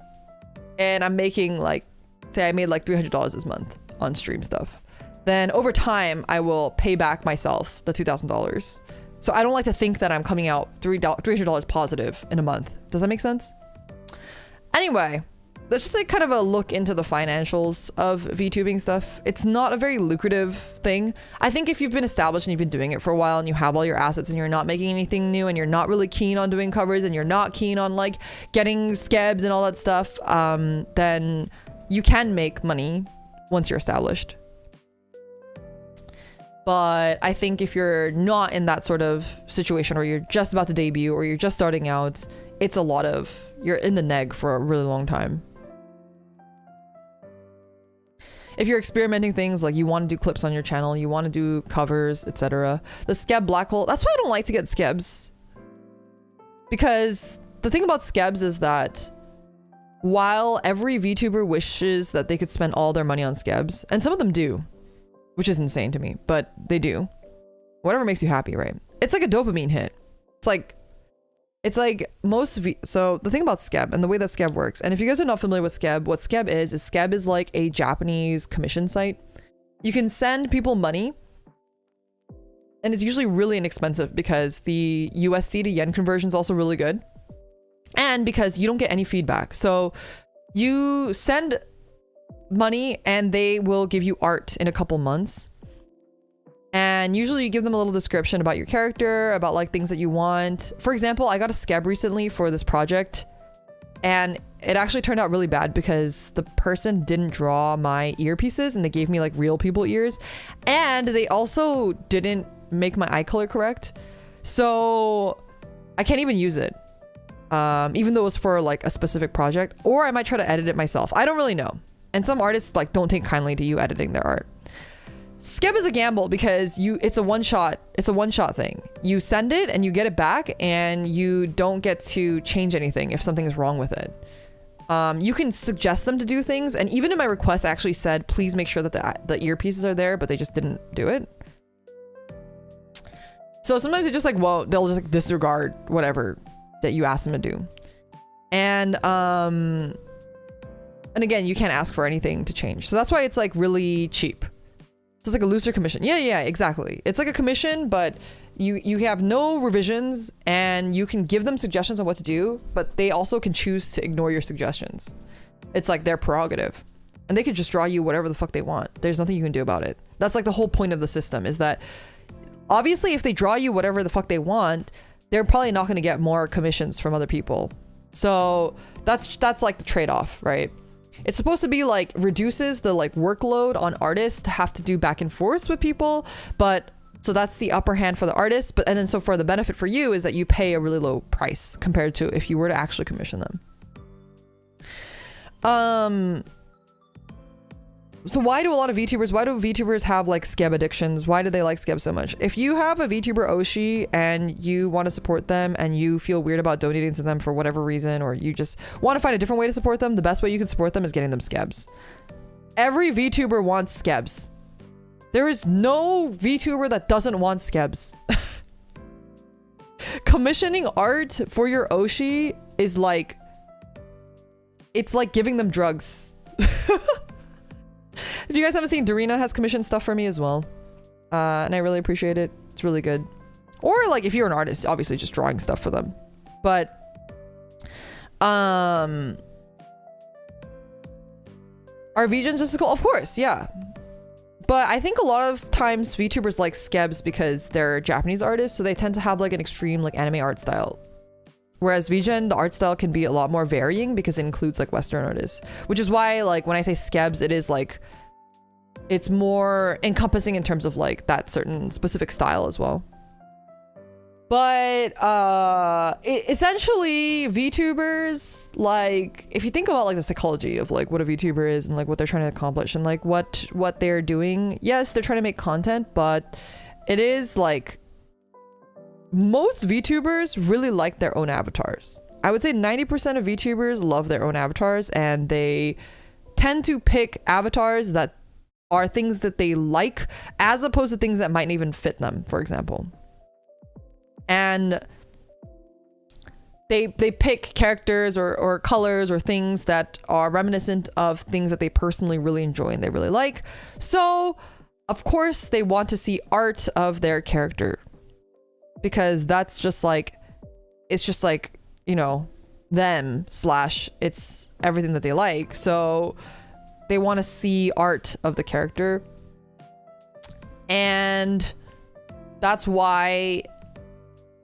and I'm making like, say I made like $300 this month on stream stuff, then over time I will pay back myself the $2,000. So I don't like to think that I'm coming out $300 positive in a month. Does that make sense? Anyway, that's just like kind of a look into the financials of VTubing stuff. It's not a very lucrative thing. I think if you've been established and you've been doing it for a while and you have all your assets and you're not making anything new and you're not really keen on doing covers and you're not keen on like getting skebs and all that stuff, then you can make money once you're established. But I think if you're not in that sort of situation, or you're just about to debut, or you're just starting out, it's a lot of, you're in the neg for a really long time. If you're experimenting things, like you want to do clips on your channel, you want to do covers, etc. The skeb black hole, that's why I don't like to get skebs. Because the thing about skebs is that while every VTuber wishes that they could spend all their money on skebs, and some of them do, which is insane to me, but they do. Whatever makes you happy, right? It's like a dopamine hit. It's like so the thing about skeb and the way that skeb works, and if you guys are not familiar with skeb, what skeb is like a Japanese commission site. You can send people money, and it's usually really inexpensive because the USD to yen conversion is also really good, and because you don't get any feedback. So you send money and they will give you art in a couple months. And usually you give them a little description about your character, about like things that you want. For example, I got a skeb recently for this project, and it actually turned out really bad because the person didn't draw my earpieces and they gave me like real people ears. And they also didn't make my eye color correct. So I can't even use it. Even though it was for like a specific project, or I might try to edit it myself. I don't really know. And some artists like don't take kindly to you editing their art. Skeb is a gamble because it's a one shot thing. You send it and you get it back, and you don't get to change anything if something is wrong with it. You can suggest them to do things, and even in my request I actually said please make sure that the earpieces are there, but they just didn't do it. So sometimes they just like they'll just like disregard whatever that you ask them to do. And again, you can't ask for anything to change. So that's why it's like really cheap. it's like a looser commission. Yeah, exactly. It's like a commission, but you have no revisions, and you can give them suggestions on what to do, but they also can choose to ignore your suggestions. It's like their prerogative. And they could just draw you whatever the fuck they want. There's nothing you can do about it. That's like the whole point of the system, is that obviously if they draw you whatever the fuck they want, they're probably not going to get more commissions from other people. So that's like the trade-off, right? It's supposed to be like reduces the like workload on artists to have to do back and forth with people, but so that's the upper hand for the artist. But and then so for the benefit for you is that you pay a really low price compared to if you were to actually commission them. So why do VTubers have like skeb addictions? Why do they like skeb so much? If you have a VTuber Oshi and you want to support them and you feel weird about donating to them for whatever reason, or you just want to find a different way to support them, the best way you can support them is getting them skebs. Every VTuber wants skebs. There is no VTuber that doesn't want skebs. Commissioning art for your Oshi is like, it's like giving them drugs. If you guys haven't seen, Darina has commissioned stuff for me as well. And I really appreciate it. It's really good. Or like if you're an artist, obviously just drawing stuff for them. But are VGens just as cool? Of course, yeah. But I think a lot of times VTubers like skebs because they're Japanese artists, so they tend to have like an extreme like anime art style. Whereas VGen, the art style can be a lot more varying because it includes like Western artists, which is why like when I say skebs, it is like, it's more encompassing in terms of like that certain specific style as well. But essentially VTubers, like if you think about like the psychology of like what a VTuber is and like what they're trying to accomplish and like what they're doing, yes, they're trying to make content, but it is like most VTubers really like their own avatars. I would say 90% of VTubers love their own avatars, and they tend to pick avatars that are things that they like as opposed to things that might even fit them, for example. And they pick characters or colors or things that are reminiscent of things that they personally really enjoy and they really like. So, of course, they want to see art of their character, because that's just like, it's just like, you know, them / it's everything that they like. So they want to see art of the character, and that's why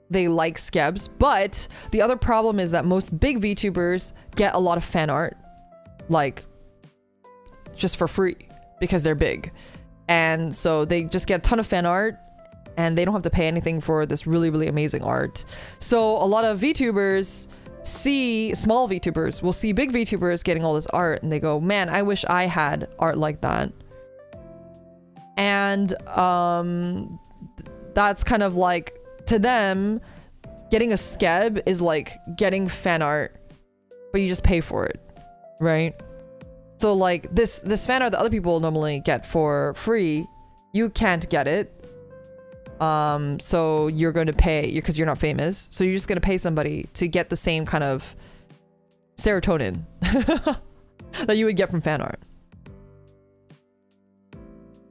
they like skebs. But the other problem is that most big VTubers get a lot of fan art, like just for free because they're big, and so they just get a ton of fan art and they don't have to pay anything for this really, really amazing art. So a lot of VTubers see, small VTubers will see big VTubers getting all this art and they go, man, I wish I had art like that. And that's kind of like, to them, getting a skeb is like getting fan art, but you just pay for it, right? So like this fan art that other people normally get for free, you can't get it. So you're going to pay, because you're not famous, so you're just going to pay somebody to get the same kind of serotonin that you would get from fan art.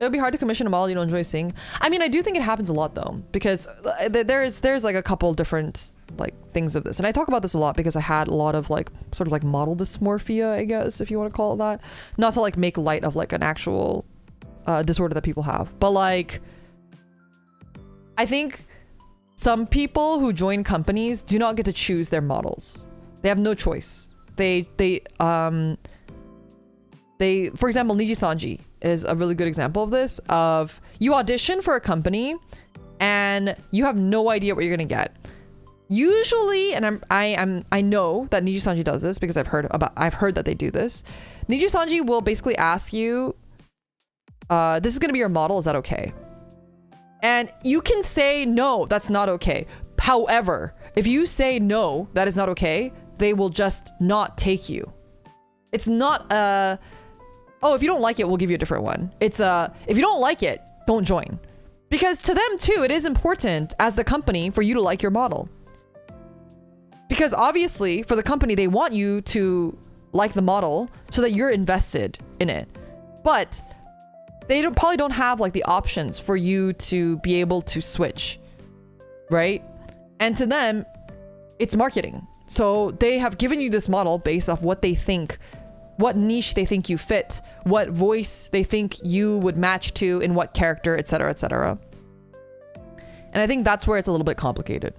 It would be hard to commission a model you don't enjoy seeing. I mean, I do think it happens a lot though, because there's like a couple different like things of this, and I talk about this a lot because I had a lot of like sort of like model dysmorphia, I guess, if you want to call it that. Not to like make light of like an actual disorder that people have, but like, I think some people who join companies do not get to choose their models. They have no choice. They for example, Niji Sanji is a really good example of this. Of you audition for a company and you have no idea what you're gonna get. Usually, and I know that Niji Sanji does this because I've heard that they do this. Niji Sanji will basically ask you, this is gonna be your model, is that okay? And you can say, no, that's not okay. However, if you say no, that is not okay, they will just not take you. It's not oh, if you don't like it, we'll give you a different one. It's if you don't like it, don't join. Because to them too, it is important as the company for you to like your model. Because obviously for the company, they want you to like the model so that you're invested in it. But they probably don't have like the options for you to be able to switch, right? And to them, it's marketing. So they have given you this model based off what they think, what niche they think you fit, what voice they think you would match to in what character, etc., etc. And I think that's where it's a little bit complicated.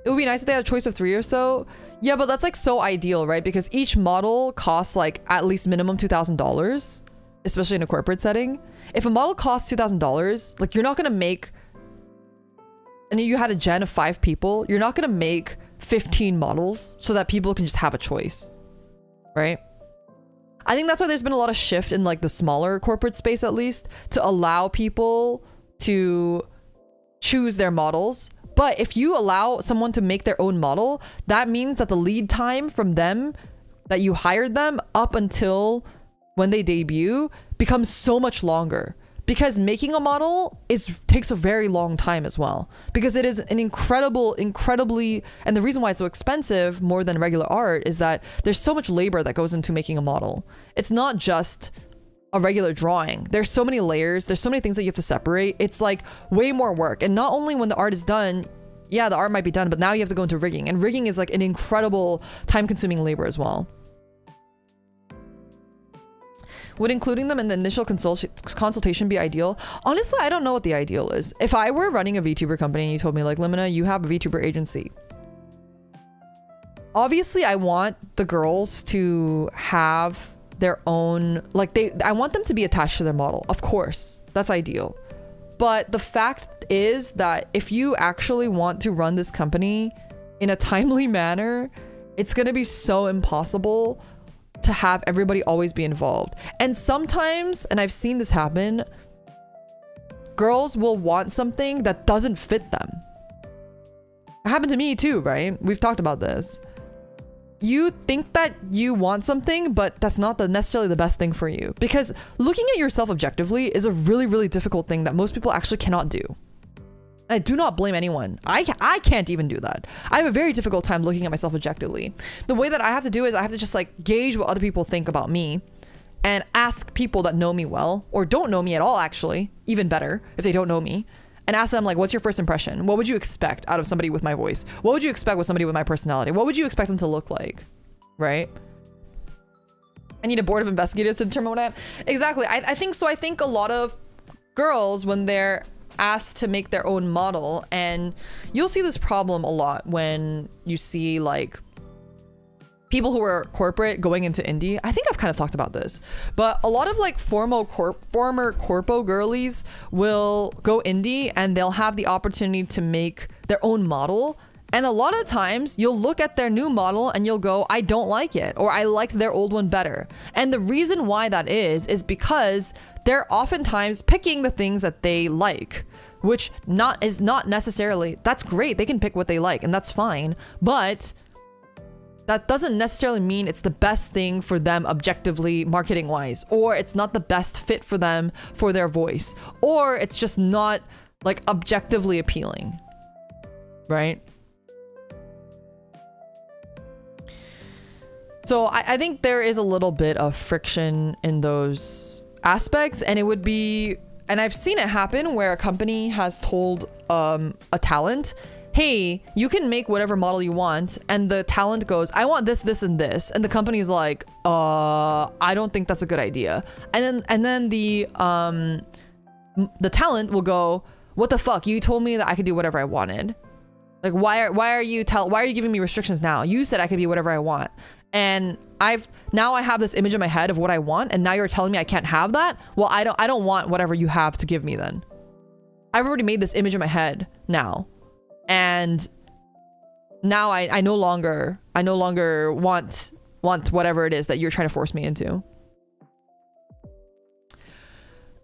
It would be nice if they had a choice of 3 or so. Yeah, but that's like so ideal, right? Because each model costs like at least minimum $2,000, especially in a corporate setting. If a model costs $2,000, like you're not gonna make, and you had a gen of 5 people, you're not gonna make 15 models so that people can just have a choice, right? I think that's why there's been a lot of shift in like the smaller corporate space, at least, to allow people to choose their models. But if you allow someone to make their own model, that means that the lead time from them, that you hired them up until when they debut, becomes so much longer. Because making a model takes a very long time as well. Because it is an incredibly, and the reason why it's so expensive more than regular art is that there's so much labor that goes into making a model. It's not just a regular drawing. There's so many layers. There's so many things that you have to separate. It's like way more work. And not only when the art is done, yeah, the art might be done, but now you have to go into rigging. And rigging is like an incredible time-consuming labor as well. Would including them in the initial consultation be ideal? Honestly, I don't know what the ideal is. If I were running a VTuber company and you told me like, Limina, you have a VTuber agency. Obviously, I want the girls to have their own, like I want them to be attached to their model. Of course, that's ideal. But the fact is that if you actually want to run this company in a timely manner, it's going to be so impossible to have everybody always be involved. And sometimes, and I've seen this happen, girls will want something that doesn't fit them. It happened to me too, right? We've talked about this. You think that you want something, but that's not necessarily the best thing for you. Because looking at yourself objectively is a really, really difficult thing that most people actually cannot do. I do not blame anyone. I can't even do that. I have a very difficult time looking at myself objectively. The way that I have to do is I have to just like gauge what other people think about me and ask people that know me well or don't know me at all, actually, even better if they don't know me, and ask them like, what's your first impression? What would you expect out of somebody with my voice? What would you expect with somebody with my personality? What would you expect them to look like? Right? I need a board of investigators to determine what I am. Exactly. I think so. I think a lot of girls, when they're asked to make their own model, and you'll see this problem a lot when you see like people who are corporate going into indie. I think I've kind of talked about this, but a lot of like former corpo girlies will go indie and they'll have the opportunity to make their own model. And a lot of times you'll look at their new model and you'll go, I don't like it, or I like their old one better. And the reason why that is because they're oftentimes picking the things that they like, which is not necessarily, that's great. They can pick what they like and that's fine. But that doesn't necessarily mean it's the best thing for them objectively marketing wise, or it's not the best fit for them for their voice, or it's just not like objectively appealing, right? So I think there is a little bit of friction in those aspects, and it would be, and I've seen it happen where a company has told a talent, hey, you can make whatever model you want, and the talent goes, I want this, this, and this, and the company's like, I don't think that's a good idea. And then the talent will go, what the fuck? You told me that I could do whatever I wanted. Like, why are you giving me restrictions now? You said I could be whatever I want. And I have this image in my head of what I want, and now you're telling me I can't have that? Well, I don't want whatever you have to give me then. I've already made this image in my head now. And now I no longer want whatever it is that you're trying to force me into.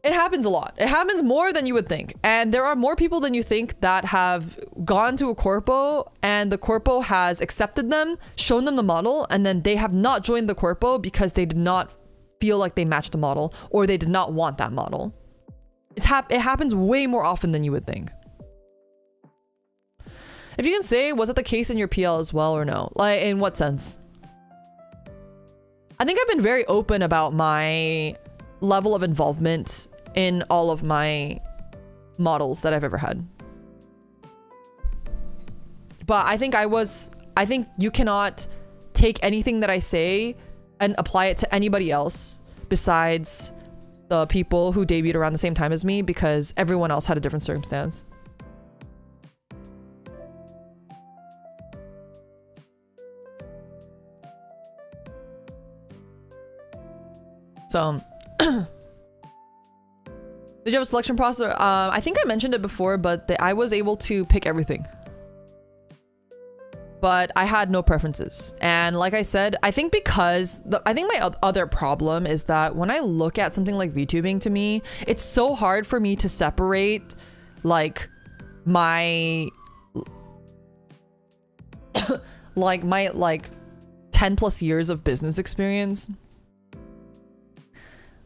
It happens a lot. It happens more than you would think. And there are more people than you think that have gone to a corpo and the corpo has accepted them, shown them the model, and then they have not joined the corpo because they did not feel like they matched the model or they did not want that model. It happens way more often than you would think. If you can say, was it the case in your PL as well or no? Like, in what sense? I think I've been very open about my level of involvement in all of my models that I've ever had. But I think you cannot take anything that I say and apply it to anybody else besides the people who debuted around the same time as me, because everyone else had a different circumstance. So, did you have a selection process? I think I mentioned it before, but I was able to pick everything. But I had no preferences. And like I said, I think because I think my other problem is that when I look at something like VTubing, to me, it's so hard for me to separate like my 10 plus years of business experience.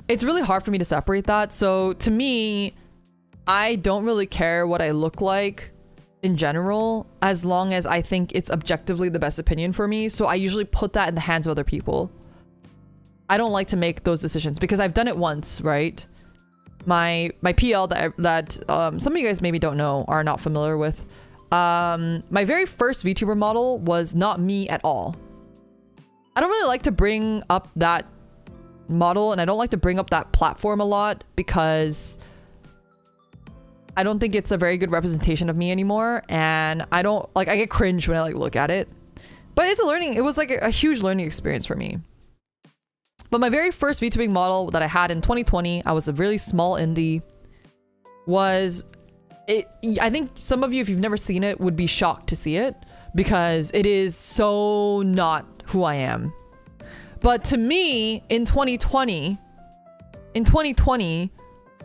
It's really hard for me to separate that. So to me, I don't really care what I look like in general, as long as I think it's objectively the best opinion for me. So I usually put that in the hands of other people. I don't like to make those decisions because I've done it once, right? My PL that some of you guys maybe don't know, are not familiar with. My very first VTuber model was not me at all. I don't really like to bring up that model, and I don't like to bring up that platform a lot because I don't think it's a very good representation of me anymore, and I get cringe when I like look at it. But it was like a huge learning experience for me. But my very first VTubing model that I had in 2020, I was a really small indie, I think some of you, if you've never seen it, would be shocked to see it because it is so not who I am. But to me, in 2020,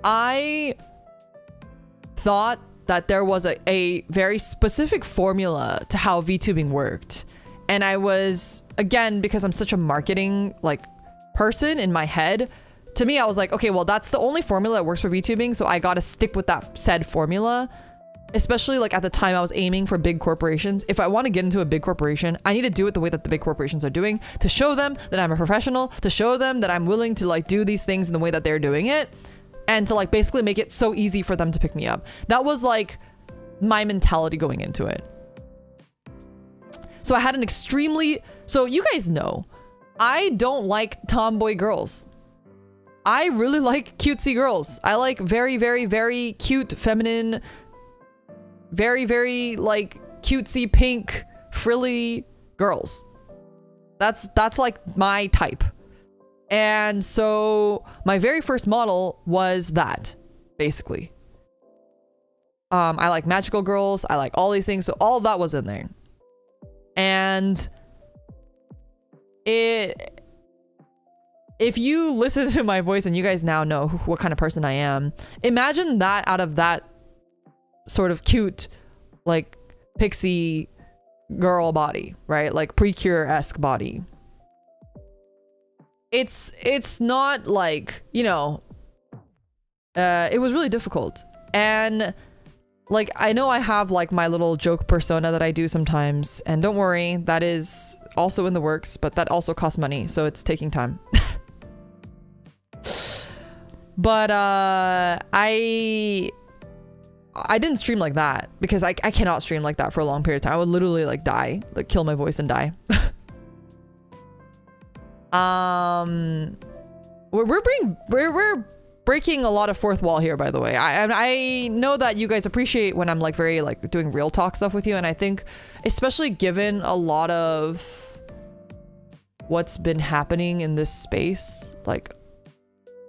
I thought that there was a very specific formula to how VTubing worked. And I was, again, because I'm such a marketing person in my head, to me, I was like, okay, well, that's the only formula that works for VTubing, so I gotta stick with that said formula. Especially at the time I was aiming for big corporations. If I want to get into a big corporation, I need to do it the way that the big corporations are doing, to show them that I'm a professional, to show them that I'm willing to do these things in the way that they're doing it, and to basically make it so easy for them to pick me up. That was my mentality going into it. So I had so you guys know, I don't like tomboy girls. I really like cutesy girls. I like very, very, very cute, feminine, very, very cutesy, pink, frilly girls. That's my type. And so my very first model was that, basically. I like magical girls. I like all these things. So all of that was in there. And if you listen to my voice and you guys now know what kind of person I am, imagine that out of that sort of cute, pixie girl body, right? Precure-esque body. It's not it was really difficult. And I know I have my little joke persona that I do sometimes, and don't worry, that is also in the works, but that also costs money, so it's taking time. But I didn't stream like that because I cannot stream like that for a long period of time. I would literally die, kill my voice and die. We're breaking a lot of fourth wall here, by the way. I know that you guys appreciate when I'm very doing real talk stuff with you, and I think especially given a lot of what's been happening in this space,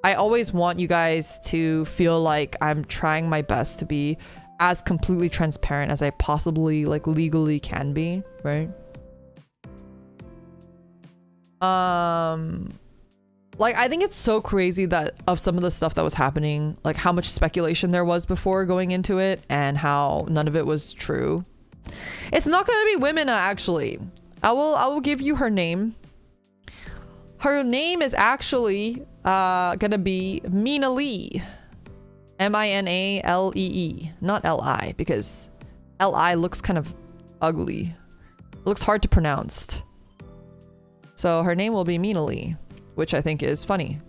I always want you guys to feel like I'm trying my best to be as completely transparent as I possibly legally can be, right? I think it's so crazy that of some of the stuff that was happening, how much speculation there was before going into it and how none of it was true. It's not gonna be Limina, actually. I will give you her name. Her name is actually gonna be Mina Lee. Minalee, not Li, because Li looks kind of ugly. It looks hard to pronounce. So her name will be Mina Lee, which I think is funny.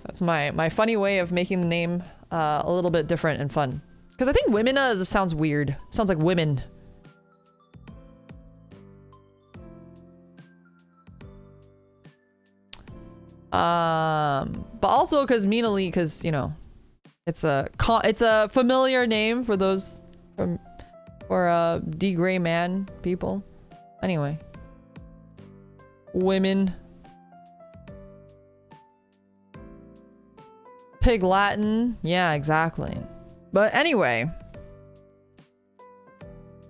That's my funny way of making the name a little bit different and fun. Because I think Limina sounds weird. Sounds like women. But also because Minali, because, you know, it's a familiar name for those for D gray man people. Anyway, women. Pig Latin, yeah, exactly. But anyway,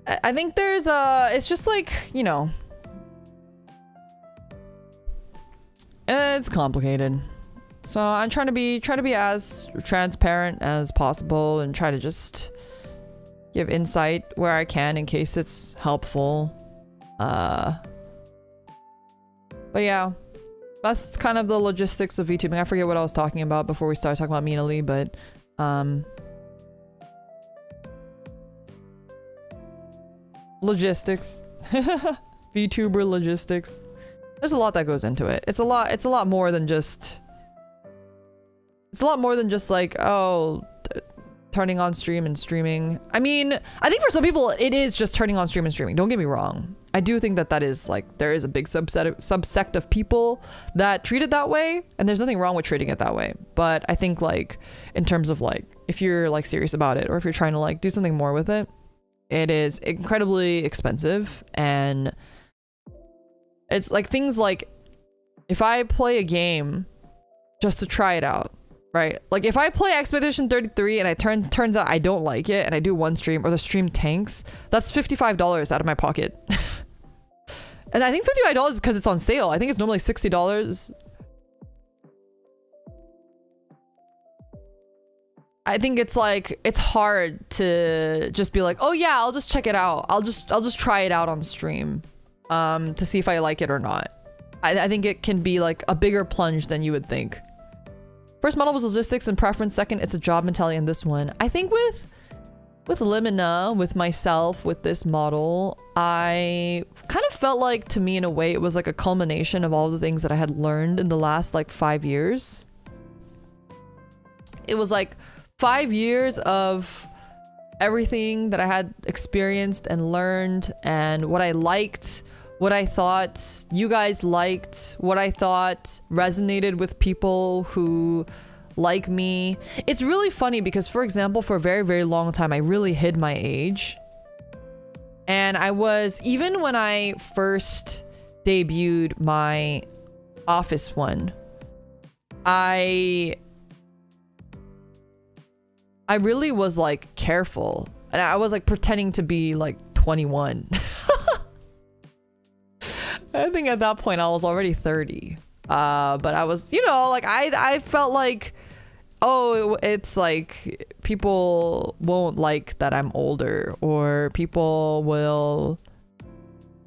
I think there's it's just like, you know, it's complicated. So I'm trying to be as transparent as possible and try to just give insight where I can in case it's helpful. But yeah, that's kind of the logistics of VTubing. I forget what I was talking about before we started talking about Minali, but logistics. VTuber logistics. There's a lot that goes into it. It's a lot more than just like, oh, turning on stream and streaming. I mean, I think for some people it is just turning on stream and streaming. Don't get me wrong. I do think that is like, there is a big subsect of people that treat it that way, and there's nothing wrong with treating it that way. But I think like in terms of like, if you're like serious about it, or if you're trying to like do something more with it, it is incredibly expensive. And it's like things like, if I play a game just to try it out, right? Like if I play Expedition 33 and turns out I don't like it and I do one stream or the stream tanks, that's $55 out of my pocket. And I think $55 is because it's on sale. I think it's normally $60. I think it's like, it's hard to just be like, oh yeah, I'll just check it out. I'll just try it out on stream to see if I like it or not. I think it can be like a bigger plunge than you would think. First model was logistics and preference. Second, it's a job mentality in this one. I think with Limina, with myself, with this model, I kind of felt like, to me in a way, it was like a culmination of all the things that I had learned in the last like 5 years. It was like 5 years of everything that I had experienced and learned, and what I liked, what I thought you guys liked, what I thought resonated with people who like me. It's really funny because, for example, for a very, very long time, I really hid my age. And I was, even when I first debuted my Office one, I really was like careful. And I was like pretending to be like 21. I think at that point I was already 30. But I was, you know, like I felt like, oh, it's like people won't like that I'm older, or people will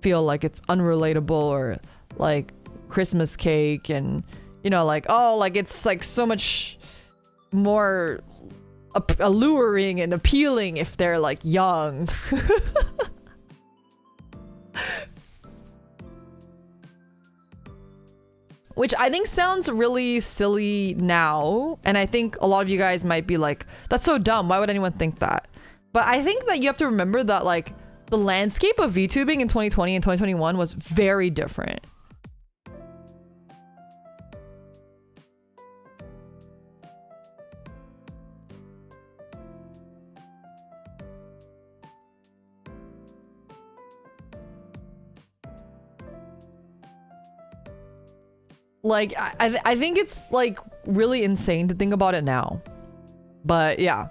feel like it's unrelatable, or like Christmas cake, and you know, like, oh, like it's like so much more alluring and appealing if they're like young. Which I think sounds really silly now. And I think a lot of you guys might be like, that's so dumb. Why would anyone think that? But I think that you have to remember that like the landscape of VTubing in 2020 and 2021 was very different. Like, I think it's like really insane to think about it now. But yeah.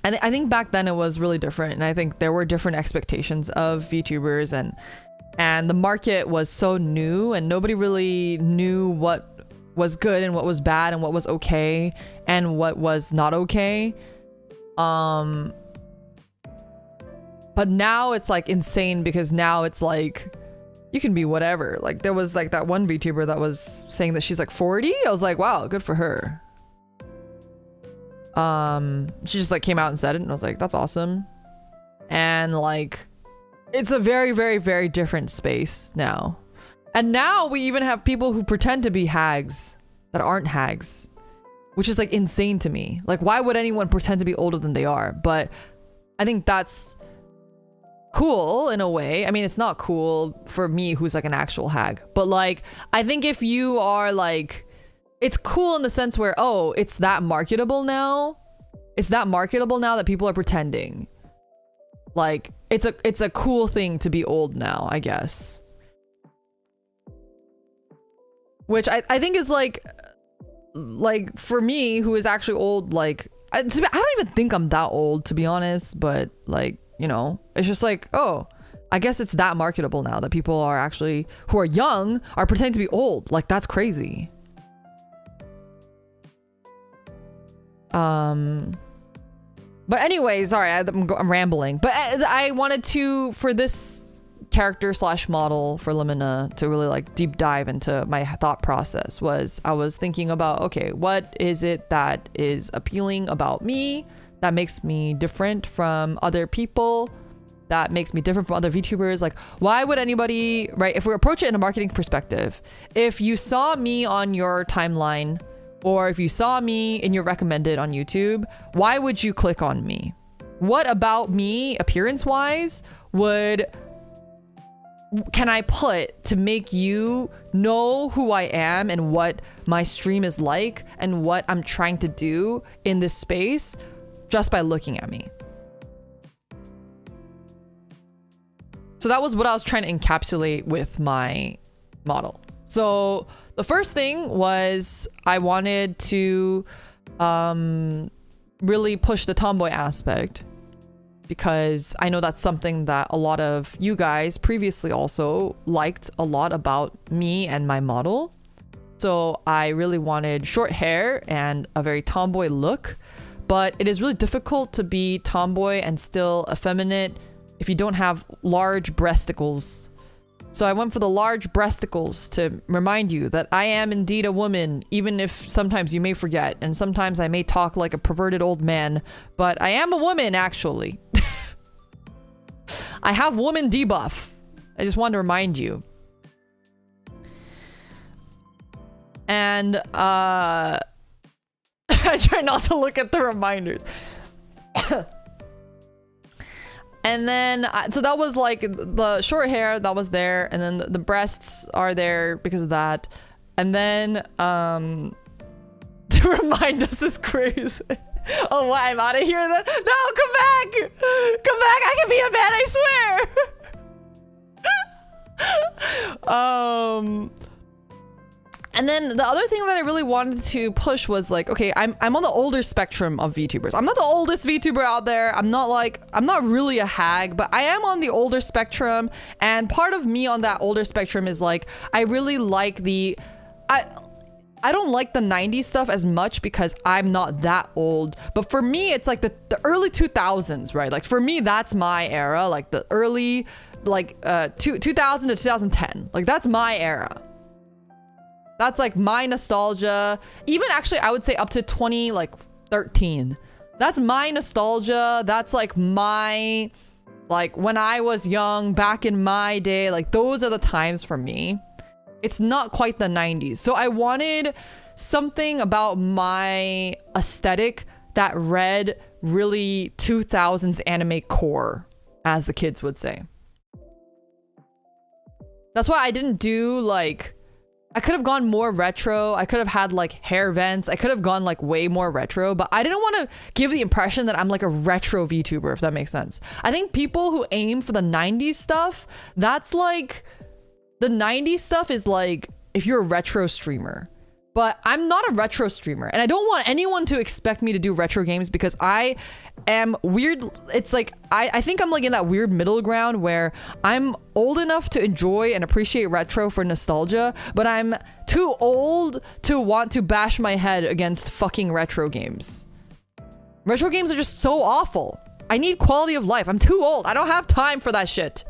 I think back then it was really different. And I think there were different expectations of VTubers, and the market was so new, and nobody really knew what was good and what was bad and what was okay and what was not okay. But now it's like insane, because now it's like you can be whatever. Like there was like that one VTuber that was saying that she's like 40. I was like, wow, good for her. She just like came out and said it, and I was like, that's awesome. And like it's a very, very, very different space now. And now we even have people who pretend to be hags that aren't hags, which is like insane to me. Like, why would anyone pretend to be older than they are? But I think that's cool in a way. I mean, it's not cool for me who's like an actual hag, but like, I think if you are like, it's cool in the sense where, oh, it's that marketable now. It's that marketable now that people are pretending. Like, it's a cool thing to be old now, I guess. Which I think is like for me, who is actually old, like, I don't even think I'm that old, to be honest, but like, you know, it's just like, oh, I guess it's that marketable now that people are actually, who are young, are pretending to be old. Like, that's crazy. But anyway, sorry, I'm rambling. But I wanted to, for this character / model for Limina, to really like deep dive into my thought process, I was thinking about, okay, what is it that is appealing about me that makes me different from other people, that makes me different from other VTubers? Like, why would anybody, right, if we approach it in a marketing perspective, if you saw me on your timeline or if you saw me in your recommended on YouTube, why would you click on me? What about me, appearance wise, can I put to make you know who I am and what my stream is like and what I'm trying to do in this space just by looking at me? So that was what I was trying to encapsulate with my model. So the first thing was I wanted to really push the tomboy aspect, because I know that's something that a lot of you guys previously also liked a lot about me and my model. So I really wanted short hair and a very tomboy look, but it is really difficult to be tomboy and still effeminate if you don't have large breasticles. So I went for the large breasticles to remind you that I am indeed a woman, even if sometimes you may forget, and sometimes I may talk like a perverted old man, but I am a woman, actually. I have woman debuff. I just wanted to remind you. And I try not to look at the reminders. And then, so that was like the short hair that was there, and then the breasts are there because of that. And then, to remind us is crazy. Oh, what? I'm out of here then? No, come back! Come back! I can be a man, I swear! And then the other thing that I really wanted to push was like, okay, I'm on the older spectrum of VTubers. I'm not the oldest VTuber out there. I'm not really a hag, but I am on the older spectrum. And part of me on that older spectrum is like, I really like I don't like the 90s stuff as much because I'm not that old. But for me, it's like the early 2000s, right? Like for me, that's my era. Like the early, like 2000 to 2010. Like that's my era. That's like my nostalgia. Even actually, I would say up to 2013. That's my nostalgia. That's like my, like when I was young, back in my day, like those are the times for me. It's not quite the 90s. So I wanted something about my aesthetic that read really 2000s anime core, as the kids would say. That's why I didn't do like, I could have gone more retro. I could have had like hair vents. I could have gone like way more retro, but I didn't want to give the impression that I'm like a retro VTuber, if that makes sense. I think people who aim for the 90s stuff, that's like, the 90s stuff is like if you're a retro streamer. But I'm not a retro streamer, and I don't want anyone to expect me to do retro games because I am weird. It's like I think I'm like in that weird middle ground where I'm old enough to enjoy and appreciate retro for nostalgia, but I'm too old to want to bash my head against fucking retro games. Retro games are just so awful. I need quality of life. I'm too old. I don't have time for that shit.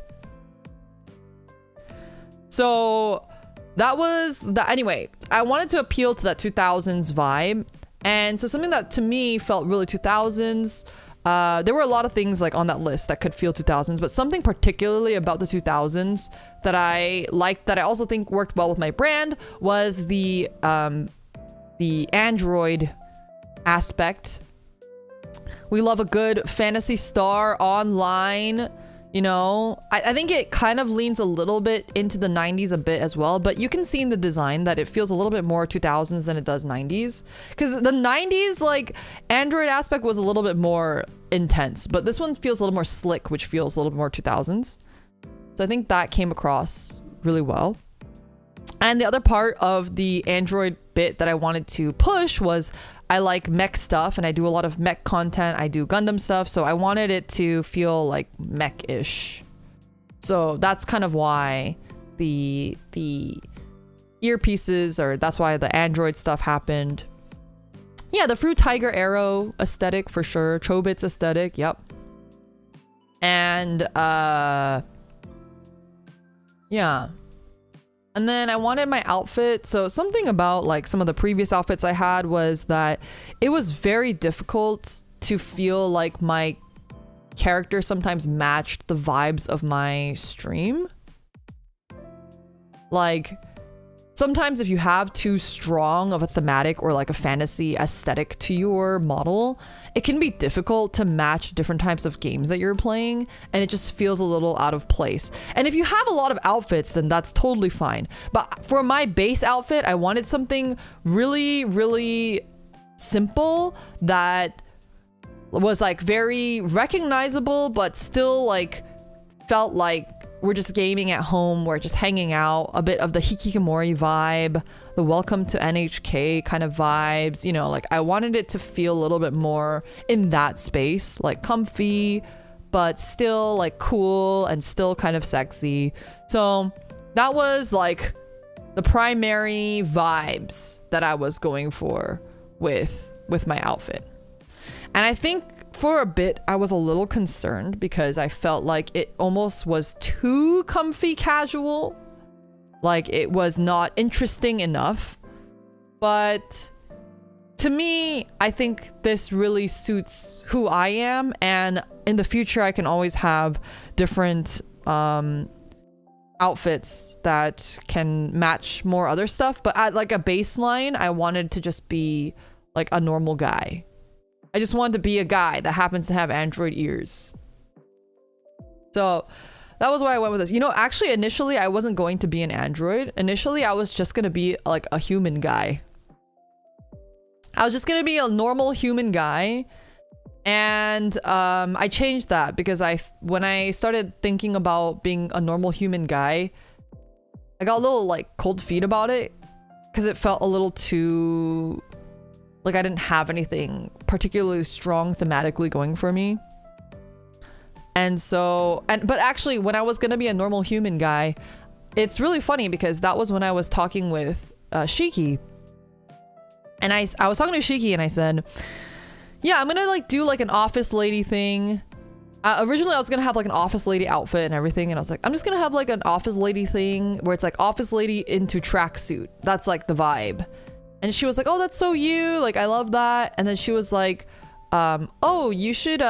So that was that. Anyway, I wanted to appeal to that 2000s vibe. And so something that to me felt really 2000s There were a lot of things like on that list that could feel 2000s, but something particularly about the 2000s that I liked, that I also think worked well with my brand, was the Android aspect. We love a good Phantasy Star online, you know. I think it kind of leans a little bit into the 90s a bit as well, but you can see in the design that it feels a little bit more 2000s than it does 90s, because the 90s like Android aspect was a little bit more intense, but this one feels a little more slick, which feels a little bit more 2000s. So I think that came across really well. And the other part of the Android bit that I wanted to push was I like mech stuff, and I do a lot of mech content. I do Gundam stuff, so I wanted it to feel like mech-ish. So that's kind of why the earpieces, or that's why the Android stuff happened. Yeah, the Fruit Tiger Arrow aesthetic for sure. Chobits aesthetic, yep. And yeah. And then I wanted my outfit. So something about like some of the previous outfits I had was that it was very difficult to feel like my character sometimes matched the vibes of my stream. Like sometimes if you have too strong of a thematic or like a fantasy aesthetic to your model, it can be difficult to match different types of games that you're playing, and it just feels a little out of place. And if you have a lot of outfits, then that's totally fine. But for my base outfit, I wanted something really, really simple that was like very recognizable, but still like felt like we're just gaming at home, we're just hanging out, a bit of the Hikikomori vibe, the welcome to NHK kind of vibes, you know, like I wanted it to feel a little bit more in that space, like comfy, but still like cool and still kind of sexy. So that was like the primary vibes that I was going for with my outfit. And I think for a bit, I was a little concerned because I felt like it almost was too comfy casual. Like it was not interesting enough. But to me, I think this really suits who I am. And in the future, I can always have different outfits that can match more other stuff. But at like a baseline, I wanted to just be like a normal guy. I just wanted to be a guy that happens to have Android ears. So that was why I went with this. You know, actually, initially, I wasn't going to be an Android. Initially, I was just going to be like a human guy. I was just going to be a normal human guy. And I changed that because when I started thinking about being a normal human guy, I got a little like cold feet about it because it felt a little too... like I didn't have anything particularly strong thematically going for me. And so, but actually when I was going to be a normal human guy, it's really funny because that was when I was talking with Shiki. And I was talking to Shiki and I said, yeah, I'm going to like do like an office lady thing. Originally I was going to have like an office lady outfit and everything. And I was like, I'm just going to have like an office lady thing where it's like office lady into tracksuit. That's like the vibe. And she was like, oh, that's so you. Like, I love that. And then she was like, oh, you should,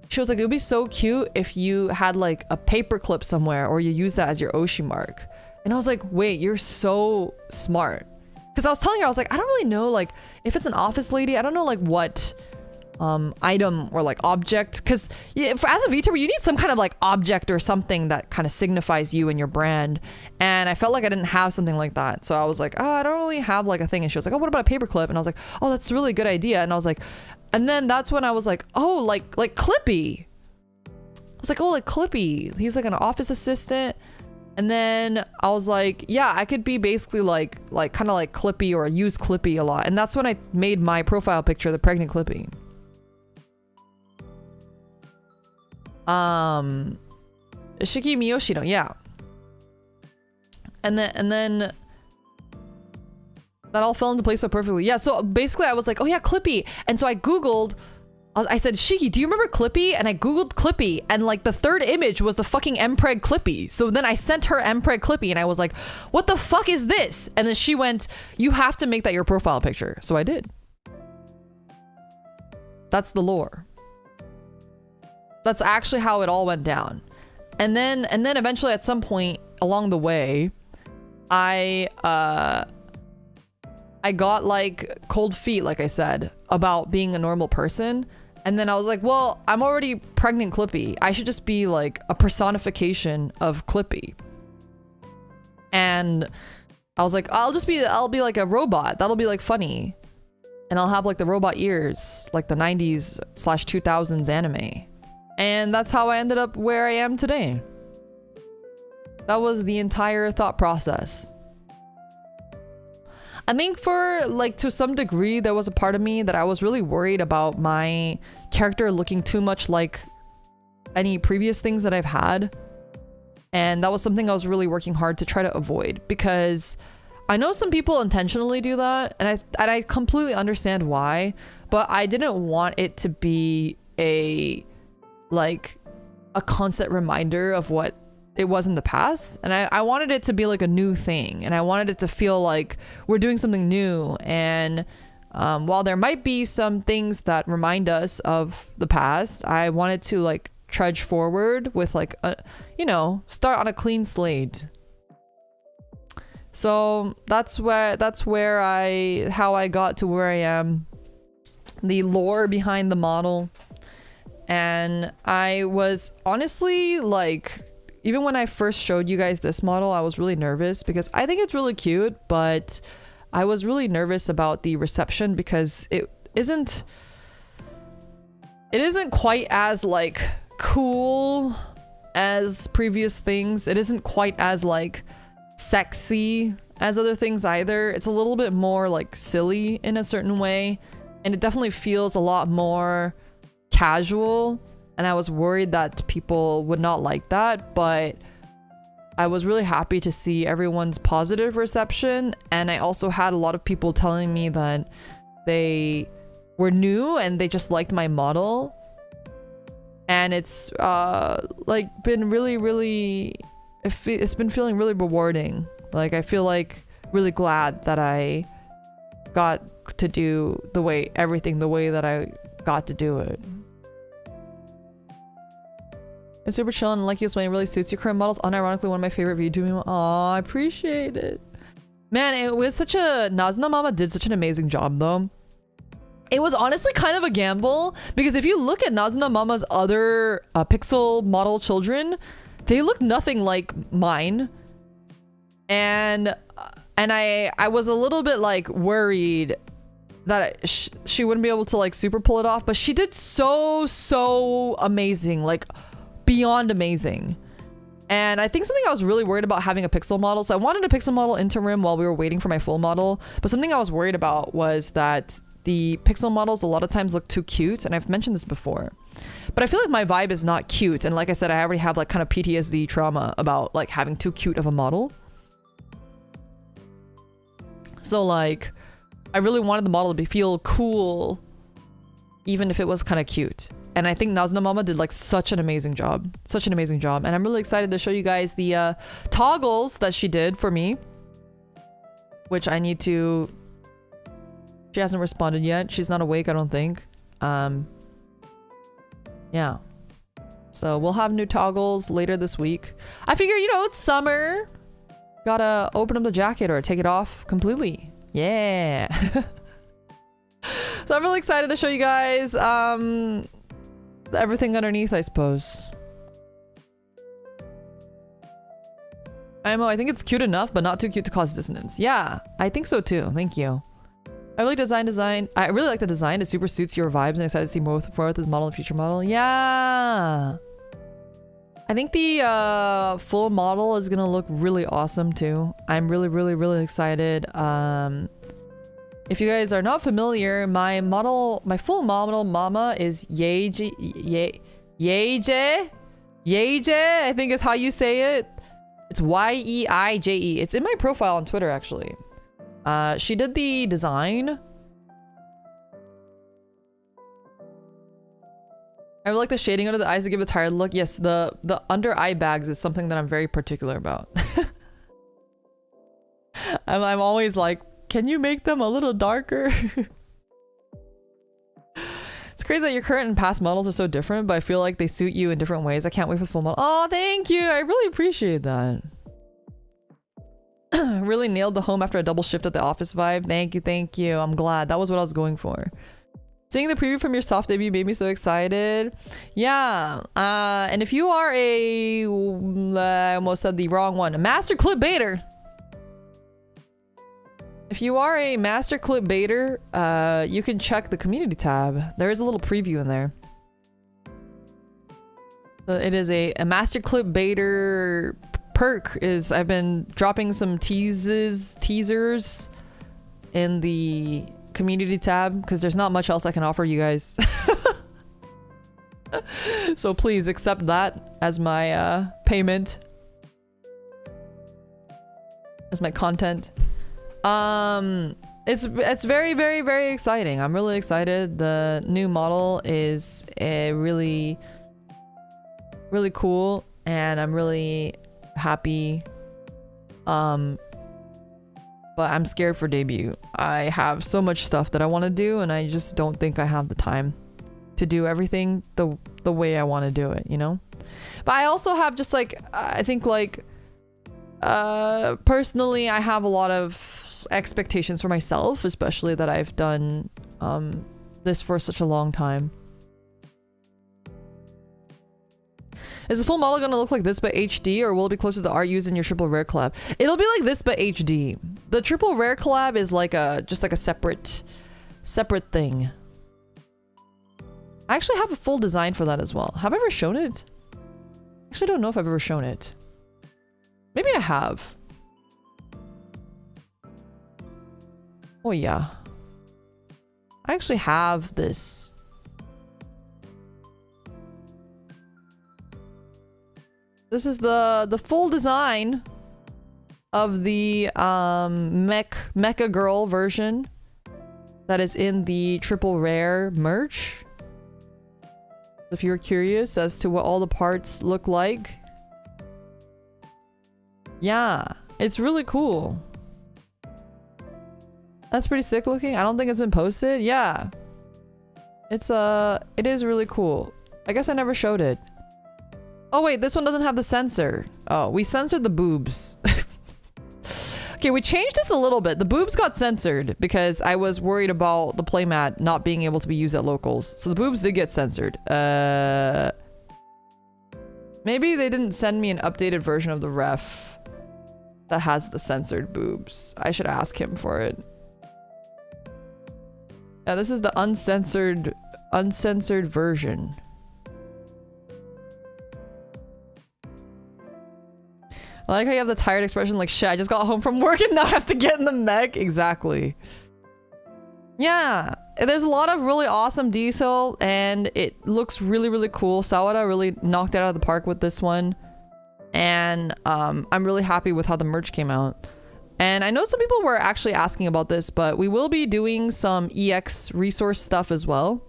she was like, it would be so cute if you had like a paper clip somewhere or you use that as your Oshi mark. And I was like, wait, you're so smart. Because I was telling her, I was like, I don't really know, like, if it's an office lady, I don't know, like, what item or like object, because yeah, as a VTuber you need some kind of like object or something that kind of signifies you and your brand, and I felt like I didn't have something like that. So I was like, oh, I don't really have like a thing. And she was like, oh, what about a paperclip? And I was like, oh, that's a really good idea. And I was like, and then that's when I was like, oh, like Clippy. I was like, oh, like Clippy, he's like an office assistant. And then I was like, yeah, I could be basically like kind of like Clippy or use Clippy a lot. And that's when I made my profile picture the pregnant Clippy. Shiki Miyoshino, yeah. And then that all fell into place so perfectly. Yeah, so basically I was like, oh yeah, Clippy. And so I Googled, I said, Shiki, do you remember Clippy? And I Googled Clippy, and like the third image was the fucking Mpreg Clippy. So then I sent her Mpreg Clippy and I was like, what the fuck is this? And then she went, you have to make that your profile picture. So I did. That's the lore. That's actually how it all went down. And then eventually at some point along the way, I got like cold feet, like I said, about being a normal person. And then I was like, well, I'm already pregnant Clippy. I should just be like a personification of Clippy. And I was like, I'll be like a robot. That'll be like funny. And I'll have like the robot ears, like the 90s/2000s anime. And that's how I ended up where I am today. That was the entire thought process. I think for like to some degree, there was a part of me that I was really worried about my character looking too much like any previous things that I've had. And that was something I was really working hard to try to avoid, because I know some people intentionally do that, and I completely understand why, but I didn't want it to be a constant reminder of what it was in the past. And I wanted it to be like a new thing, and I wanted it to feel like we're doing something new. And while there might be some things that remind us of the past, I wanted to like trudge forward with like start on a clean slate. So that's how I got to where I am, the lore behind the model. And I was honestly like, even when I first showed you guys this model, I was really nervous because I think it's really cute, but I was really nervous about the reception because it isn't quite as like cool as previous things. It isn't quite as like sexy as other things either. It's a little bit more like silly in a certain way, and it definitely feels a lot more casual, and I was worried that people would not like that, but I was really happy to see everyone's positive reception. And I also had a lot of people telling me that they were new and they just liked my model, and it's like been really it's been feeling really rewarding. Like I feel like really glad that I got to do everything the way that I got to do it. It's super chill, and like you explained, it really suits your current models. Unironically, one of my favorite VTubing. Aw, I appreciate it. Man, it was Nazuna Mama did such an amazing job though. It was honestly kind of a gamble, because if you look at Nazuna Mama's other pixel model children, they look nothing like mine. And I was a little bit like worried that she wouldn't be able to like super pull it off, but she did so amazing, like beyond amazing. And I think something I was really worried about having a pixel model. So I wanted a pixel model interim while we were waiting for my full model, but something I was worried about was that the pixel models a lot of times look too cute, and I've mentioned this before. But I feel like my vibe is not cute, and like I said, I already have like kind of PTSD trauma about like having too cute of a model. So like I really wanted the model to feel cool, even if it was kind of cute. And I think Nazuna Mama did like such an amazing job. And I'm really excited to show you guys the toggles that she did for me, which I need to... She hasn't responded yet. She's not awake, I don't think. Yeah. So we'll have new toggles later this week. I figure, it's summer. Gotta open up the jacket or take it off completely. Yeah. So I'm really excited to show you guys everything underneath, I suppose. I think it's cute enough, but not too cute to cause dissonance. Yeah, I think so too. Thank you. I really design. I really like the design. It super suits your vibes, and I'm excited to see more with this model and future model. Yeah. I think the full model is gonna look really awesome too. I'm really excited. If you guys are not familiar, my full model mama is Yeije, I think is how you say it. It's Yeije. It's in my profile on Twitter actually. She did the design. I really like the shading under the eyes to give a tired look. Yes, the under eye bags is something that I'm very particular about. I'm always like, can you make them a little darker? It's crazy that your current and past models are so different, but I feel like they suit you in different ways. I can't wait for the full model. Oh, thank you. I really appreciate that. Really nailed the home after a double shift at the office vibe. Thank you, thank you. I'm glad. That was what I was going for. Seeing the preview from your soft debut made me so excited. Yeah. And if you are I almost said the wrong one. A master clip baiter. If you are a master clip baiter, you can check the community tab. There is a little preview in there. So it is a master clip baiter perk. I've been dropping some teasers in the community tab because there's not much else I can offer you guys. So please accept that as my payment, as my content. It's very, very, very exciting. I'm really excited. The new model is really, really cool, and I'm really happy. But I'm scared for debut. I have so much stuff that I want to do, and I just don't think I have the time to do everything the way I want to do it, you know? But I also have just like, I think like, personally, I have a lot of expectations for myself, especially that I've done this for such a long time. Is the full model going to look like this but HD, or will it be closer to the art used in your triple rare collab? It'll be like this but HD. The triple rare collab is like just like a separate thing. I actually have a full design for that as well. Have I ever shown it? Actually, I don't know if I've ever shown it. Maybe I have. Oh yeah. I actually have this. This is the full design of the Mecha Girl version that is in the triple rare merch. If you're curious as to what all the parts look like. Yeah, it's really cool. That's pretty sick looking. I don't think it's been posted. Yeah. It is really cool. I guess I never showed it. Oh wait, this one doesn't have the sensor. Oh, we censored the boobs. Okay, we changed this a little bit. The boobs got censored because I was worried about the playmat not being able to be used at locals. So the boobs did get censored. Maybe they didn't send me an updated version of the ref that has the censored boobs. I should ask him for it. Yeah, this is the uncensored version. I like how you have the tired expression like, shit, I just got home from work and now I have to get in the mech. Exactly. Yeah, there's a lot of really awesome detail and it looks really, really cool. Sawada really knocked it out of the park with this one. And I'm really happy with how the merch came out. And I know some people were actually asking about this, but we will be doing some EX resource stuff as well.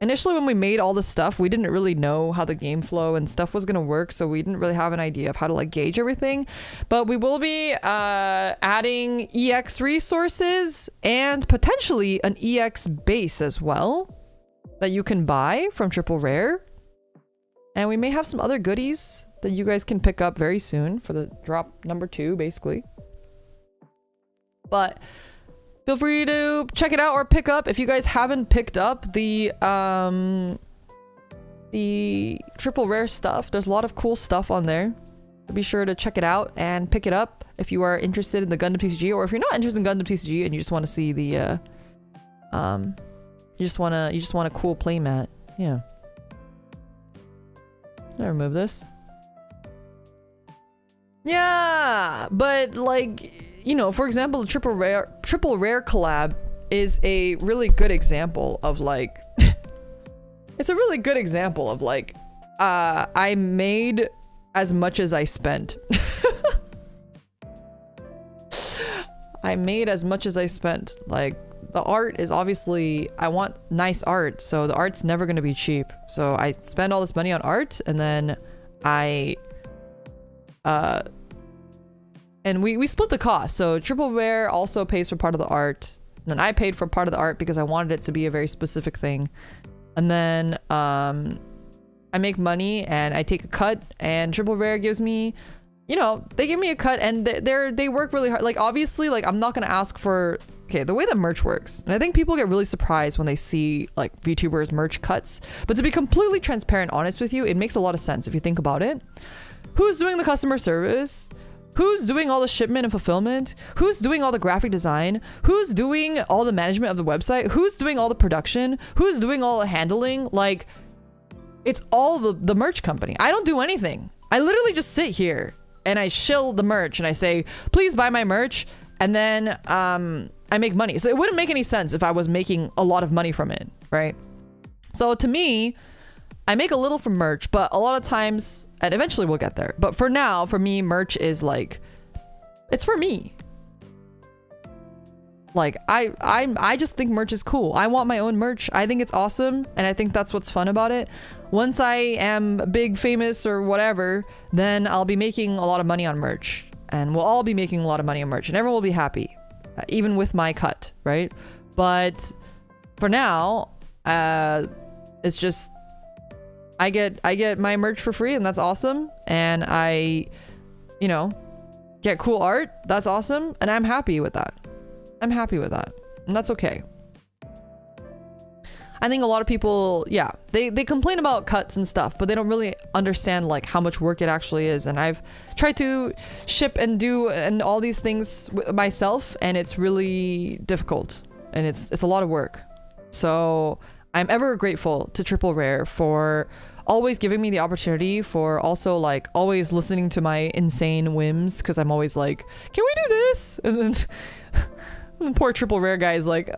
Initially, when we made all this stuff, we didn't really know how the game flow and stuff was going to work, so we didn't really have an idea of how to like gauge everything. But we will be adding EX resources and potentially an EX base as well that you can buy from Triple Rare. And we may have some other goodies that you guys can pick up very soon for the drop number 2, basically. But feel free to check it out or pick up if you guys haven't picked up the triple rare stuff. There's a lot of cool stuff on there. So be sure to check it out and pick it up if you are interested in the Gundam TCG, or if you're not interested in Gundam TCG and you just want to see the you just want a cool playmat. Yeah. I'll remove this. Yeah, but like, you know, for example, the triple rare collab is a really good example of like it's a really good example of like I made as much as I spent. I made as much as I spent. Like, the art is obviously, I want nice art, so the art's never going to be cheap. So I spend all this money on art, and then and we split the cost. So Triple Rare also pays for part of the art, and then I paid for part of the art because I wanted it to be a very specific thing. And then I make money and I take a cut, and Triple Rare gives me, you know, they give me a cut, and they work really hard. Like, obviously, like, I'm not gonna ask for, okay, the way that merch works, and I think people get really surprised when they see like VTubers merch cuts, but to be completely transparent, honest with you, it makes a lot of sense if you think about it. Who's doing the customer service? Who's doing all the shipment and fulfillment? Who's doing all the graphic design? Who's doing all the management of the website? Who's doing all the production? Who's doing all the handling? Like, it's all the merch company. I don't do anything. I literally just sit here and I shill the merch and I say, please buy my merch, and then I make money. So it wouldn't make any sense if I was making a lot of money from it, right? So to me, I make a little from merch, but a lot of times, and eventually we'll get there, but for now, for me, merch is like, it's for me. Like, I just think merch is cool. I want my own merch. I think it's awesome, and I think that's what's fun about it. Once I am big, famous, or whatever, then I'll be making a lot of money on merch, and we'll all be making a lot of money on merch, and everyone will be happy, even with my cut, right? But for now, it's just, I get my merch for free, and that's awesome, and I, you know, get cool art. That's awesome, and I'm happy with that. I'm happy with that, and that's okay. I think a lot of people, yeah, they complain about cuts and stuff, but they don't really understand like how much work it actually is. And I've tried to ship and do and all these things myself, and it's really difficult, and it's a lot of work. So I'm ever grateful to Triple Rare for always giving me the opportunity, for also like always listening to my insane whims, because I'm always like, can we do this? And then the poor Triple Rare guy is like,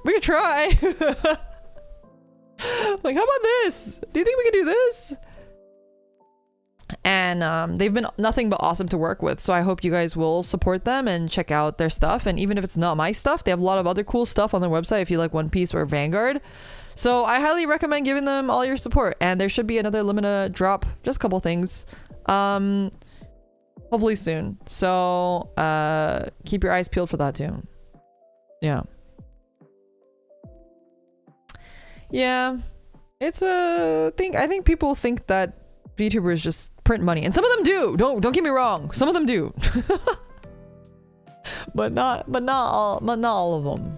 we could try. Like, how about this? Do you think we could do this? And they've been nothing but awesome to work with, so I hope you guys will support them and check out their stuff. And even if it's not my stuff, they have a lot of other cool stuff on their website if you like One Piece or Vanguard. So I highly recommend giving them all your support. And there should be another Limina drop, just a couple things, hopefully soon. So keep your eyes peeled for that too. Yeah. Yeah, it's a thing. I think people think that VTubers just print money, and some of them do. Don't get me wrong. Some of them do, but not all of them.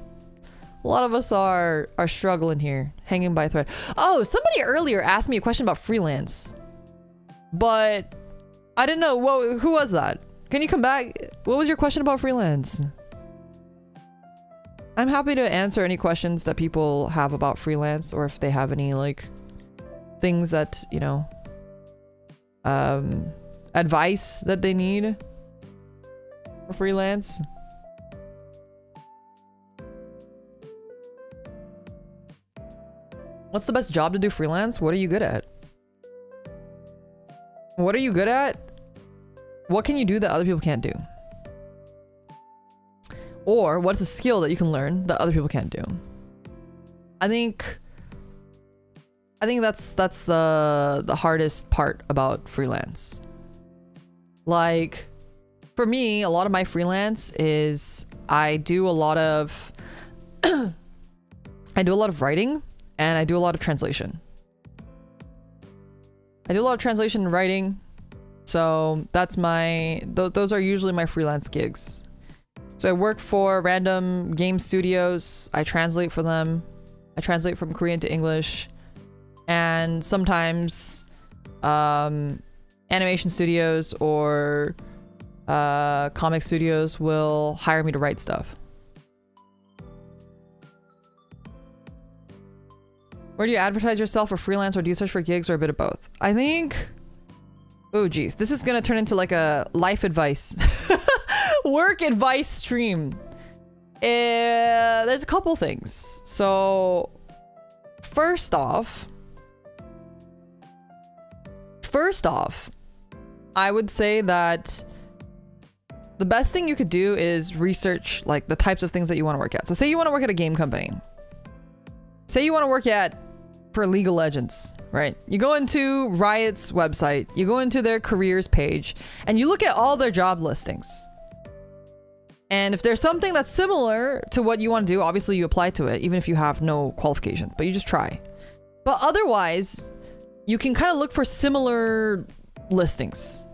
A lot of us are struggling here, hanging by a thread. Oh, somebody earlier asked me a question about freelance, but I didn't know. Whoa, who was that? Can you come back? What was your question about freelance? I'm happy to answer any questions that people have about freelance, or if they have any like things that, you know, advice that they need for freelance. What's the best job to do freelance? What are you good at? What are you good at? What can you do that other people can't do? Or what's a skill that you can learn that other people can't do? I think that's the hardest part about freelance. Like, for me, a lot of my freelance is I do a lot of writing, and I do a lot of translation. I do a lot of translation and writing, so that's those are usually my freelance gigs. So I work for random game studios. I translate for them. I translate from Korean to English. And sometimes animation studios or comic studios will hire me to write stuff. Where do you advertise yourself for freelance, or do you search for gigs, or a bit of both? I think... Oh, geez. This is going to turn into like a life advice. Work advice stream. There's a couple things. So, first off, I would say that the best thing you could do is research like the types of things that you want to work at. So say you want to work at a game company. Say you want to work for League of Legends, right? You go into Riot's website, you go into their careers page, and you look at all their job listings. And if there's something that's similar to what you want to do, obviously you apply to it, even if you have no qualifications, but you just try. But otherwise, you can kind of look for similar listings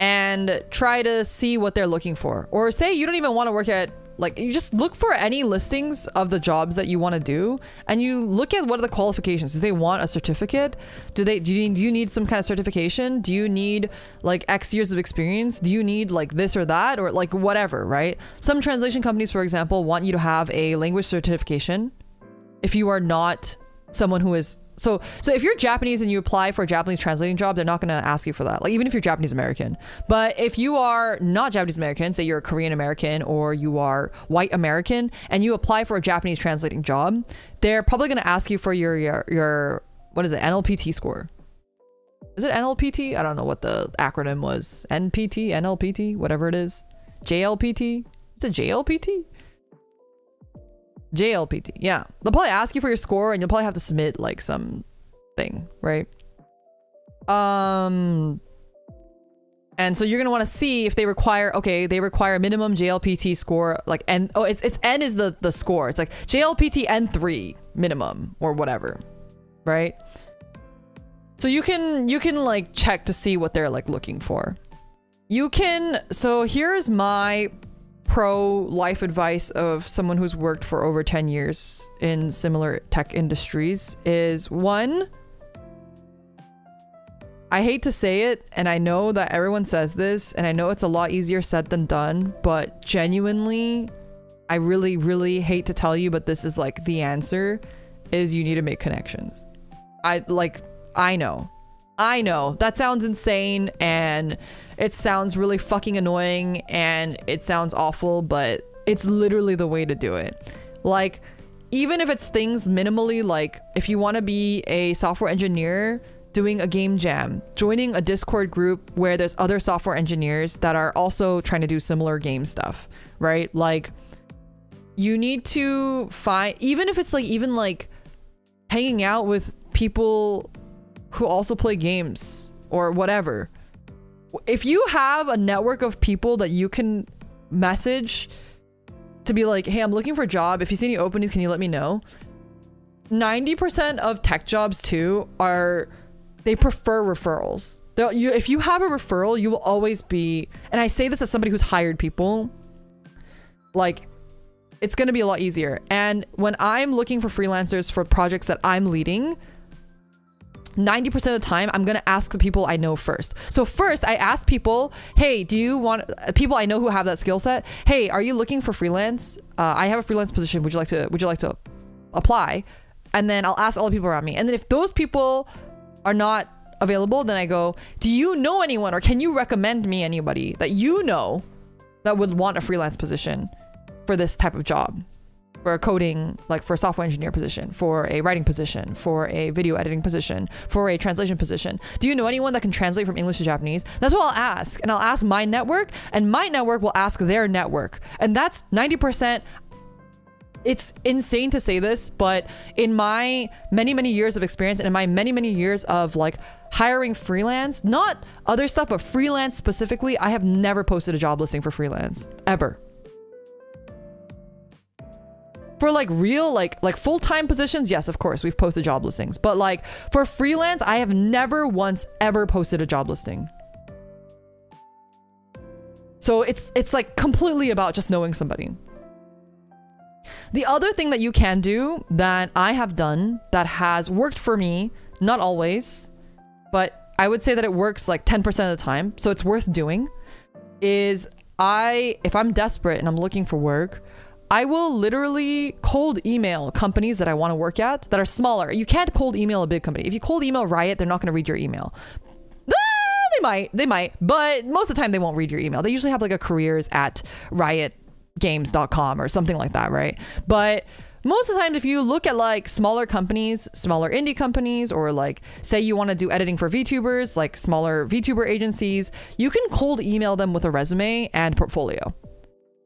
and try to see what they're looking for. Or say you don't even want to work at, like, you just look for any listings of the jobs that you want to do, and you look at what are the qualifications. Do they want a certificate? Do you need some kind of certification? Do you need like X years of experience? Do you need like this or that, or like whatever, right? Some translation companies, for example, want you to have a language certification if you are not someone who is so if you're Japanese and you apply for a Japanese translating job, they're not going to ask you for that, like even if you're Japanese American. But if you are not Japanese American, say you're a Korean American or you are white American and you apply for a Japanese translating job, they're probably going to ask you for your what is it, NLPT score. Is it NLPT? I don't know what the acronym was. NPT, NLPT, whatever it is. JLPT? Is it JLPT? JLPT, yeah. They'll probably ask you for your score and you'll probably have to submit like some thing, right? And so you're gonna want to see if they require a minimum JLPT score, like N. Oh, it's N is the score. It's like JLPT N3 minimum or whatever, right? So you can like check to see what they're like looking for. So here's my pro life advice of someone who's worked for over 10 years in similar tech industries is: one, I hate to say it, and I know that everyone says this, and I know it's a lot easier said than done, but genuinely, I really, really hate to tell you, but this is like the answer, is you need to make connections. I know that sounds insane and it sounds really fucking annoying and it sounds awful, but it's literally the way to do it. Like, even if it's things minimally, like if you want to be a software engineer doing a game jam, joining a Discord group where there's other software engineers that are also trying to do similar game stuff, right? Like, you need to find, even if it's like even like hanging out with people who also play games or whatever. If you have a network of people that you can message to be like, hey, I'm looking for a job. If you see any openings, can you let me know? 90% of tech jobs too they prefer referrals. If you have a referral, you will always be, and I say this as somebody who's hired people, like, it's going to be a lot easier. And when I'm looking for freelancers for projects that I'm leading, 90% of the time, I'm going to ask the people I know first. So first, I ask people, hey, do you want people I know who have that skill set? Hey, are you looking for freelance? I have a freelance position. Would you like to apply? And then I'll ask all the people around me. And then if those people are not available, then I go, do you know anyone, or can you recommend me anybody that you know that would want a freelance position for this type of job? For a coding, like for a software engineer position, for a writing position, for a video editing position, for a translation position. Do you know anyone that can translate from English to Japanese? That's what I'll ask. And I'll ask my network, and my network will ask their network. And that's 90%. It's insane to say this, but in my many, many years of experience and in my many, many years of like hiring freelance, not other stuff, but freelance specifically, I have never posted a job listing for freelance, ever. For like real, like full-time positions, yes, of course, we've posted job listings. But like for freelance, I have never once ever posted a job listing. So it's like completely about just knowing somebody. The other thing that you can do that I have done that has worked for me, not always, but I would say that it works like 10% of the time, so it's worth doing, is if I'm desperate and I'm looking for work, I will literally cold email companies that I want to work at that are smaller. You can't cold email a big company. If you cold email Riot, they're not going to read your email. They might, but most of the time they won't read your email. They usually have like a careers@riotgames.com or something like that, right? But most of the time, if you look at like smaller companies, smaller indie companies, or like say you want to do editing for VTubers, like smaller VTuber agencies, you can cold email them with a resume and portfolio.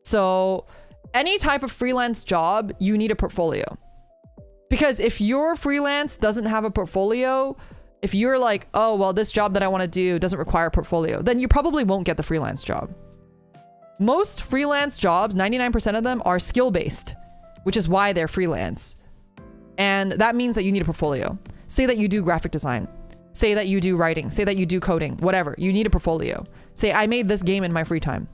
So any type of freelance job, you need a portfolio. Because if your freelance doesn't have a portfolio, if you're like, oh, well, this job that I want to do doesn't require a portfolio, then you probably won't get the freelance job. Most freelance jobs, 99% of them are skill-based, which is why they're freelance. And that means that you need a portfolio. Say that you do graphic design. Say that you do writing. Say that you do coding. Whatever. You need a portfolio. Say, I made this game in my free time.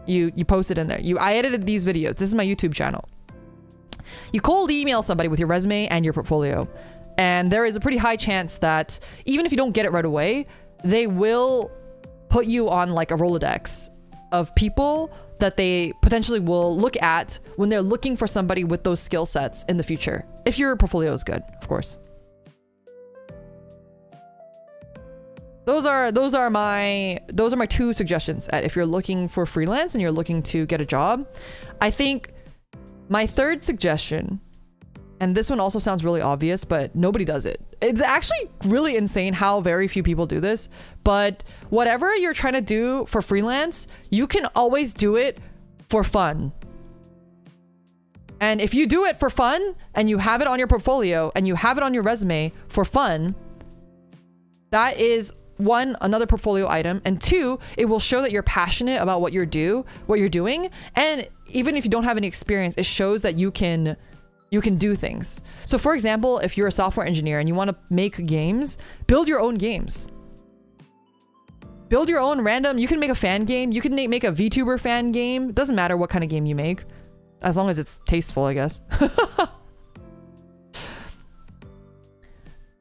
You post it in there. I edited these videos. This is my YouTube channel. You cold email somebody with your resume and your portfolio. And there is a pretty high chance that even if you don't get it right away, they will put you on like a Rolodex of people that they potentially will look at when they're looking for somebody with those skill sets in the future. If your portfolio is good, of course. Those are my 2 suggestions if you're looking for freelance and you're looking to get a job. I think my 3rd suggestion, and this one also sounds really obvious, but nobody does it. It's actually really insane how very few people do this, but whatever you're trying to do for freelance, you can always do it for fun. And if you do it for fun and you have it on your portfolio and you have it on your resume for fun, that is 1, another portfolio item, and 2, it will show that you're passionate about what you're doing. And even if you don't have any experience, it shows that you can do things. So for example, if you're a software engineer and you want to make games, build your own games. Build your own random, you can make a fan game, you can make a VTuber fan game. It doesn't matter what kind of game you make, as long as it's tasteful, I guess.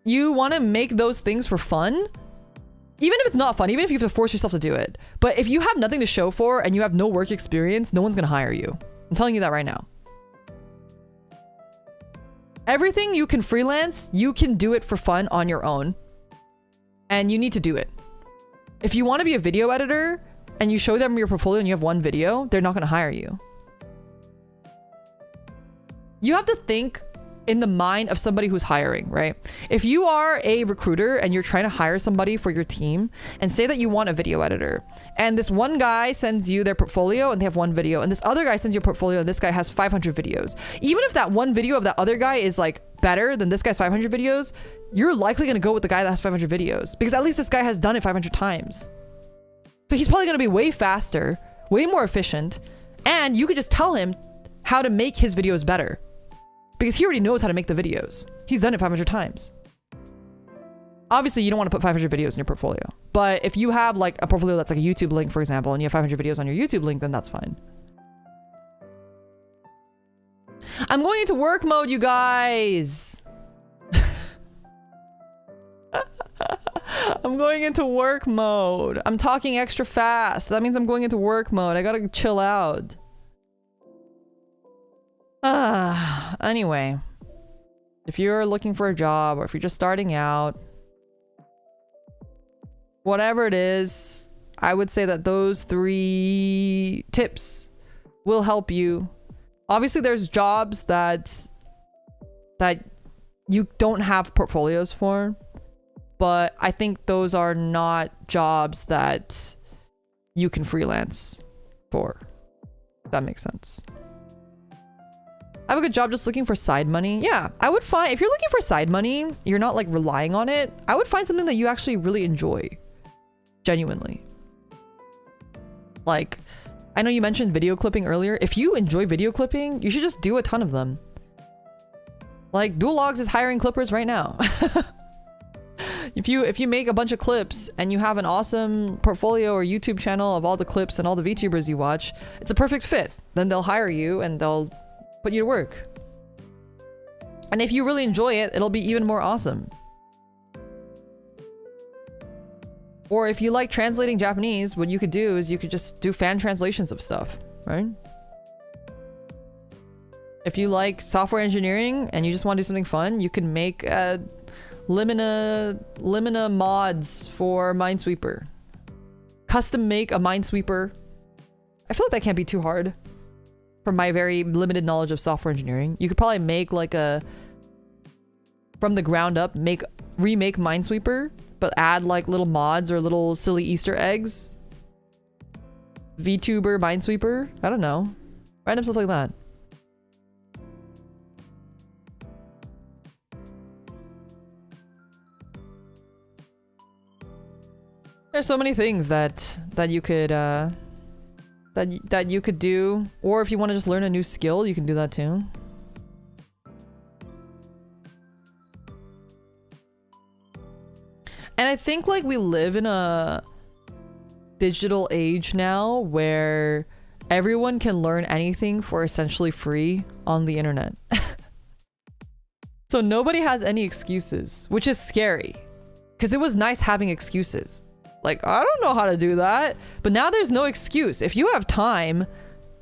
You want to make those things for fun, even if it's not fun, even if you have to force yourself to do it. But if you have nothing to show for and you have no work experience, no one's going to hire you. I'm telling you that right now. Everything you can freelance, you can do it for fun on your own. And you need to do it. If you want to be a video editor and you show them your portfolio and you have 1 video, they're not going to hire you. You have to think in the mind of somebody who's hiring, right? If you are a recruiter and you're trying to hire somebody for your team, and say that you want a video editor, and this one guy sends you their portfolio and they have 1 video, and this other guy sends you a portfolio and this guy has 500 videos. Even if that 1 video of that other guy is like better than this guy's 500 videos, you're likely going to go with the guy that has 500 videos because at least this guy has done it 500 times. So he's probably going to be way faster, way more efficient, and you could just tell him how to make his videos better. Because he already knows how to make the videos. He's done it 500 times. Obviously, you don't want to put 500 videos in your portfolio. But if you have like a portfolio that's like a YouTube link, for example, and you have 500 videos on your YouTube link, then that's fine. I'm going into work mode, you guys. I'm going into work mode. I'm talking extra fast. That means I'm going into work mode. I gotta chill out. Anyway, if you're looking for a job or if you're just starting out, whatever it is, I would say that those 3 tips will help you. Obviously, there's jobs that you don't have portfolios for, but I think those are not jobs that you can freelance for. If that makes sense. I have a good job just looking for side money. Yeah, I would find, if you're looking for side money, you're not like relying on it, I would find something that you actually really enjoy. Genuinely. Like, I know you mentioned video clipping earlier. If you enjoy video clipping, you should just do a ton of them. Like, Duologs is hiring clippers right now. If you make a bunch of clips and you have an awesome portfolio or YouTube channel of all the clips and all the VTubers you watch, it's a perfect fit. Then they'll hire you and they'll put you to work. And if you really enjoy it, it'll be even more awesome. Or if you like translating Japanese, what you could do is you could just do fan translations of stuff, right? If you like software engineering and you just want to do something fun, you can make Limina mods for Minesweeper. Custom make a Minesweeper. I feel like that can't be too hard. From my very limited knowledge of software engineering, you could probably make like a, from the ground up, remake Minesweeper, but add like little mods or little silly Easter eggs. VTuber Minesweeper, I don't know, random stuff like that. There's so many things that you could that you could do, or if you want to just learn a new skill, you can do that too. And I think like we live in a digital age now where everyone can learn anything for essentially free on the internet. So nobody has any excuses, which is scary. Because it was nice having excuses. Like, I don't know how to do that. But now there's no excuse. If you have time,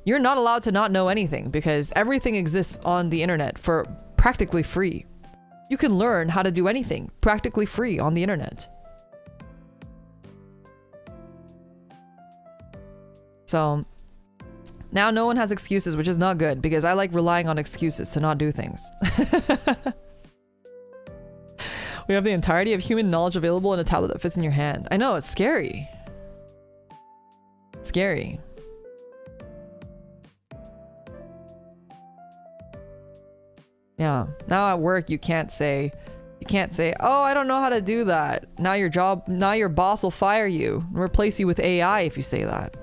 you're not allowed to not know anything because everything exists on the internet for practically free. You can learn how to do anything practically free on the internet. So now no one has excuses, which is not good because I like relying on excuses to not do things. We have the entirety of human knowledge available in a tablet that fits in your hand. I know, it's scary. Scary. Yeah. Now at work you can't say, oh, I don't know how to do that. Now your boss will fire you and replace you with AI if you say that.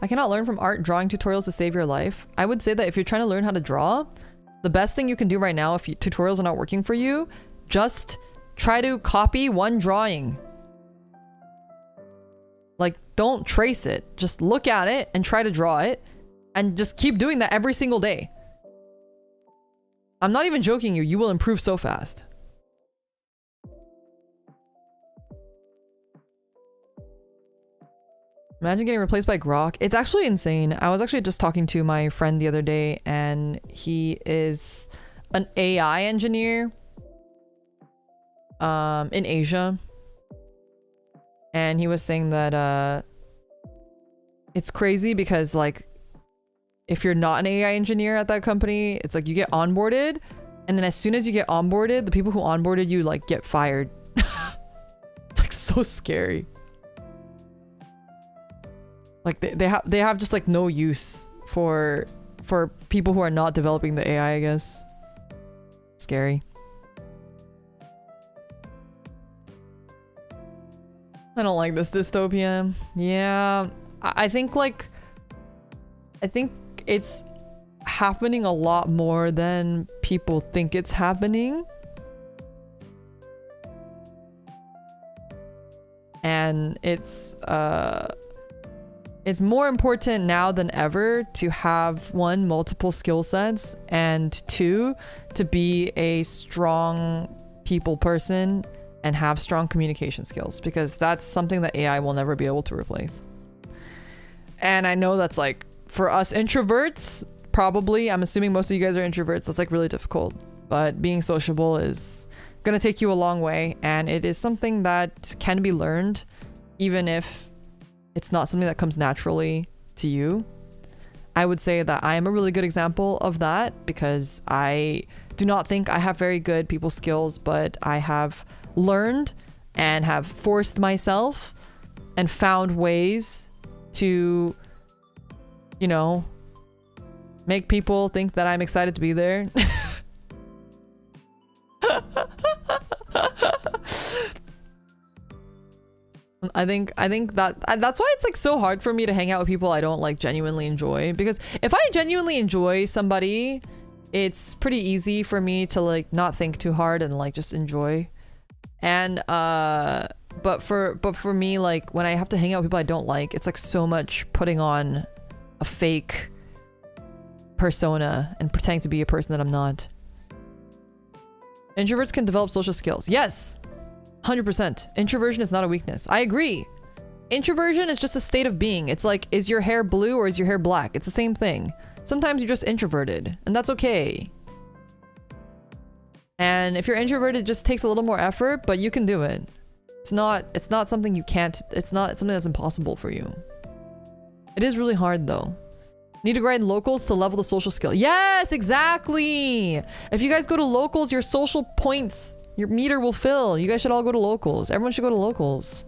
I cannot learn from art drawing tutorials to save your life. I would say that if you're trying to learn how to draw, the best thing you can do right now, if tutorials are not working for you, just try to copy one drawing. Like, don't trace it. Just look at it and try to draw it. And just keep doing that every single day. I'm not even joking you. You will improve so fast. Imagine getting replaced by Grok. It's actually insane. I was actually just talking to my friend the other day, and he is an AI engineer in Asia. And he was saying that it's crazy because like if you're not an AI engineer at that company, it's like you get onboarded, and then as soon as you get onboarded, the people who onboarded you like get fired. It's like so scary. Like they have just like no use for people who are not developing the AI, I guess. Scary. I don't like this dystopia. Yeah, I think it's happening a lot more than people think it's happening. And it's more important now than ever to have one, multiple skill sets, and two, to be a strong people person and have strong communication skills, because that's something that AI will never be able to replace. And I know that's like, for us introverts, probably, I'm assuming most of you guys are introverts, that's like really difficult, but being sociable is gonna take you a long way, and it is something that can be learned, even if it's not something that comes naturally to you. I would say that I am a really good example of that, because I do not think I have very good people skills, but I have learned and have forced myself and found ways to, you know, make people think that I'm excited to be there. I think that's why it's like so hard for me to hang out with people I don't like genuinely enjoy, because if I genuinely enjoy somebody, it's pretty easy for me to like not think too hard and like just enjoy. And but for me, like when I have to hang out with people I don't like, it's like so much putting on a fake persona and pretending to be a person that I'm not. Introverts can develop social skills. Yes, 100%. Introversion is not a weakness. I agree. Introversion is just a state of being. It's like, is your hair blue or is your hair black? It's the same thing. Sometimes you're just introverted, and that's okay. And if you're introverted, it just takes a little more effort, but you can do it. It's not something you can't, it's something that's impossible for you. It is really hard though. Need to grind locals to level the social skill. Yes, exactly. If you guys go to locals, your social points, your meter will fill. You guys should all go to locals. Everyone should go to locals.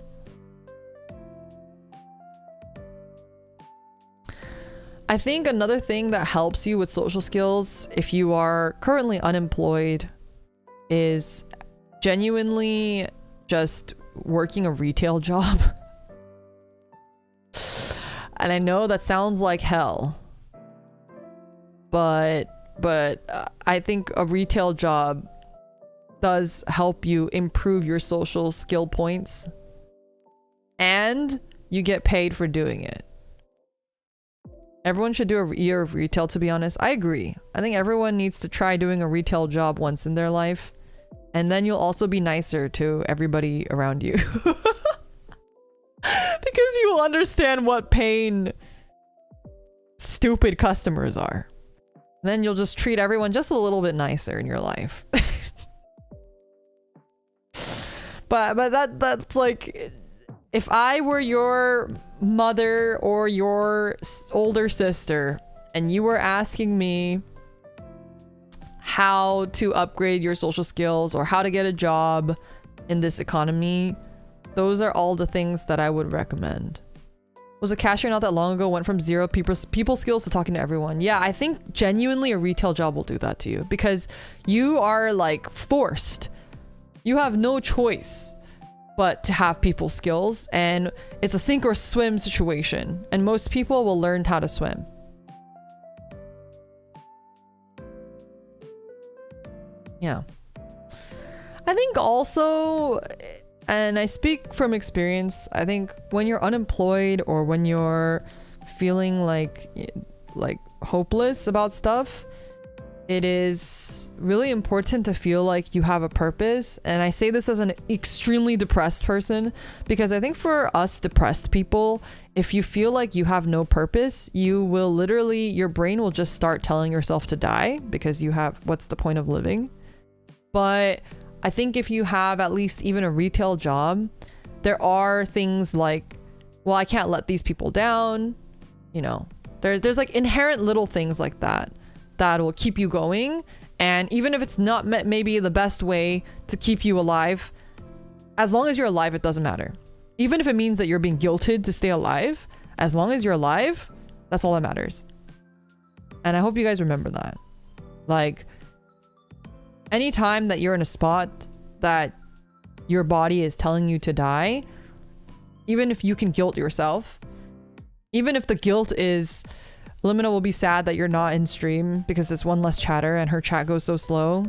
I think another thing that helps you with social skills, if you are currently unemployed, is genuinely just working a retail job. And I know that sounds like hell, but I think a retail job does help you improve your social skill points, and you get paid for doing it. Everyone should do a year of retail, to be honest. I agree. I think everyone needs to try doing a retail job once in their life, and then you'll also be nicer to everybody around you. Because you will understand what pain stupid customers are. Then you'll just treat everyone just a little bit nicer in your life. but that's like, if I were your mother or your older sister and you were asking me how to upgrade your social skills or how to get a job in this economy, those are all the things that I would recommend. Was a cashier not that long ago, went from 0 people skills to talking to everyone. Yeah, I think genuinely a retail job will do that to you, because you are like forced. You have no choice but to have people skills, and it's a sink or swim situation, and most people will learn how to swim. Yeah. I think also, and I speak from experience, I think when you're unemployed or when you're feeling like hopeless about stuff, it is really important to feel like you have a purpose. And I say this as an extremely depressed person, because I think for us depressed people, if you feel like you have no purpose, you will literally, your brain will just start telling yourself to die, because you have, what's the point of living? But I think if you have at least even a retail job, there are things like, well, I can't let these people down. You know, there's like inherent little things like that that will keep you going. And even if it's not maybe the best way to keep you alive, as long as you're alive, it doesn't matter. Even if it means that you're being guilted to stay alive, as long as you're alive, that's all that matters. And I hope you guys remember that. Like, anytime that you're in a spot that your body is telling you to die, even if you can guilt yourself, even if the guilt is, Limina will be sad that you're not in stream because it's one less chatter and her chat goes so slow.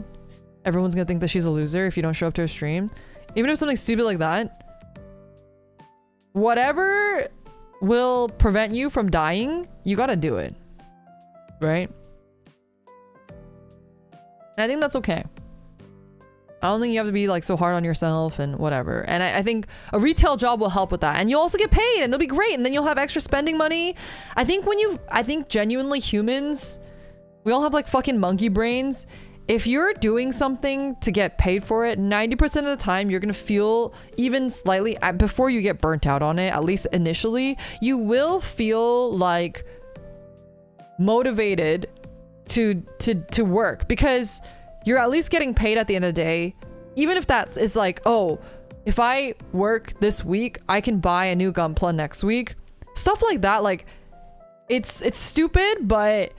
Everyone's gonna think that she's a loser if you don't show up to her stream. Even if something stupid like that, whatever will prevent you from dying, you gotta do it, right? And I think that's okay. I don't think you have to be like so hard on yourself and whatever. And I think a retail job will help with that. And you'll also get paid and it'll be great. And then you'll have extra spending money. I think genuinely humans, we all have like fucking monkey brains. If you're doing something to get paid for it, 90% of the time you're going to feel even slightly, before you get burnt out on it, at least initially, you will feel like motivated to work, because you're at least getting paid at the end of the day. Even if that is like, oh, if I work this week, I can buy a new Gunpla next week. Stuff like that, like, it's stupid, but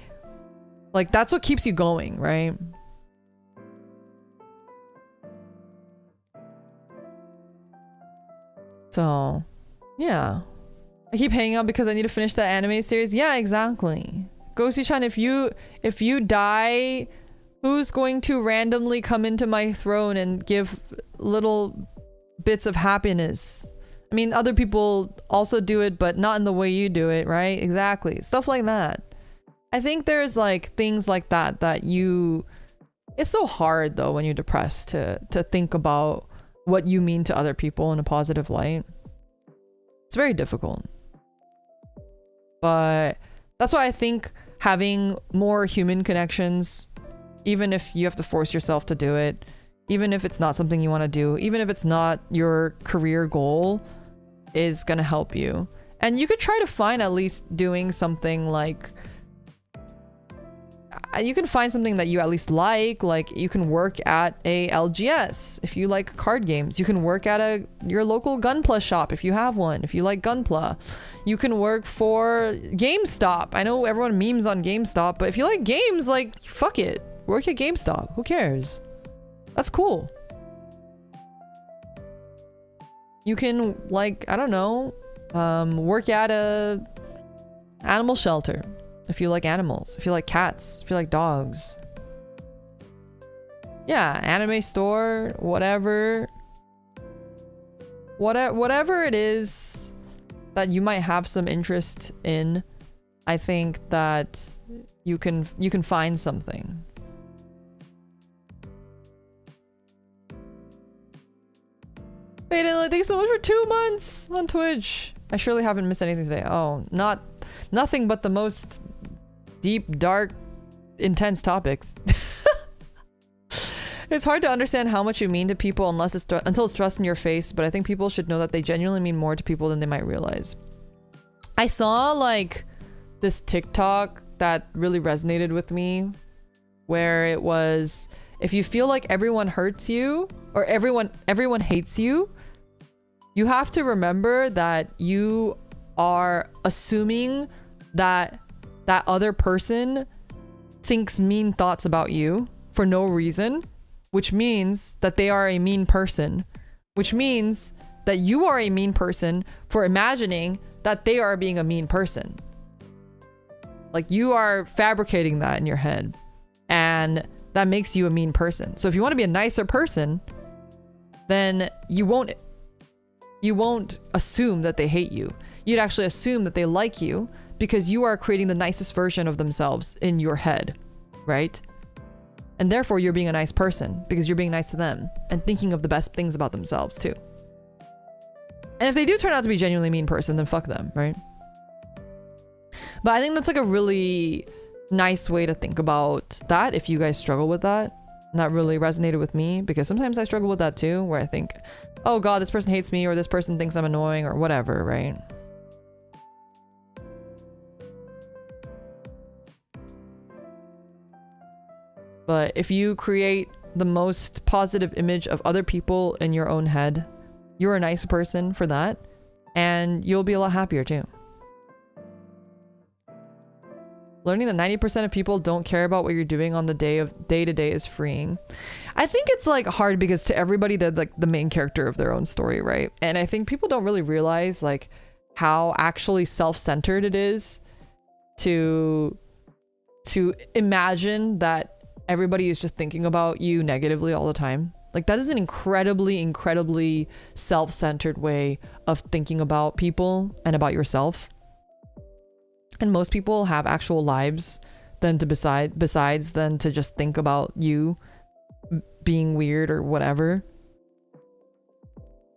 like that's what keeps you going, right? So, yeah. I keep hanging out because I need to finish that anime series. Yeah, exactly. Ghosty-chan, if you die, who's going to randomly come into my throne and give little bits of happiness? I mean, other people also do it, but not in the way you do it, right? Exactly. Stuff like that. I think there's like things like that it's so hard though when you're depressed to think about what you mean to other people in a positive light. It's very difficult. But that's why I think having more human connections, even if you have to force yourself to do it, even if it's not something you want to do, even if it's not your career goal, is going to help you. And you could try to find at least doing something like, you can find something that you at least like you can work at a LGS if you like card games. You can work at your local Gunpla shop if you have one, if you like Gunpla. You can work for GameStop. I know everyone memes on GameStop, but if you like games, like, fuck it. Work at GameStop. Who cares? That's cool. You can, like, I don't know, work at a animal shelter if you like animals, if you like cats, if you like dogs. Yeah, anime store, whatever it is that you might have some interest in, I think that you can find something. Beta, thanks so much for 2 months on Twitch. I surely haven't missed anything today. Oh, nothing but the most deep, dark, intense topics. It's hard to understand how much you mean to people until it's thrust in your face, but I think people should know that they genuinely mean more to people than they might realize. I saw like this TikTok that really resonated with me, where it was, if you feel like everyone hurts you or everyone hates you, you have to remember that you are assuming that that other person thinks mean thoughts about you for no reason, which means that they are a mean person, which means that you are a mean person for imagining that they are being a mean person. Like, you are fabricating that in your head, and that makes you a mean person. So if you want to be a nicer person, then you won't assume that they hate you. You'd actually assume that they like you because you are creating the nicest version of themselves in your head, right? And therefore you're being a nice person because you're being nice to them and thinking of the best things about themselves too. And if they do turn out to be a genuinely mean person, then fuck them, right? But I think that's like a really nice way to think about that if you guys struggle with that. And that really resonated with me because sometimes I struggle with that too, where I think, oh god, this person hates me, or this person thinks I'm annoying, or whatever, right? But if you create the most positive image of other people in your own head, you're a nice person for that, and you'll be a lot happier too. Learning that 90% of people don't care about what you're doing on the day to day is freeing. I think it's like hard because to everybody they're like the main character of their own story, right? And I think people don't really realize like how actually self-centered it is to imagine that everybody is just thinking about you negatively all the time. Like, that is an incredibly self-centered way of thinking about people and about yourself. And most people have actual lives besides than to just think about you being weird or whatever.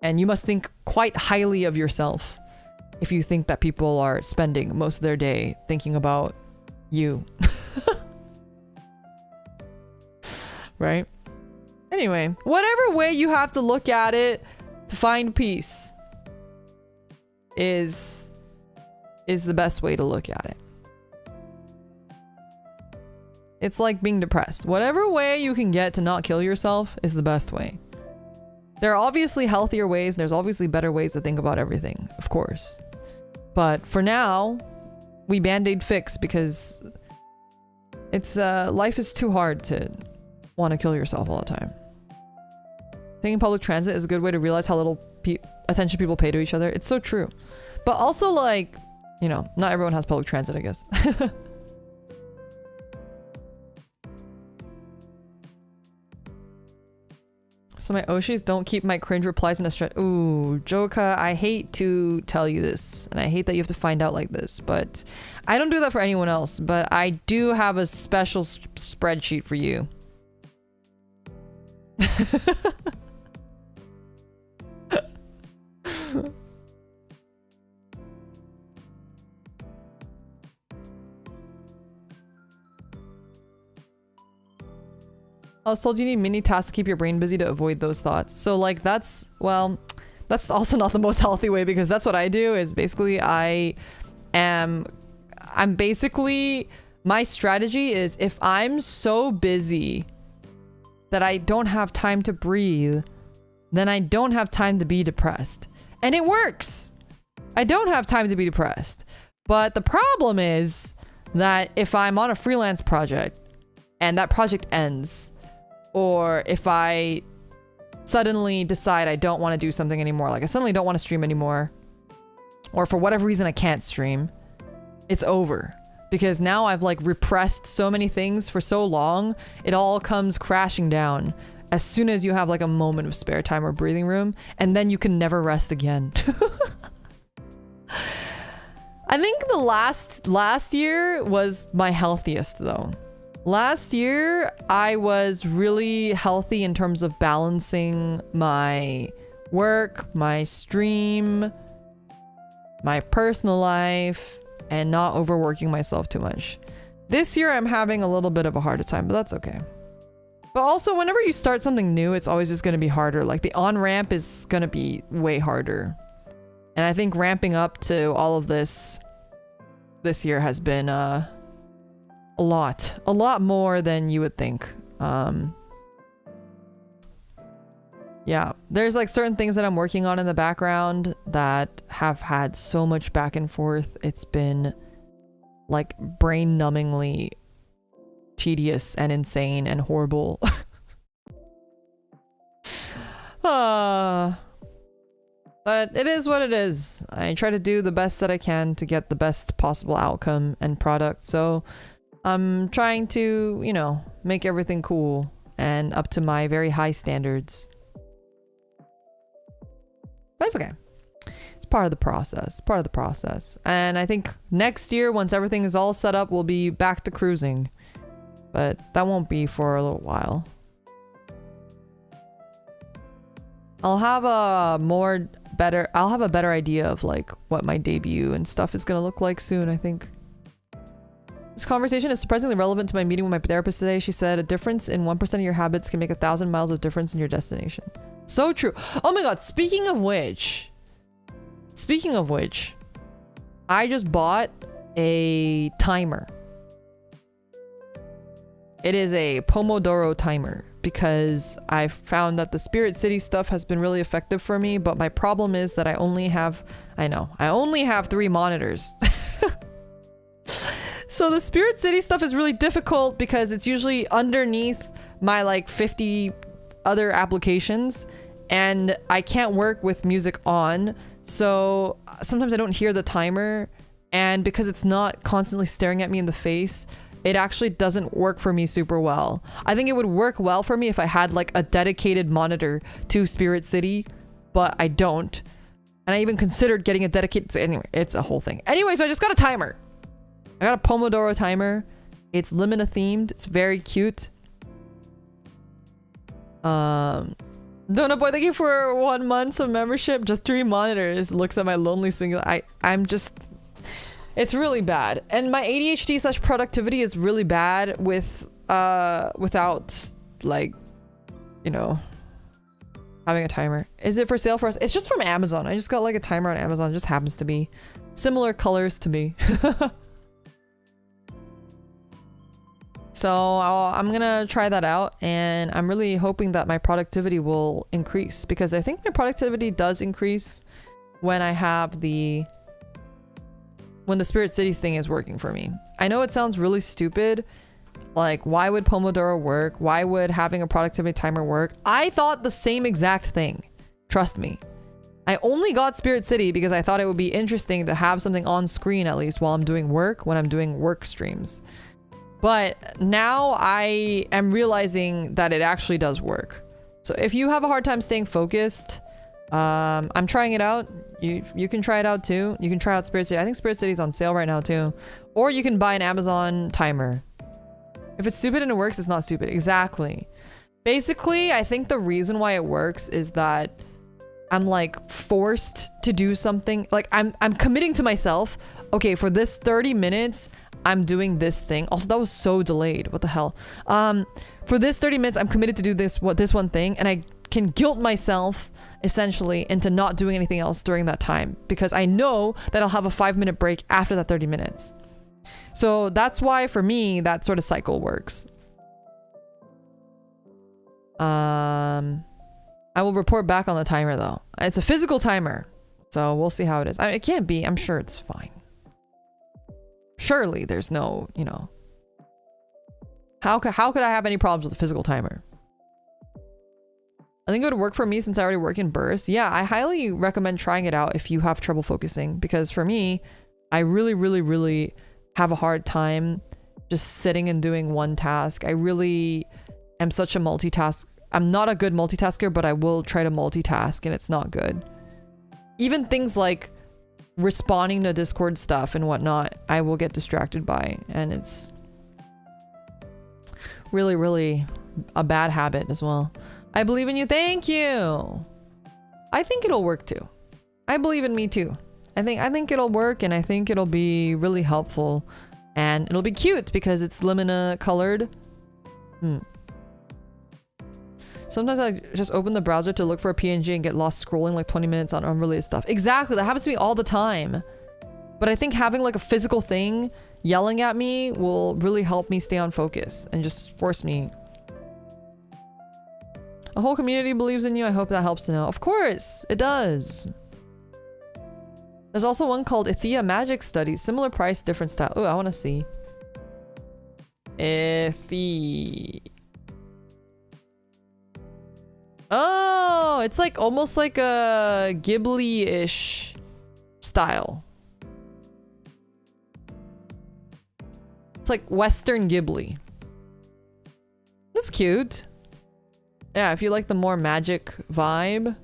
And you must think quite highly of yourself if you think that people are spending most of their day thinking about you. Right? Anyway, whatever way you have to look at it to find peace is the best way to look at it. It's like being depressed. Whatever way you can get to not kill yourself is the best way. There are obviously healthier ways, and there's obviously better ways to think about everything, of course. But for now, we band-aid fix because it's life is too hard to want to kill yourself all the time. Taking public transit is a good way to realize how little attention people pay to each other. It's so true. But also, like, you know, not everyone has public transit, I guess. So my Oshis don't keep my cringe replies in a stretch. Ooh, Joka, I hate to tell you this, and I hate that you have to find out like this, but I don't do that for anyone else, but I do have a special spreadsheet for you. I was told you need mini tasks to keep your brain busy to avoid those thoughts. So like that's also not the most healthy way, because that's what I do is basically I'm basically, my strategy is if I'm so busy that I don't have time to breathe, then I don't have time to be depressed. And it works. I don't have time to be depressed. But the problem is that if I'm on a freelance project and that project ends, or if I suddenly decide I don't want to do something anymore, like I suddenly don't want to stream anymore, or for whatever reason I can't stream, it's over. Because now I've like repressed so many things for so long, it all comes crashing down as soon as you have like a moment of spare time or breathing room, and then you can never rest again. I think the last year was my healthiest though. Last year, I was really healthy in terms of balancing my work, my stream, my personal life, and not overworking myself too much. This year, I'm having a little bit of a harder time, but that's okay. But also, whenever you start something new, it's always just going to be harder. Like the on-ramp is going to be way harder. And I think ramping up to all of this year has been a lot more than you would think. Yeah, there's like certain things that I'm working on in the background that have had so much back and forth. It's been like brain-numbingly tedious and insane and horrible. But it is what it is. I try to do the best that I can to get the best possible outcome and product. So I'm trying to, you know, make everything cool and up to my very high standards. But it's okay. It's part of the process. And I think next year, once everything is all set up, we'll be back to cruising. But that won't be for a little while. I'll have a better idea of like what my debut and stuff is gonna look like soon, I think. This conversation is surprisingly relevant to my meeting with my therapist today. She said a difference in 1% of your habits can make 1,000 miles of difference in your destination. So true. Oh my god, speaking of which, I just bought a timer. It is a Pomodoro timer because I found that the Spirit City stuff has been really effective for me, but my problem is that I only have 3 monitors. So the Spirit City stuff is really difficult because it's usually underneath my like 50 other applications and I can't work with music on. So sometimes I don't hear the timer, and because it's not constantly staring at me in the face, it actually doesn't work for me super well. I think it would work well for me if I had like a dedicated monitor to Spirit City, but I don't. And I even considered getting a dedicated, anyway, it's a whole thing. Anyway, so I just got a timer. I got a Pomodoro timer. It's Limina themed. It's very cute. Donut Boy, thank you for 1 month of membership. Just 3 monitors. Looks at my lonely single. I'm just... It's really bad. And my ADHD / productivity is really bad with without like, you know, having a timer. Is it for sale for us? It's just from Amazon. I just got like a timer on Amazon. It just happens to be similar colors to me. So I'm gonna try that out, and I'm really hoping that my productivity will increase, because I think my productivity does increase when I have when the Spirit City thing is working for me. I know it sounds really stupid. Like, why would Pomodoro work? Why would having a productivity timer work? I thought the same exact thing. Trust me. I only got Spirit City because I thought it would be interesting to have something on screen at least while I'm doing work, when I'm doing work streams. But now I am realizing that it actually does work. So if you have a hard time staying focused, I'm trying it out. You can try it out too. You can try out Spirit City. I think Spirit City is on sale right now too. Or you can buy an Amazon timer. If it's stupid and it works, it's not stupid. Exactly. Basically, I think the reason why it works is that I'm like forced to do something. Like I'm committing to myself. Okay, for this 30 minutes, I'm doing this thing. Also, that was so delayed. What the hell? For this 30 minutes, I'm committed to do this one thing, and I can guilt myself essentially into not doing anything else during that time, because I know that I'll have a 5-minute break after that 30 minutes. So that's why for me, that sort of cycle works. I will report back on the timer though. It's a physical timer, so we'll see how it is. It can't be. I'm sure it's fine. Surely there's no, you know. How could I have any problems with a physical timer? I think it would work for me since I already work in bursts. Yeah, I highly recommend trying it out if you have trouble focusing, because for me, I really, really, really have a hard time just sitting and doing one task. I really am such a multitask. I'm not a good multitasker, but I will try to multitask and it's not good. Even things like responding to Discord stuff and whatnot, I will get distracted by, and it's really, really a bad habit as well. I believe in you. Thank you. I think it'll work too. I believe in me too. I think it'll work, and I think it'll be really helpful, and it'll be cute because it's Limina colored. Sometimes I just open the browser to look for a PNG and get lost scrolling like 20 minutes on unrelated stuff. Exactly, that happens to me all the time. But I think having like a physical thing yelling at me will really help me stay on focus and just force me. A whole community believes in you. I hope that helps to know. Of course, it does. There's also one called Ethia Magic Studies. Similar price, different style. Oh, I want to see. Oh, it's like almost like a Ghibli-ish style. It's like Western Ghibli. That's cute. Yeah, if you like the more magic vibe.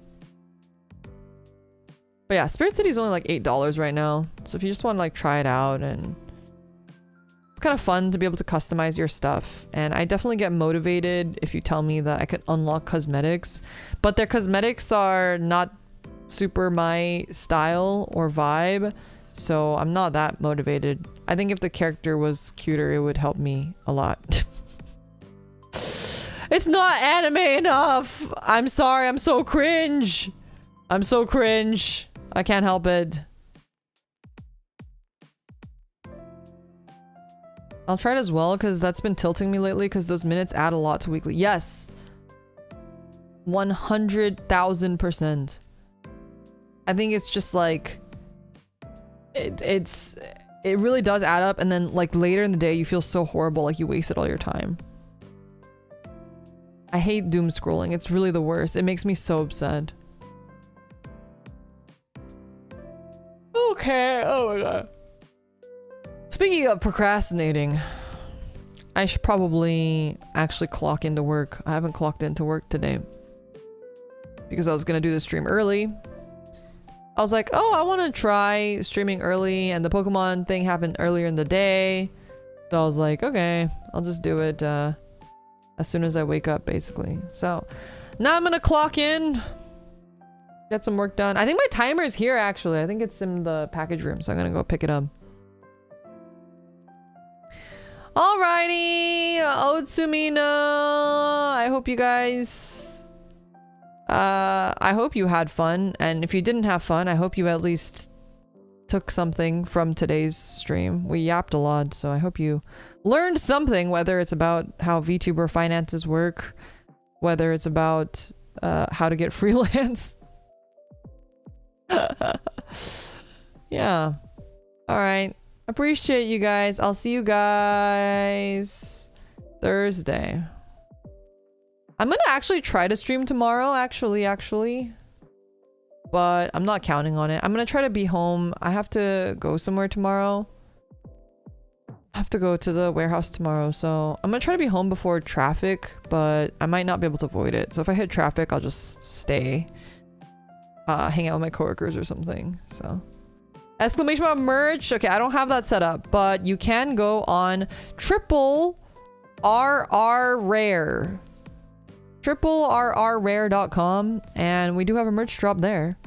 But yeah, Spirit City is only like $8 right now. So if you just want to like try it out, and it's kind of fun to be able to customize your stuff. And I definitely get motivated if you tell me that I could unlock cosmetics, but their cosmetics are not super my style or vibe. So I'm not that motivated. I think if the character was cuter, it would help me a lot. It's not anime enough. I'm sorry. I'm so cringe. I'm so cringe. I can't help it. I'll try it as well because that's been tilting me lately, because those minutes add a lot to weekly. Yes. 100,000%. I think it's just like it really does add up, and then like later in the day you feel so horrible, like you wasted all your time. I hate doom scrolling. It's really the worst. It makes me so upset. Okay. Oh my god. Speaking of procrastinating, I should probably actually clock into work. I haven't clocked into work today because I was gonna do the stream early. I was like, oh, I want to try streaming early, and the Pokemon thing happened earlier in the day. So I was like, okay, I'll just do it as soon as I wake up, basically. So now I'm gonna clock in, get some work done. I think my timer is here, actually. I think it's in the package room, so I'm gonna go pick it up. Alrighty, Otsumina. I hope you guys, I hope you had fun. And if you didn't have fun, I hope you at least took something from today's stream. We yapped a lot, so I hope you learned something, whether it's about how VTuber finances work, whether it's about how to get freelance. Yeah. All right. Appreciate you guys. I'll see you guys Thursday. I'm gonna actually try to stream tomorrow, actually. But I'm not counting on it. I'm gonna try to be home. I have to go somewhere tomorrow. I have to go to the warehouse tomorrow, so I'm gonna try to be home before traffic, but I might not be able to avoid it. So if I hit traffic, I'll just stay, hang out with my coworkers or something. So exclamation mark merch. Okay, I don't have that set up, but you can go on RRRare. RRRare.com, and we do have a merch drop there.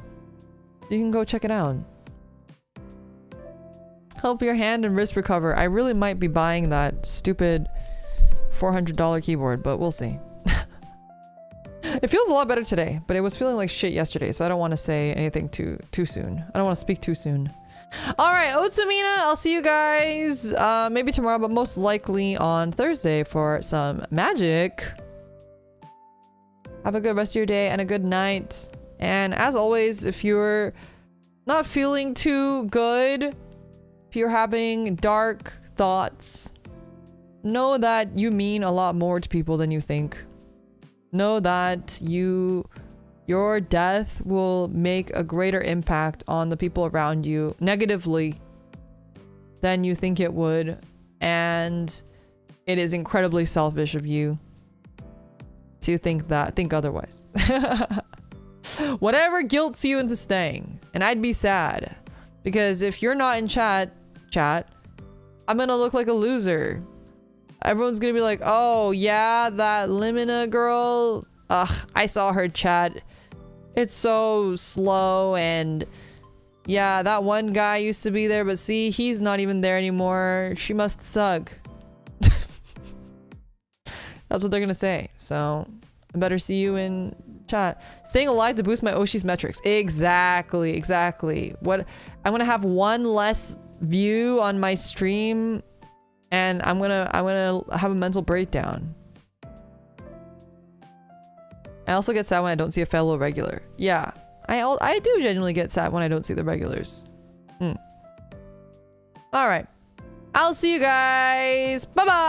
You can go check it out. Help your hand and wrist recover. I really might be buying that stupid $400 keyboard, but we'll see. It feels a lot better today, but it was feeling like shit yesterday, so I don't want to say anything too soon. I don't want to speak too soon. All right, Otsamina, I'll see you guys maybe tomorrow, but most likely on Thursday for some magic. Have a good rest of your day and a good night. And as always, if you're not feeling too good, if you're having dark thoughts, know that you mean a lot more to people than you think. know that your death will make a greater impact on the people around you negatively than you think it would, and it is incredibly selfish of you to think otherwise. Whatever guilts you into staying. And I'd be sad, because if you're not in chat, I'm gonna look like a loser. Everyone's gonna be like, oh yeah, that Limina girl, ugh, I saw her chat. It's so slow, and yeah, that one guy used to be there, but see, he's not even there anymore. She must suck. That's what they're gonna say. So I better see you in chat. Staying alive to boost my Oshi's metrics. Exactly. What, I'm gonna have one less view on my stream, and I'm gonna have a mental breakdown. I also get sad when I don't see a fellow regular. Yeah, I do genuinely get sad when I don't see the regulars. All right, I'll see you guys. Bye bye.